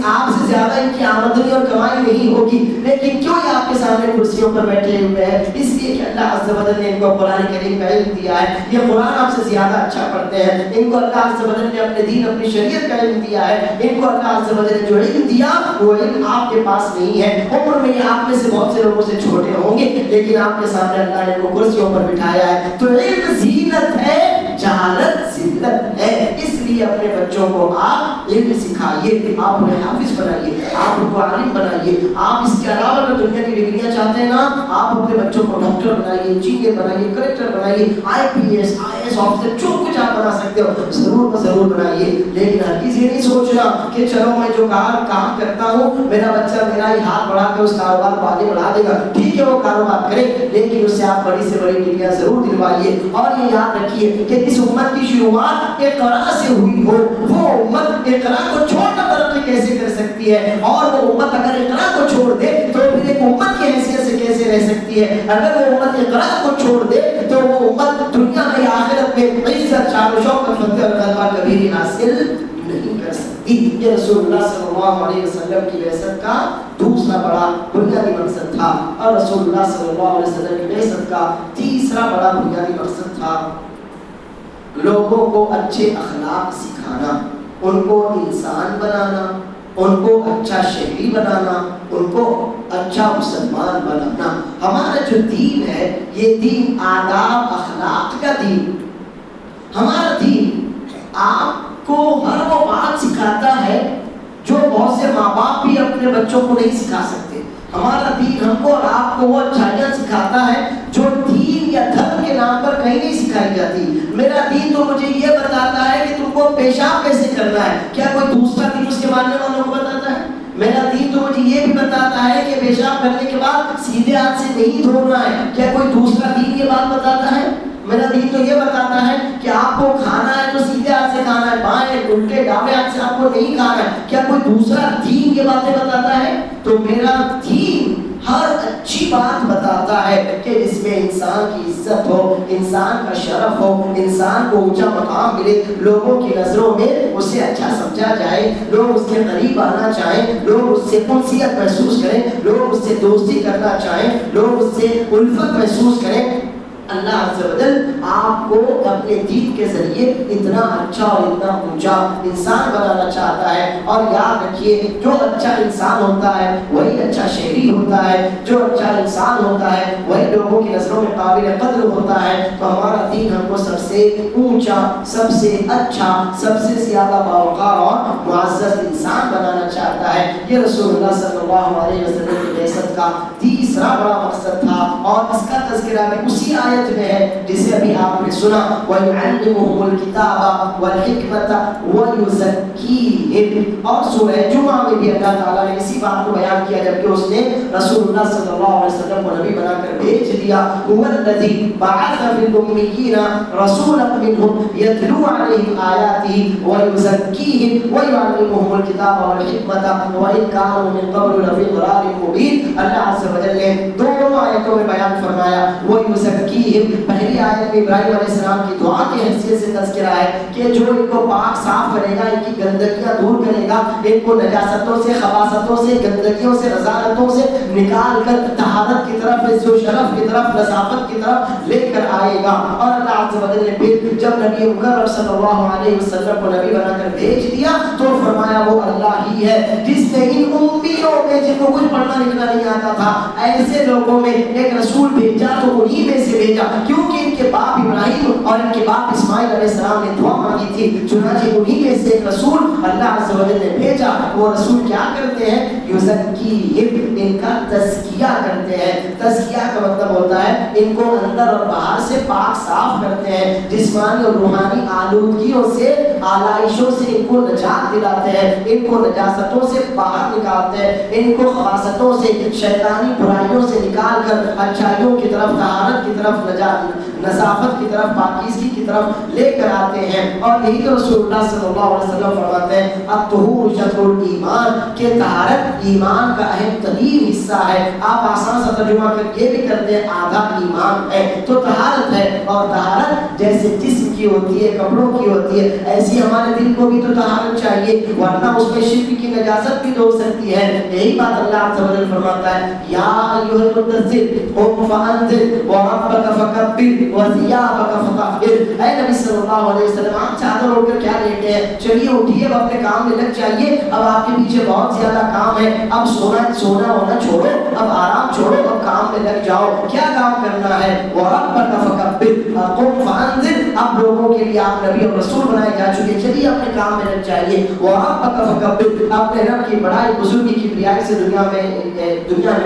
آپ سے زیادہ ان کی آمدنی اور کمائی نہیں ہوگی، لیکن کیوں یہ آپ کے سامنے کرسیوں پر بیٹھے ہوئے ہیں؟ اس لیے کہ اللہ عز و جل نے ان کو قرآن کریم کا علم دیا ہے، یہ قرآن آپ سے زیادہ اچھا پڑھتے ہیں، ان کو اللہ عز و جل نے اپنے دین، اپنی شریعت کا علم دیا ہے، ان کو اللہ عز و جل نے جو علم دیا وہ علم آپ کے پاس نہیں ہے۔ عمر میں یہ آپ میں سے بہت سے لوگوں سے چھوٹے ہوں گے، لیکن آپ کے سامنے اللہ نے ان کو کرسیوں پر بٹھایا ہے۔ تو علم زینت ہے، جہالت ذلت ہے۔ اس لیے اپنے بچوں کو آپ علم سکھائیے، آپ انہیں حافظ بنائیے، آپ ان کو عالم بنائیے۔ آپ اس کے علاوہ اگر دنیا کی ڈگریاں چاہتے ہیں نا، آپ اپنے بچوں کو ڈاکٹر بنائیے، انجینئر بنائیے، کلکٹر بنائیے، IPS IAS آفیسر، جو کچھ آپ بنا سکتے ہو ضرور بنائیے۔ لیکن ہرگز یہ نہیں سوچنا کہ چلو میں جو کام کرتا ہوں، میرا بچہ میرا ہی ہاتھ بڑھا کے اس کاروبار کو آگے بڑھا دے گا۔ ٹھیک ہے وہ کاروبار کرے، لیکن اس سے آپ بڑی سے بڑی ڈگریاں ضرور دلوائیے۔ اور یہ یاد رکھیے کہ اس امت کی شروعات اقرا سے ہوئی ہو، وہ امت اقرا کو چھوڑ کر ترقی کیسے کر سکتی ہے؟ اور وہ امت اگر اقرا کو چھوڑ دے تو پھر ایک امت کی حیثیت سے کیسے رہ سکتی ہے؟ اگر وہ امت اقرا کو چھوڑ دے تو وہ امت دنیا میں آخرت میں عزت، شان و شوکت، فتح اور غلبہ کبھی بھی حاصل نہیں کر سکتی۔ یہ رسول اللہ صلی اللہ علیہ وسلم کی بعثت کا دوسرا بڑا بنیادی مقصد تھا، اور رسول اللہ صلی اللہ علیہ وسلم کی بعثت کا تیسرا بڑا بنیادی مقصد تھا لوگوں کو اچھے اخلاق سکھانا، ان کو انسان بنانا، ان کو اچھا شہری بنانا، ان کو اچھا مسلمان بنانا۔ ہمارا جو دین ہے یہ دین آداب اخلاق کا دین۔ ہمارا دین آپ کو ہر وہ بات سکھاتا ہے جو بہت سے ماں باپ بھی اپنے بچوں کو نہیں سکھا سکتے۔ ہمارا دین ہم کو اور آپ کو وہ اچھائیاں سکھاتا ہے جو دین یا دھرم کے نام پر کہیں نہیں سکھائی جاتی۔ میرا دین تو مجھے یہ بتاتا ہے کہ تم کو پیشاب کیسے کرنا ہے، کیا کوئی دوسرا دین اس کے ماننے والوں کو بتاتا ہے؟ میرا دین تو مجھے یہ بھی بتاتا ہے کہ پیشاب کرنے کے بعد سیدھے ہاتھ سے نہیں دھونا ہے، کیا کوئی دوسرا دین یہ بات بتاتا ہے؟ میرا دین تو یہ بتاتا ہے کہ آپ کو کھانا ہے تو سیدھے ہاتھ سے کھانا ہے، بائیں الٹے ڈاوے ہاتھ سے آپ کو نہیں کھانا ہے، کیا کوئی دوسرا دین یہ باتیں بتاتا ہے؟ تو میرا دین ہر اچھی بات بتاتا ہے کہ جس میں انسان کی عزت ہو، انسان کا شرف ہو، انسان کو اونچا مقام ملے، لوگوں کی نظروں میں اسے اچھا سمجھا جائے، لوگ اس کے قریب آنا چاہیں، لوگ اس سے انسیت محسوس کریں، لوگ اس سے دوستی کرنا چاہیں، لوگ اس سے الفت محسوس کریں۔ اللہ عز و جل آپ کو اپنے دین کے ذریعے اتنا اچھا اور اتنا اونچا انسان بنانا چاہتا ہے۔ اور یاد رکھیے جو اچھا انسان ہوتا ہے وہی اچھا شہری ہوتا ہے، جو اچھا انسان ہوتا ہے وہی لوگوں کی نظروں میں قابل قدر ہوتا ہے۔ تو ہمارا دین ہم کو سب سے اونچا، سب سے اچھا، سب سے زیادہ باوقار اور معزز انسان بنانا چاہتا ہے۔ یہ رسول اللہ صلی اللہ علیہ وسلم کی بعثت کا تیسرا بڑا مقصد تھا، اور اس کا تذکرہ بھی اسی آیت میں ہے جسے ابھی آپ نے سنا، وَيُعَلِّمُهُمُ الْكِتَابَ وَالْحِكْمَةَ وَيُزَكِّيهِمْ۔ اور سورہ جمعہ میں بھی اللہ تعالیٰ نے اسی بات کو بیان کیا جبکہ اس نے رسول اللہ صلی اللہ علیہ وسلم کو نبی بنا کر بھیج دیا۔ هُوَ الَّذِي بَعَثَ فِي الْأُمِّيِّينَ رَسُولًا مِّنْهُمْ يَتْلُو عَلَيْهِمْ آيَاتِهِ وَيُزَكِّيهِمْ وَيُعَلِّمُهُمُ الْكِتَابَ وَالْحِكْمَةَ وَإِن كَانُوا مِن قَبْلُ لَفِي ضَلَالٍ مُّبِينٍ۔ اللہ عز و جل نے دونوں آیتوں میں بیان فرمایا، وَيُزَكِّيهِمْ زکیہم، پہلی آیت میں ابراہیم علیہ السلام کی دعا کی حیثیت سے تذکرہ ہے کہ جو ان کو پاک صاف کرے گا، ان کی گندگیاں دور کرے گا، ان کو نجاستوں سے، خباثتوں سے، گندگیوں سے، رذالتوں سے نکال کر طہارت کی طرف، عز و شرف کی طرف، نظافت کی طرف لے کر آئے گا۔ اور اللہ عز و جل نے پھر جب نبی مکرم صلی اللہ علیہ وسلم کو نبی بنا کر بھیج دیا تو فرمایا وہ اللہ ہی ہے جس نے ان امیوں میں جن کو کچھ پڑھنا لکھنا نہیں آتا تھا ایسے لوگوں میں ایک رسول بھیجا تو انہی میں سے بھیجا، کیونکہ ان کے باپ ابراہیم اور ان کے باپ اسماعیل علیہ السلام نے دعا مانگی تھی، چنانچہ انہی میں سے ایک رسول اللہ عز و جل نے بھیجا۔ وہ رسول کیا کرتے ہیں؟ یزکیہم، ان کا تزکیہ کرتے ہیں۔ تزکیہ کا مطلب ہوتا ہے ان کو اندر اور باہر سے پاک صاف کرتے ہیں، جسمانی اور روحانی آلودگیوں سے، آلائشوں سے ان کو نجات دلاتے ہیں، ان کو نجاستوں سے باہر نکالتے ہیں، ان کو خباثتوں سے، شیطانی برائیوں سے نکال کر اچھائیوں کی طرف، طہارت کی طرف، نظافت کی طرف، پاکیزگی کی طرف لے کر آتے ہیں۔ اور یہی تو رسول اللہ صلی اللہ علیہ وسلم فرماتے ہیں الطہور شطر الایمان، کہ طہارت ایمان کا اہم ترین حصہ ہے۔ آپ آسان سا ترجمہ کر یہ بھی کرتے ہیں آدھا ایمان ہے تو طہارت ہے، اور طہارت جیسے جسم کی ہوتی ہے، کپڑوں کی ہوتی ہے، ایسی ہمارے دل کو بھی تو طہارت چاہیے، ورنہ اس میں شرک کی نجاست بھی ہو سکتی ہے۔ یہی بات اللہ عز و جل فرماتا ہے یا ایھا المدثر قم فانذر وربک فکبر وثیابک فطہر۔ اے نبی صلی اللہ علیہ وسلم، آپ چادر اوڑھ کر کیا لیٹے ہیں؟ چلیے اٹھیے، اب اپنے کام میں لگ جائیے، اب آپ کے پیچھے بہت زیادہ کام ہے، اب سونا ہونا چھوڑو، اب آرام چھوڑو، اب کام میں لگ جاؤ۔ کیا کام کرنا ہے؟ وَرَبَّكَ فَكَبِّرْ قُمْ فَأَنذِرْ، اب لوگوں کے لیے آپ نبی اور رسول بنائے جا چکے، چلیے اپنے کام میں لگ جائیے۔ وَرَبَّكَ فَكَبِّرْ، اپنے رب کی بڑائی، بزرگی کی بڑائی سے دنیا میں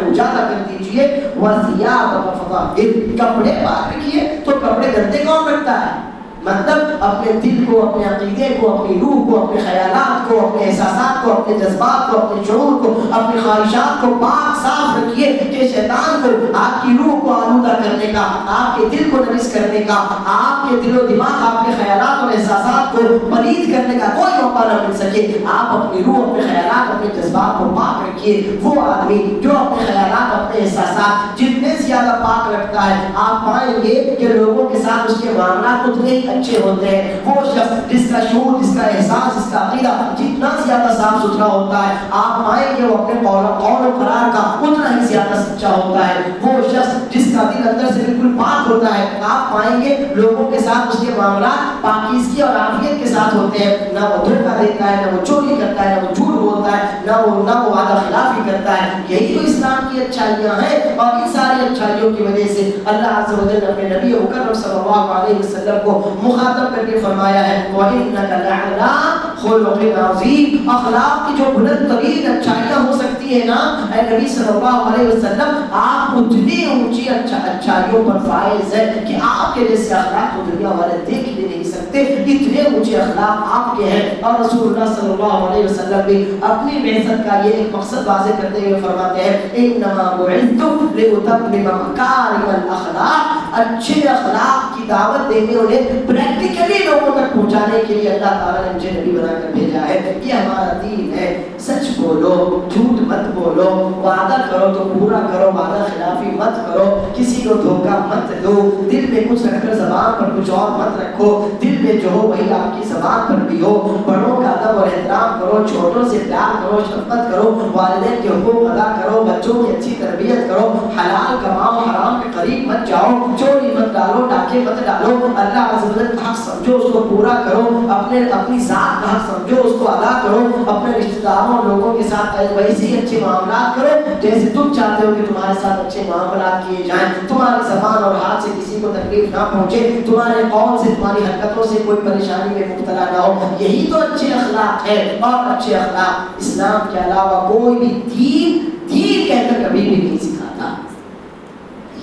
اجالا کر دیجئے۔ وَثِيَابَكَ فَطَهِّرْ، کپڑے پاک رکھیے۔ تو کپڑے گندے کون رکھتا ہے؟ مطلب اپنے دل کو، اپنے عقیدے کو، اپنی روح کو، اپنے خیالات کو، اپنے احساسات کو، اپنے جذبات کو، اپنے شعور کو، اپنی خواہشات کو پاک صاف رکھیے کہ شیطان کو آپ کی روح کو آلودہ کرنے کا، آپ کے دل کو نجس کرنے کا، آپ کے دل و دماغ، آپ کے خیالات اور احساسات کو پلید کرنے کا کوئی موقع نہ مل سکے۔ آپ اپنی روح، اپنے خیالات، اپنے جذبات کو پاک رکھیے۔ وہ آدمی جو اپنے خیالات، اپنے احساسات جتنے زیادہ پاک رکھتا ہے، آپ پائیں گے کہ لوگوں کے ساتھ اس کے معاملات اتنے ہی اچھے ہوتے ہیں۔ وہ شخص جس کا شعور، جس کا احساس، جس کا عقیدہ جتنا زیادہ صاف ستھرا ہوتا ہے، آپ پائیں گے وہ اپنے قول و قرار کا اتنا ہی زیادہ سچا ہوتا ہے۔ وہ شخص جس کا دل اندر سے بالکل پاک ہوتا ہے، آپ پائیں گے لوگوں کے ساتھ اس کے معاملات پاکیزگی اور عافیت کے ساتھ ہوتے ہیں۔ نہ وہ دھوکہ دیتا ہے، نہ وہ چوری کرتا ہے، نہ وہ جھوٹ بولتا ہے، نہ وہ وعدہ خلافی کرتا ہے۔ یہی تو اسلام کی اچھائیاں ہیں، اور ان ساری اچھائیوں کی وجہ سے اللہ عز و جل اپنے نبی مکرم صلی اللہ علیہ وسلم کو مخاطب کر کے فرمایا ہے وَإِنَّكَ لَعَلَىٰ خُلُقٍ عَظِيمٍ، اخلاق کی جو بلند ترین اچھائیاں ہو سکتی ہے نا، اے نبی صلی اللہ علیہ وسلم، آپ اتنی اونچی اچھائیوں پر فائز ہیں کہ آپ کے جیسے اخلاق کو دنیا والے دیکھ بھی نہیں سکتے، اتنے اونچے اخلاق آپ کے ہیں۔ اور رسول اللہ صلی اللہ علیہ وسلم بھی اپنی بعثت کا یہ ایک مقصد واضح کرتے ہوئے فرماتے ہیں انما بعثت لأتمم مکارم الاخلاق، اچھے اخلاق کی دعوت دینے، انہیں پریکٹیکلی لوگوں تک پہنچانے کے لیے اللہ تعالیٰ نے مجھے نبی بنا کر بھیجا ہے۔ یہ ہمارا دین ہے۔ سچ بولو، جھوٹ مت بولو، وعدہ کرو تو پورا کرو، وعدہ خلافی مت کرو، کسی کو دھوکہ مت دو، دل میں کچھ رکھ کر زبان پر کچھ اور مت رکھو، دل میں جو ہو وہی آپ کی زبان پر بھی ہو۔ بڑوں کا ادب اور احترام کرو، چھوٹوں سے پیار کرو، شفقت کرو، والدین کے حقوق ادا کرو، بچوں کی اچھی تربیت کرو، حلال کماؤ، حرام کے قریب مت جاؤ، چوری مت ڈالو، ڈاکے مت ڈالو، اللہ عز و جل کا حق سمجھو اس کو پورا کرو، اپنی ذات کا حق سمجھو اس کو ادا کرو، اپنے رشتہ داروں اور لوگوں کے ساتھ ویسے ہی اچھے معاملات کرو جیسے تم چاہتے ہو کہ تمہارے ساتھ اچھے معاملات کیے جائیں، تمہاری زبان اور ہاتھ سے کسی کو تکلیف نہ پہنچے، تمہارے قول سے، تمہاری حرکتوں سے کوئی پریشانی میں مبتلا نہ ہو۔ یہی تو اچھے اخلاق ہے، اور اچھے اخلاق اسلام کے علاوہ کوئی بھی دین کہہ کر کبھی بھی نہیں سکھاتا۔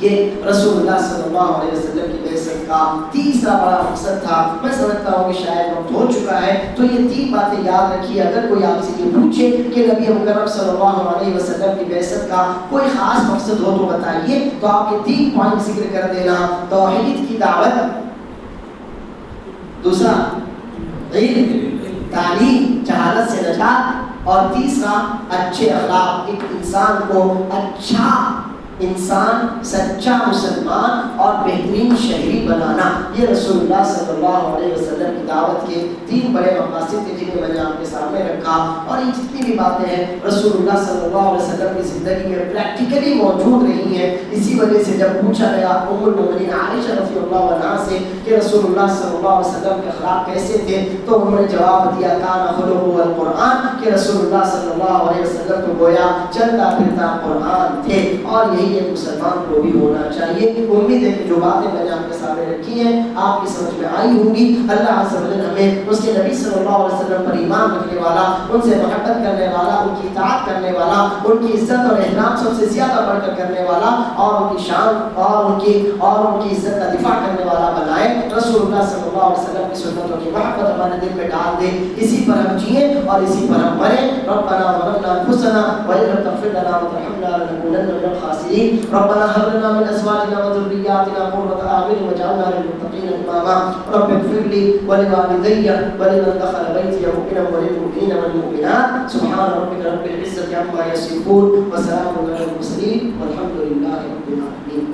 یہ رسول اللہ صلی اللہ علیہ وسلم کی بعثت کا تیسرا بڑا مقصد تھا۔ میں سمجھتا ہوں کہ شاید وقت ہو چکا ہے، تو یہ تین باتیں یاد رکھیے۔ اگر کوئی آپ سے یہ پوچھے کہ نبی مکرم صلی اللہ علیہ وسلم کی بعثت کا کوئی خاص مقصد ہو تو بتائیے، تو آپ کے تین پوائنٹ ذکر کر دینا: توحید کی دعوت، دوسرا علم، تعلیم، جہالت سے نجات، اور تیسرا اچھے اخلاق، ایک انسان کو اچھا انسان سچا مسلمان اور بہترین شہری بنانا، یہ رسول اللہ صلی اللہ علیہ وسلم کی دعوت کے 3 بڑے مقاصد تھے جنہیں میں نے آپ کے سامنے رکھا. اور یہ جتنی بھی باتیں ہیں رسول اللہ صلی اللہ علیہ وسلم کی زندگی میں پریکٹیکلی موجود رہی ہیں. اسی وجہ سے جب پوچھا گیا ام المؤمنین عائشہ رضی اللہ عنہا سے کہ رسول اللہ صلی اللہ علیہ وسلم کے اخلاق کیسے تھے، تو انہوں نے جواب دیا کان خلقہ القرآن، کہ رسول اللہ صلی اللہ علیہ وسلم کو گویا چلتا پھرتا قرآن تھے. اور یہی ایک مسلمان کو بھی ہونا چاہیے. امید ہے کہ جو باتیں میں نے آپ کے سامنے رکھی ہیں آپ کی سمجھ میں آئی ہوں گی. اللہ عز و جل ہمیں اس کے نبی صلی اللہ علیہ وسلم پر ایمان رکھنے والا، ان سے محبت کرنے والا، ان کی اطاعت کرنے والا، ان کی عزت اور احترام سب سے زیادہ بڑھ کر کرنے والا، اور ان کی شان اور ان کی عزت کا دفاع کرنے والا بنائے. رسول اللہ صلی اللہ علیہ وسلم کی سنتوں کی محبت ہمارے دل میں ڈال دے. اسی پر ہم جئیں اور اسی پر ہم مریں. ربنا ظلمنا انفسنا وان لم تغفر لنا وترحمنا لنكونن من الخاسرين. ربنا هب لنا من ازواجنا وذرياتنا قرة اعين واجعلنا للمتقين اماما. رب اغفر لي ولوالدي ولمن دخل بيتي مؤمنا وللمؤمنين والمؤمنات. سبحان ربك رب العزة عما يصفون وسلام على المرسلين والحمد لله رب العالمين.